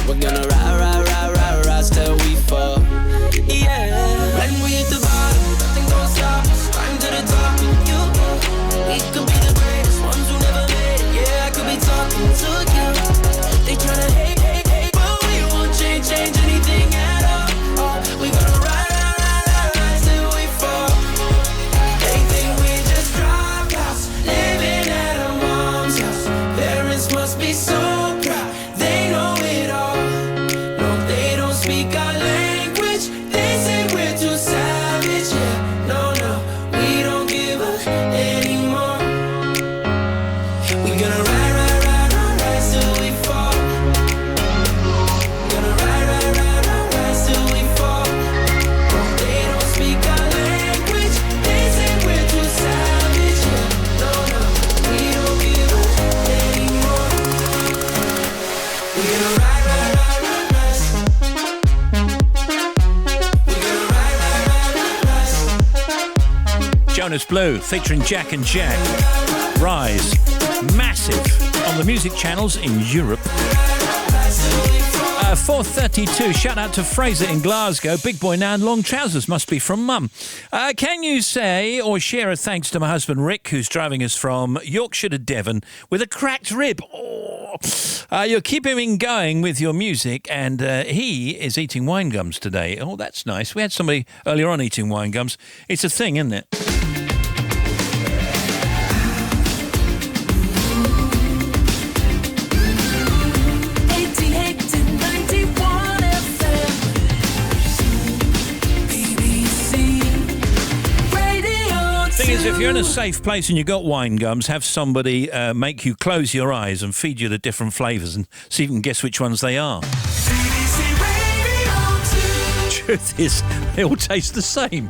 We're gonna rise till we fall. Yeah. When we hit the bottom, nothing gon' stop us. Climb to the top with you. We could be the greatest ones who never made it. Yeah, I could be talking to you. They tryna hate, but we won't change anything at all. Oh, we gonna rise till we fall. They think we just dropped house, living at our mom's house. Parents must be so proud, they know it all. No, they don't speak our language. They say we're too savage. Yeah, no, we don't give up anymore. We gonna rise till we fall. Gonna rise till we fall. They don't speak our language. They say we're too savage. Yeah, no, we don't give up anymore. We gonna rise. Jonas Blue featuring Jack and Jack. Rise. Massive on the music channels in Europe. 4:32. Shout out to Fraser in Glasgow. Big boy now in long trousers. Must be from Mum. Can you say or share a thanks to my husband Rick, who's driving us from Yorkshire to Devon with a cracked rib? Oh. You're keeping him going with your music, and he is eating wine gums today. Oh, that's nice. We had somebody earlier on eating wine gums. It's a thing, isn't it? If you're in a safe place and you've got wine gums, have somebody make you close your eyes and feed you the different flavours and see if you can guess which ones they are. Truth is, they all taste the same.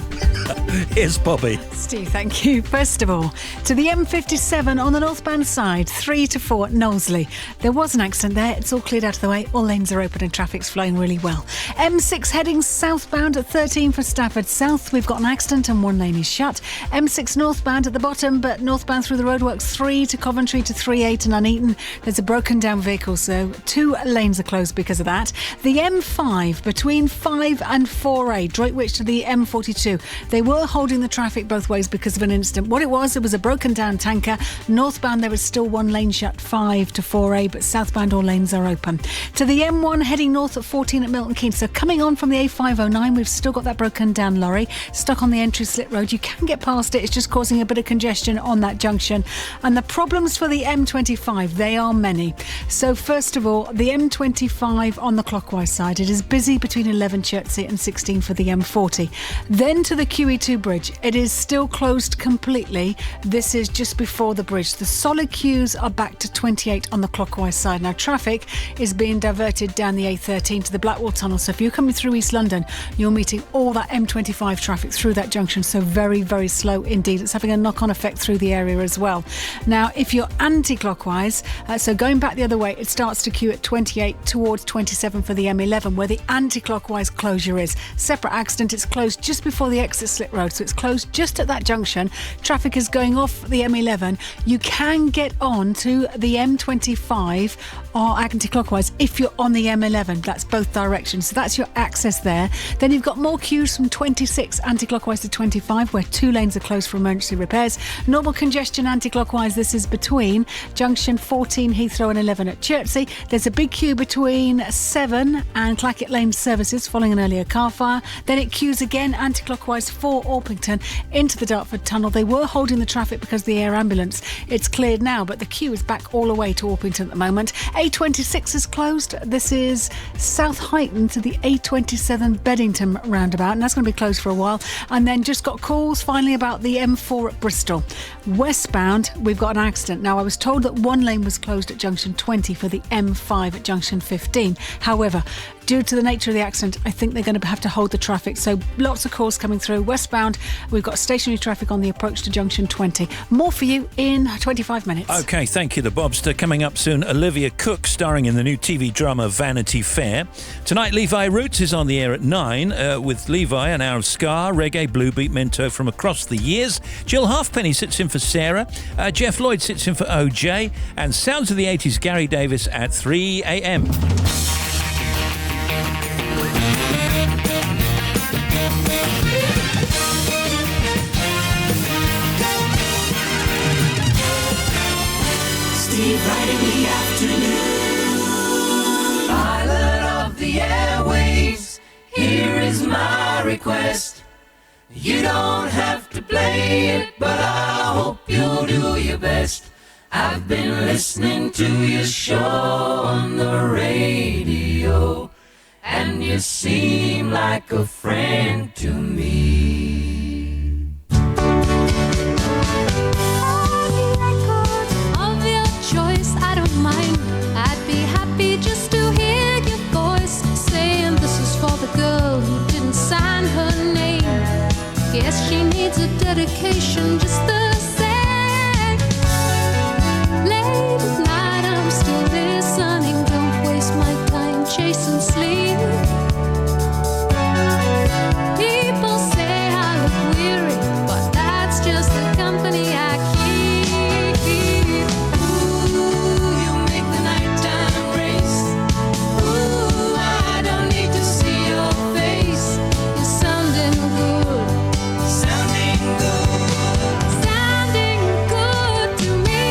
Here's Bobby. Steve, thank you. First of all, to the M57 on the northbound side, 3 to 4 Knowsley. There was an accident there. It's all cleared out of the way. All lanes are open and traffic's flowing really well. M6 heading southbound at 13 for Stafford South. We've got an accident and one lane is shut. M6 northbound at the bottom, but northbound through the roadworks, 3 to Coventry to 38 and Nuneaton. There's a broken down vehicle, so 2 lanes are closed because of that. The M5 between 5 and 4A, Droitwich to the M42. They were holding the traffic both ways because of an incident. What it was a broken down tanker. Northbound there is still one lane shut, 5 to 4A, but southbound all lanes are open. To the M1 heading north at 14 at Milton Keynes. So coming on from the A509, we've still got that broken down lorry stuck on the entry slip road. You can get past it, it's just causing a bit of congestion on that junction. And the problems for the M25, they are many. So first of all, the M25 on the clockwise side, it is busy between 11 Chertsey and 16 for the M4. M40. Then to the QE2 bridge. It is still closed completely. This is just before the bridge. The solid queues are back to 28 on the clockwise side. Now, traffic is being diverted down the A13 to the Blackwall Tunnel. So if you're coming through East London, you're meeting all that M25 traffic through that junction. So very, very slow indeed. It's having a knock-on effect through the area as well. Now, if you're anti-clockwise, so going back the other way, it starts to queue at 28 towards 27 for the M11, where the anti-clockwise closure is. Separate accident, it's closed just before the exit Slit Road, so it's closed just at that junction. Traffic is going off the M11. You can get on to the M25 or anti-clockwise if you're on the M11. That's both directions, so that's your access there. Then you've got more queues from 26 anti-clockwise to 25, where 2 lanes are closed for emergency repairs. Normal congestion anti-clockwise, this is between junction 14 Heathrow and 11 at Chertsey. There's a big queue between 7 and Clackett Lane services following an earlier car fire. Then it queues again anti-clockwise for Orpington into the Dartford Tunnel. They were holding the traffic because of the air ambulance. It's cleared now, but the queue is back all the way to Orpington at the moment. A26 is closed. This is South Heighton to the A27 Beddington roundabout, and that's going to be closed for a while. And then just got calls finally about the M4 at Bristol. Westbound, we've got an accident. Now, I was told that one lane was closed at junction 20 for the M5 at junction 15. However, due to the nature of the accident, I think they're going to have to hold the traffic. So lots of calls coming through. Westbound, we've got stationary traffic on the approach to junction 20. More for you in 25 minutes. OK, thank you, the Bobster. Coming up soon, Olivia Cook, starring in the new TV drama Vanity Fair. Tonight, Levi Roots is on the air at 9 with Levi, an hour of ska, reggae, blue beat, mento from across the years. Jill Halfpenny sits in for Sarah. Jeff Lloyd sits in for OJ. And Sounds of the 80s, Gary Davis at 3 a.m. Steve Wright in the afternoon. Pilot of the airwaves, here is my request. You don't have to play it, but I hope you'll do your best. I've been listening to your show on the radio, and you seem like a friend to me. Of your choice, I don't mind. I'd be happy just to hear your voice saying this is for the girl who didn't sign her name. Guess she needs a dedication just the same. Late at night, I'm still listening. Don't waste my time chasing sleep. People say I look weary, but that's just the company I keep. Ooh, you make the nighttime race. Ooh, I don't need to see your face. You're sounding good. Sounding good. Sounding good to me.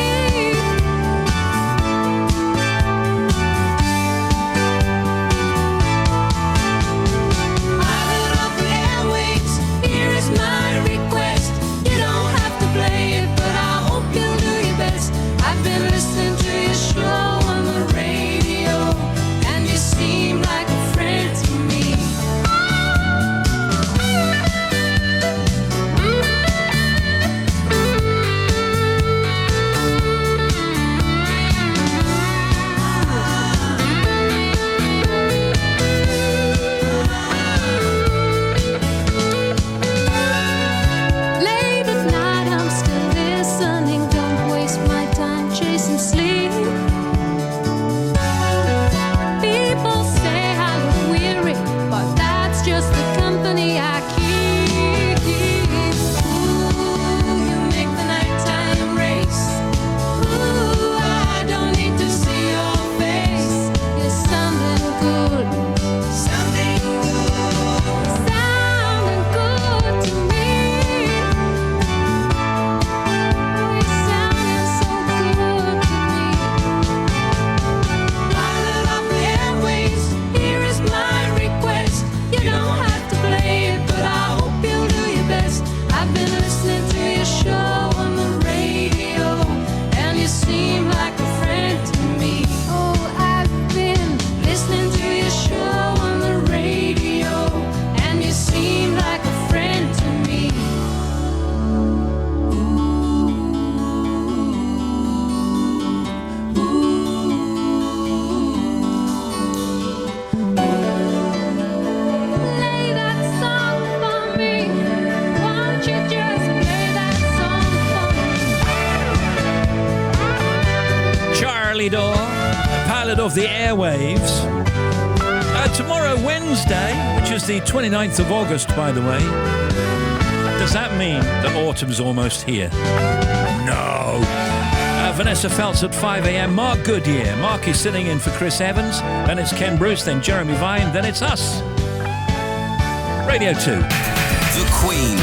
corridor, pilot of the airwaves. Tomorrow, Wednesday, which is the 29th of August, by the way. Does that mean that autumn's almost here? No. Vanessa Feltz at 5 a.m. Mark Goodyear. Mark is sitting in for Chris Evans. Then it's Ken Bruce, then Jeremy Vine, then it's us. Radio 2. The Queen.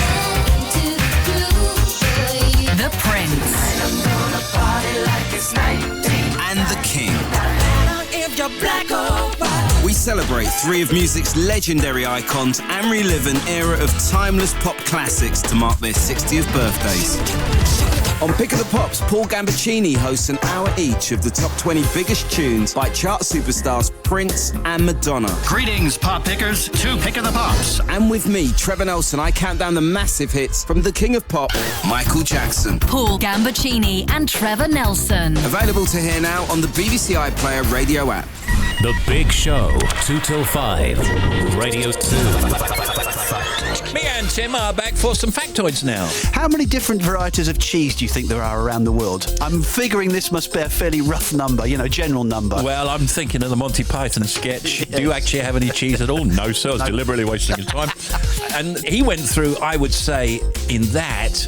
The Prince. And the King. We celebrate three of music's legendary icons and relive an era of timeless pop classics to mark their 60th birthdays. On Pick of the Pops, Paul Gambaccini hosts an hour each of the top 20 biggest tunes by chart superstars Prince and Madonna. Greetings, pop pickers, to Pick of the Pops. And with me, Trevor Nelson, I count down the massive hits from the King of Pop, Michael Jackson. Paul Gambaccini and Trevor Nelson. Available to hear now on the BBC iPlayer radio app. The Big Show, 2 till 5, Radio 2. Me and Tim are back for some factoids now. How many different varieties of cheese do you think there are around the world? I'm figuring this must be a fairly rough number, general number. Well, I'm thinking of the Monty Python sketch. Yes. Do you actually have any cheese at all? No, sir. I was deliberately wasting his time. And he went through, I would say, in that,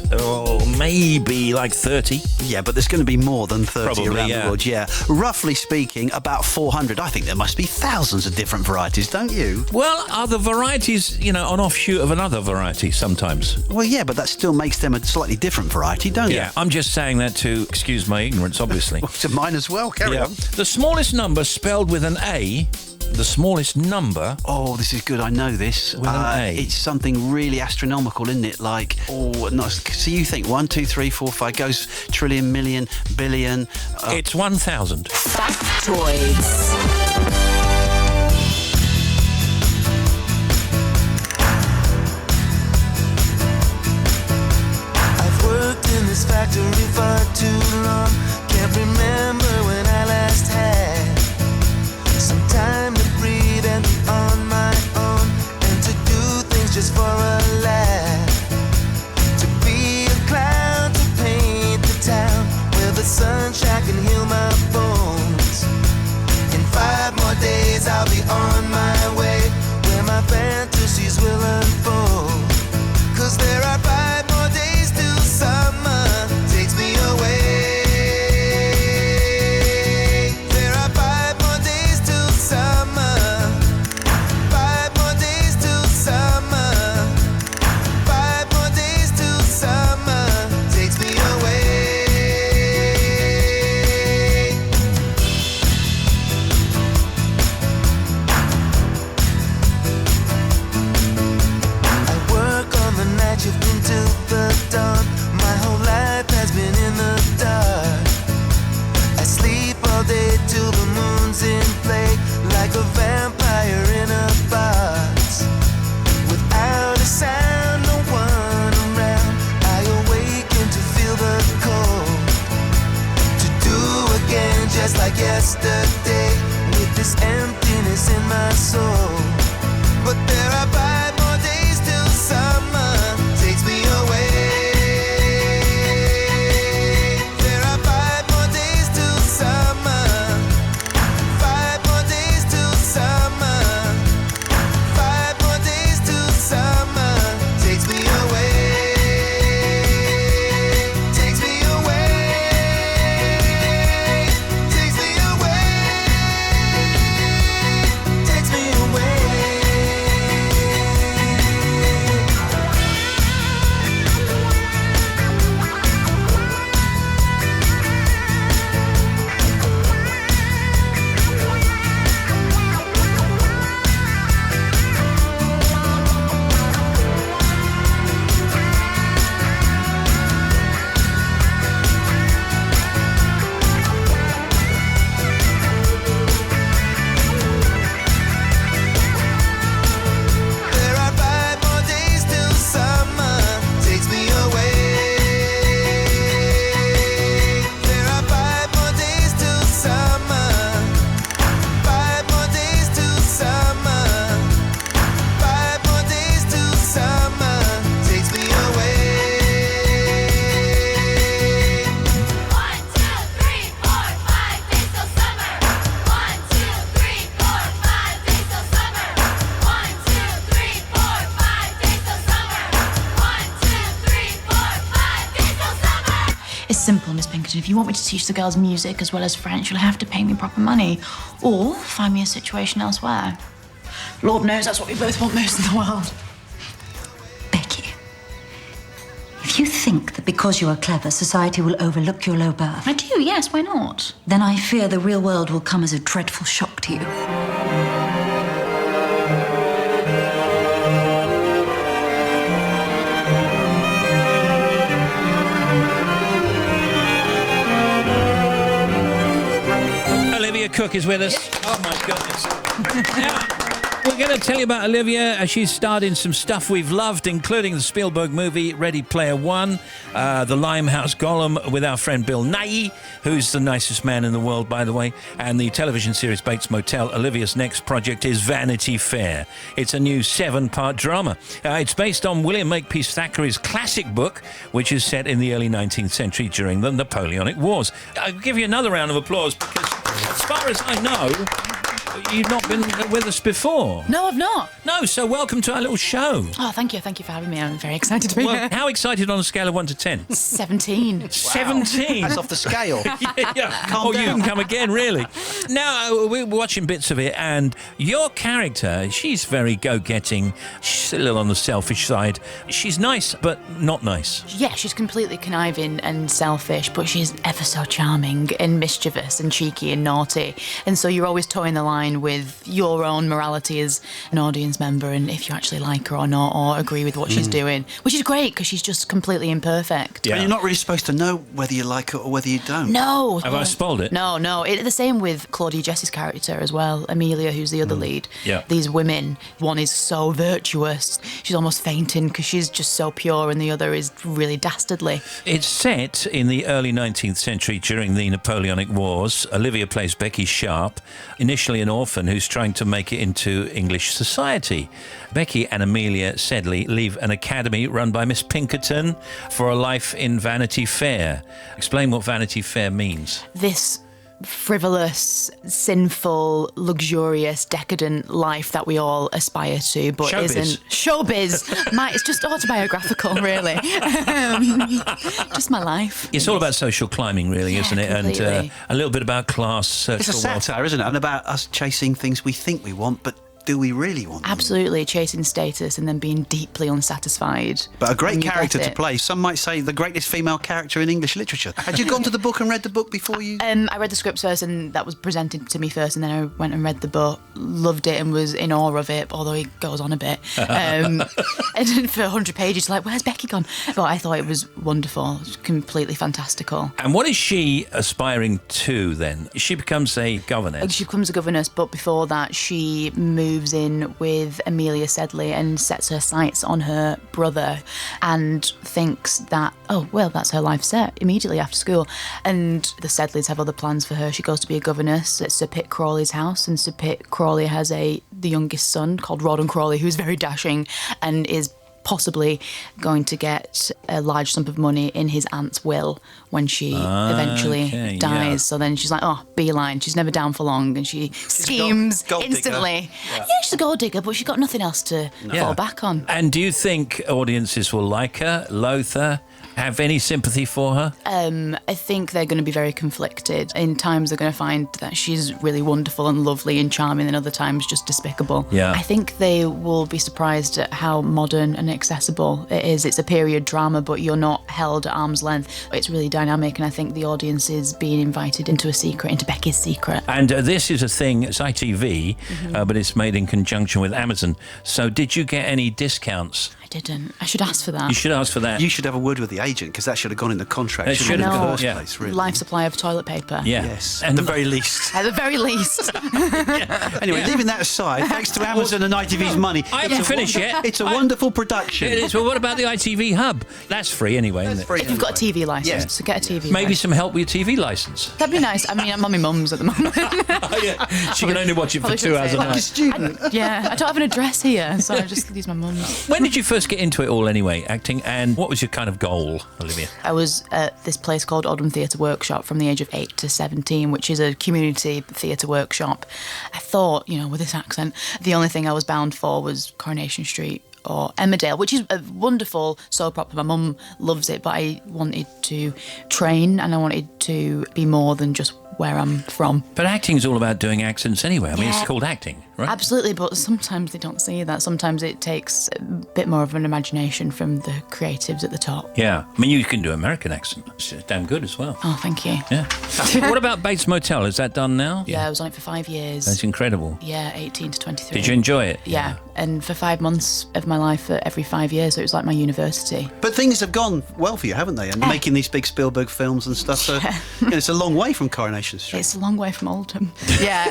maybe like 30. Yeah, but there's going to be more than 30 Probably, around the world, yeah. Roughly speaking, about 400. I think there must be thousands of different varieties, don't you? Well, are the varieties, an offshoot of another variety sometimes? Well, yeah, but that still makes them a slightly different variety, don't you? Yeah, I'm just saying that to excuse my ignorance, obviously. To mine as well, carry on. The smallest number spelled with an A, the smallest number... Oh, this is good, I know this. With an A. It's something really astronomical, isn't it? Like, so you think 1, 2, 3, 4, 5 goes trillion, million, billion... It's 1,000. Factoids. This factory for too long. Can't remember when I last had some time to breathe and be on my own, and to do things just for a laugh. To be a clown, to paint the town where the sunshine can heal my bones. In 5 more days I'll be on my way, where my fantasies will unfold. 'Cause there are 5 more days till summer takes me away. There are 5 more days till summer. 5 more days till summer. 5 more days till summer takes me away. I work on the night shift until the dawn. My whole life has been in the dark. I sleep all day till the moon's in play, like a vampire in a box. Without a sound, no one around, I awaken to feel the cold. To do again just like yesterday, with this emptiness in my soul. But there are 5 more days till summer takes me away. There are 5 more days till summer. 5 more days till summer. 5 more days till summer takes me away. Takes me away. Takes me away. It's simple, Miss Pinkerton. If you want me to teach the girls music as well as French, you'll have to pay me proper money. Or find me a situation elsewhere. Lord knows that's what we both want most in the world. If you think that because you are clever, society will overlook your low birth... I do, yes, why not? Then I fear the real world will come as a dreadful shock to you. Olivia Cook is with us. Oh, my goodness. Now, we're going to tell you about Olivia. She's starred in some stuff we've loved, including the Spielberg movie Ready Player One, the Limehouse Golem with our friend Bill Nighy, who's the nicest man in the world, by the way, and the television series Bates Motel. Olivia's next project is Vanity Fair. It's a new 7-part drama. It's based on William Makepeace Thackeray's classic book, which is set in the early 19th century during the Napoleonic Wars. I'll give you another round of applause because, as far as I know, you've not been with us before. No, I've not. No, so welcome to our little show. Oh, thank you for having me. I'm very excited to be here. How excited on a scale of 1 to 10? 17. Wow. 17? That's off the scale. Yeah. Calm down. You can come again, really. Now, we're watching bits of it, and your character, she's very go-getting. She's a little on the selfish side. She's nice, but not nice. Yeah, she's completely conniving and selfish, but she's ever so charming and mischievous and cheeky and naughty. And so you're always towing the line with your own morality as an audience member and if you actually like her or not, or agree with what she's doing, which is great because she's just completely imperfect. Yeah. And you're not really supposed to know whether you like her or whether you don't. No. Have I spoiled it? No. The same with Claudia Jessie's character as well, Amelia, who's the other lead. Yeah. These women, one is so virtuous, she's almost fainting because she's just so pure, and the other is really dastardly. It's set in the early 19th century during the Napoleonic Wars. Olivia plays Becky Sharp, initially an orphan who's trying to make it into English society. Becky and Amelia Sedley leave an academy run by Miss Pinkerton for a life in Vanity Fair. Explain what Vanity Fair means. This frivolous, sinful, luxurious, decadent life that we all aspire to, but Showbiz. isn't. Showbiz. It's just autobiographical, really. Just my life. It's all about social climbing, really, isn't it? completely. And a little bit about class. It's a satire, isn't it? And about us chasing things we think we want, but do we really want them? Absolutely, chasing status and then being deeply unsatisfied. But a great when you character get to it. play. Some might say the greatest female character in English literature. Had you gone to the book and read the book before you... I read the script first, and that was presented to me first, and then I went and read the book, loved it and was in awe of it, although he goes on a bit. And then for 100 pages, like, where's Becky gone? But I thought it was wonderful, completely fantastical. And what is she aspiring to then? She becomes a governess. She becomes a governess, but before that, she moves in with Amelia Sedley and sets her sights on her brother and thinks that, oh, well, that's her life set immediately after school. And the Sedleys have other plans for her. She goes to be a governess at Sir Pitt Crawley's house, and Sir Pitt Crawley has the youngest son called Rawdon Crawley, who's very dashing and is possibly going to get a large sum of money in his aunt's will when she eventually dies. Yeah. So then she's like, oh, beeline. She's never down for long, and she schemes gold digger. instantly. Yeah. She's a gold digger, but she's got nothing else to fall back on. And do you think audiences will like her, loathe her, have any sympathy for her? I think they're going to be very conflicted. In times they're going to find that she's really wonderful and lovely and charming, and other times just despicable. Yeah. I think they will be surprised at how modern and accessible it is. It's a period drama, but you're not held at arm's length. It's really dynamic, and I think the audience is being invited into Becky's secret. And this is a thing, it's ITV, but it's made in conjunction with Amazon. So did you get any discounts? I didn't. I should ask for that. You should ask for that. You should have a word with the agent, because that should have gone in the contract. It should have in the gone, first yeah. place, really. Life supply of toilet paper. Yeah. Yes, And at the very least. At the very least. Anyway, leaving that aside, thanks to Amazon and ITV's money, I haven't finished yet. It's a wonderful production. It is. Well, what about the ITV hub? That's free anyway, isn't it? If you've got a TV licence, so get a TV Maybe licence. some help with your TV licence. That'd be nice. I mean, I'm on my mum's at the moment. She can only watch it for Probably 2 should hours a say that. night. Student. I don't have an address here, so I just use my mum's. When did you first get into it all anyway, acting, and what was your kind of goal, Olivia? I was at this place called Oldham Theatre Workshop from the age of 8 to 17, which is a community theatre workshop. I thought, with this accent, the only thing I was bound for was Coronation Street or Emmerdale, which is a wonderful soap opera. My mum loves it, but I wanted to train and I wanted to be more than just where I'm from. But acting's all about doing accents anyway. I mean, Yeah. it's called acting, right? Absolutely, but sometimes they don't see that. Sometimes it takes a bit more of an imagination from the creatives at the top. Yeah. I mean, you can do American accent. It's damn good as well. Oh, thank you. Yeah. What about Bates Motel? Is that done now? Yeah, I was on it for 5 years. That's incredible. Yeah, 18 to 23. Did you enjoy it? Yeah. And for 5 months of my life, every 5 years, so it was like my university. But things have gone well for you, haven't they? And making these big Spielberg films and stuff. So it's a long way from Coronation Street. It's a long way from Oldham. Yeah,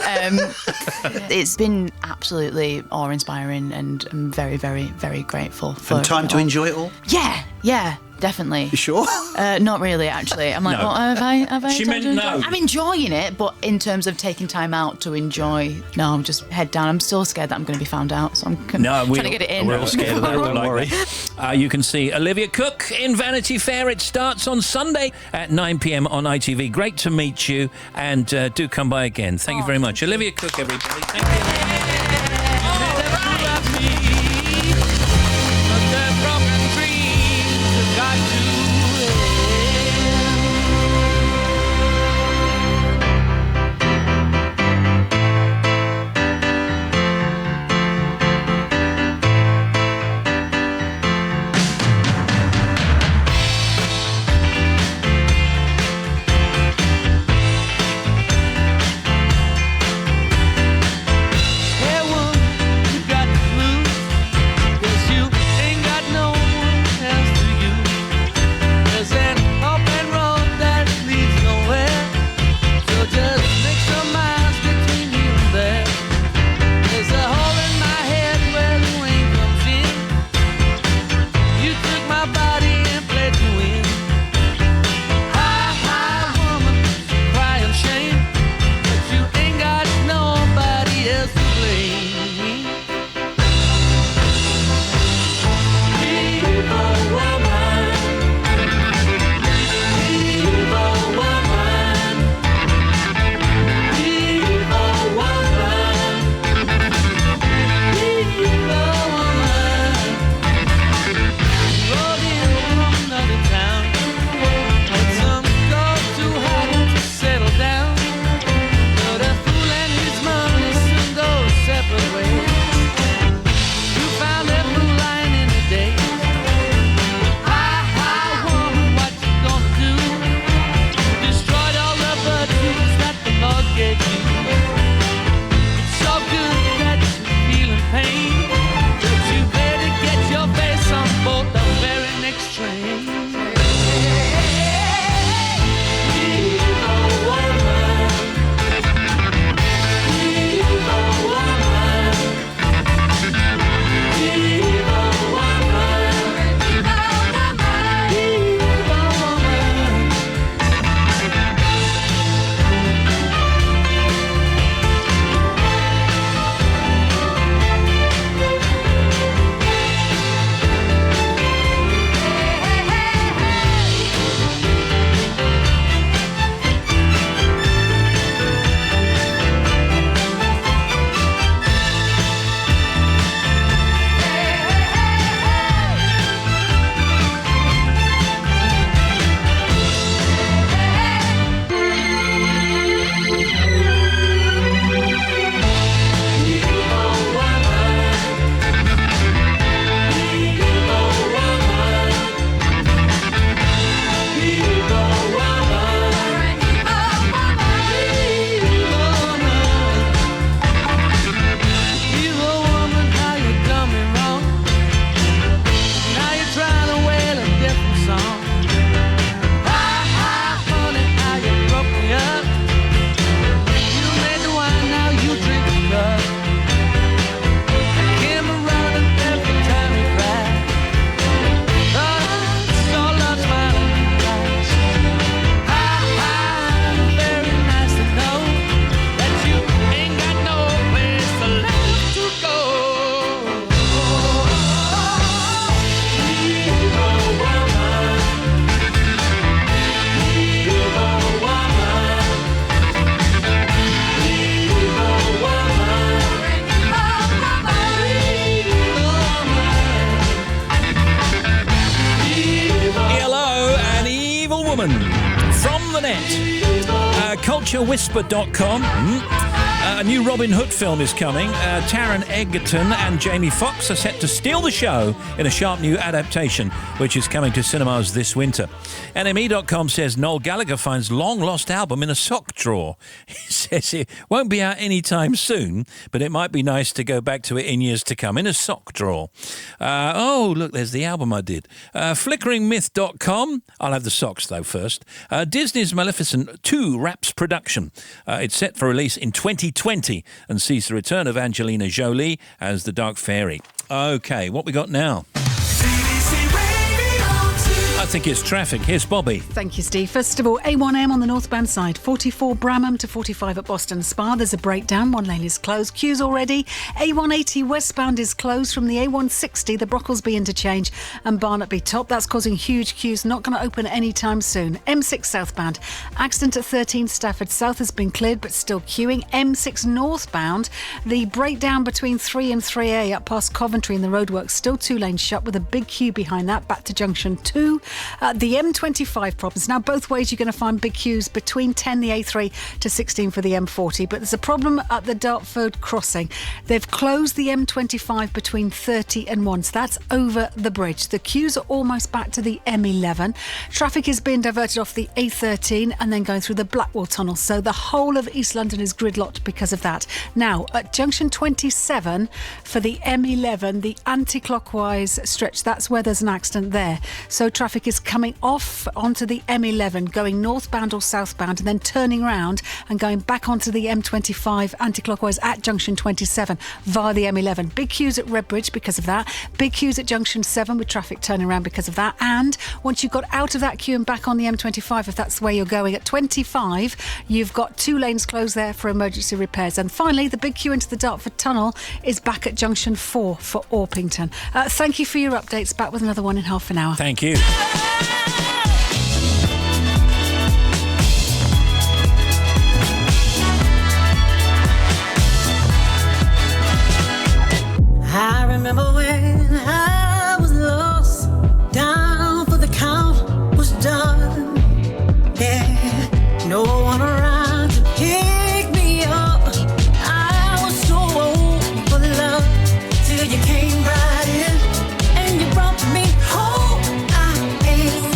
it's been absolutely awe-inspiring, and I'm very, very, very grateful for And time it to all. enjoy it all? Yeah, definitely. You sure? Not really, actually. I'm like, No. well, have I She tried to meant enjoy- no. I'm enjoying it, but in terms of taking time out to enjoy, no, I'm just head down. I'm still scared that I'm going to be found out, so I'm trying to get it in. We're all scared of that. Don't worry. You can see Olivia Cook in Vanity Fair. It starts on Sunday at 9 p.m. on ITV. Great to meet you, and do come by again. Thank you very much. Olivia Cook, everybody. Thank you. Woman from the net. Culturewhisper.com. A new Robin Hood film is coming. Taron Egerton and Jamie Foxx are set to steal the show in a sharp new adaptation, which is coming to cinemas this winter. NME.com says Noel Gallagher finds long-lost album in a sock drawer. He says it won't be out anytime soon, but it might be nice to go back to it in years to come, in a sock drawer. Oh, look, there's the album I did. FlickeringMyth.com. I'll have the socks, though, first. Disney's Maleficent 2 wraps production. It's set for release in 2020 and sees the return of Angelina Jolie as the Dark Fairy. OK, what we got now? I think it's traffic. Here's Bobby. Thank you, Steve. First of all, A1M on the northbound side, 44 Bramham to 45 at Boston Spa. There's a breakdown. One lane is closed. Queues already. A180 westbound is closed from the A160, the Brocklesby interchange and Barnaby Top. That's causing huge queues. Not going to open anytime soon. M6 southbound. Accident at 13 Stafford South has been cleared but still queuing. M6 northbound. The breakdown between 3 and 3A up past Coventry in the roadworks. Still 2 lanes shut with a big queue behind that. Back to junction 2. The M25 problems. Now, both ways you're going to find big queues between 10, the A3 to 16 for the M40. But there's a problem at the Dartford crossing. They've closed the M25 between 30 and 1. So that's over the bridge. The queues are almost back to the M11. Traffic is being diverted off the A13 and then going through the Blackwall Tunnel. So the whole of East London is gridlocked because of that. Now, at junction 27 for the M11, the anti-clockwise stretch, that's where there's an accident there. So traffic is coming off onto the M11, going northbound or southbound, and then turning around and going back onto the M25 anti-clockwise at junction 27 via the M11. Big queues at Redbridge because of that. Big queues at junction 7 with traffic turning around because of that. And once you've got out of that queue and back on the M25, if that's where you're going, at 25, you've got 2 lanes closed there for emergency repairs. And finally, the big queue into the Dartford Tunnel is back at junction 4 for Orpington. Thank you for your updates. Back with another one in half an hour. Thank you. I remember when I was lost, down for the count was done. Yeah, no one around to pick me up. I was so old for love till you came right in and you brought me home. I ain't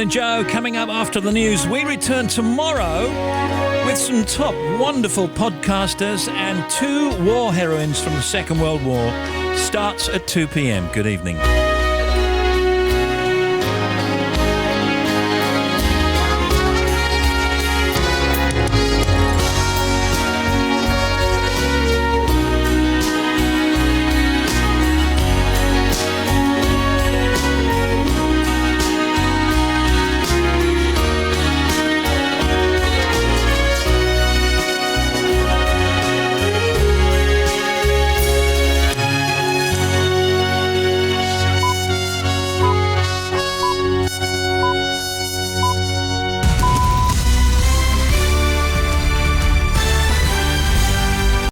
and Joe coming up after the news. We return tomorrow with some top wonderful podcasters and 2 war heroines from the Second World War. Starts at 2 p.m. Good evening.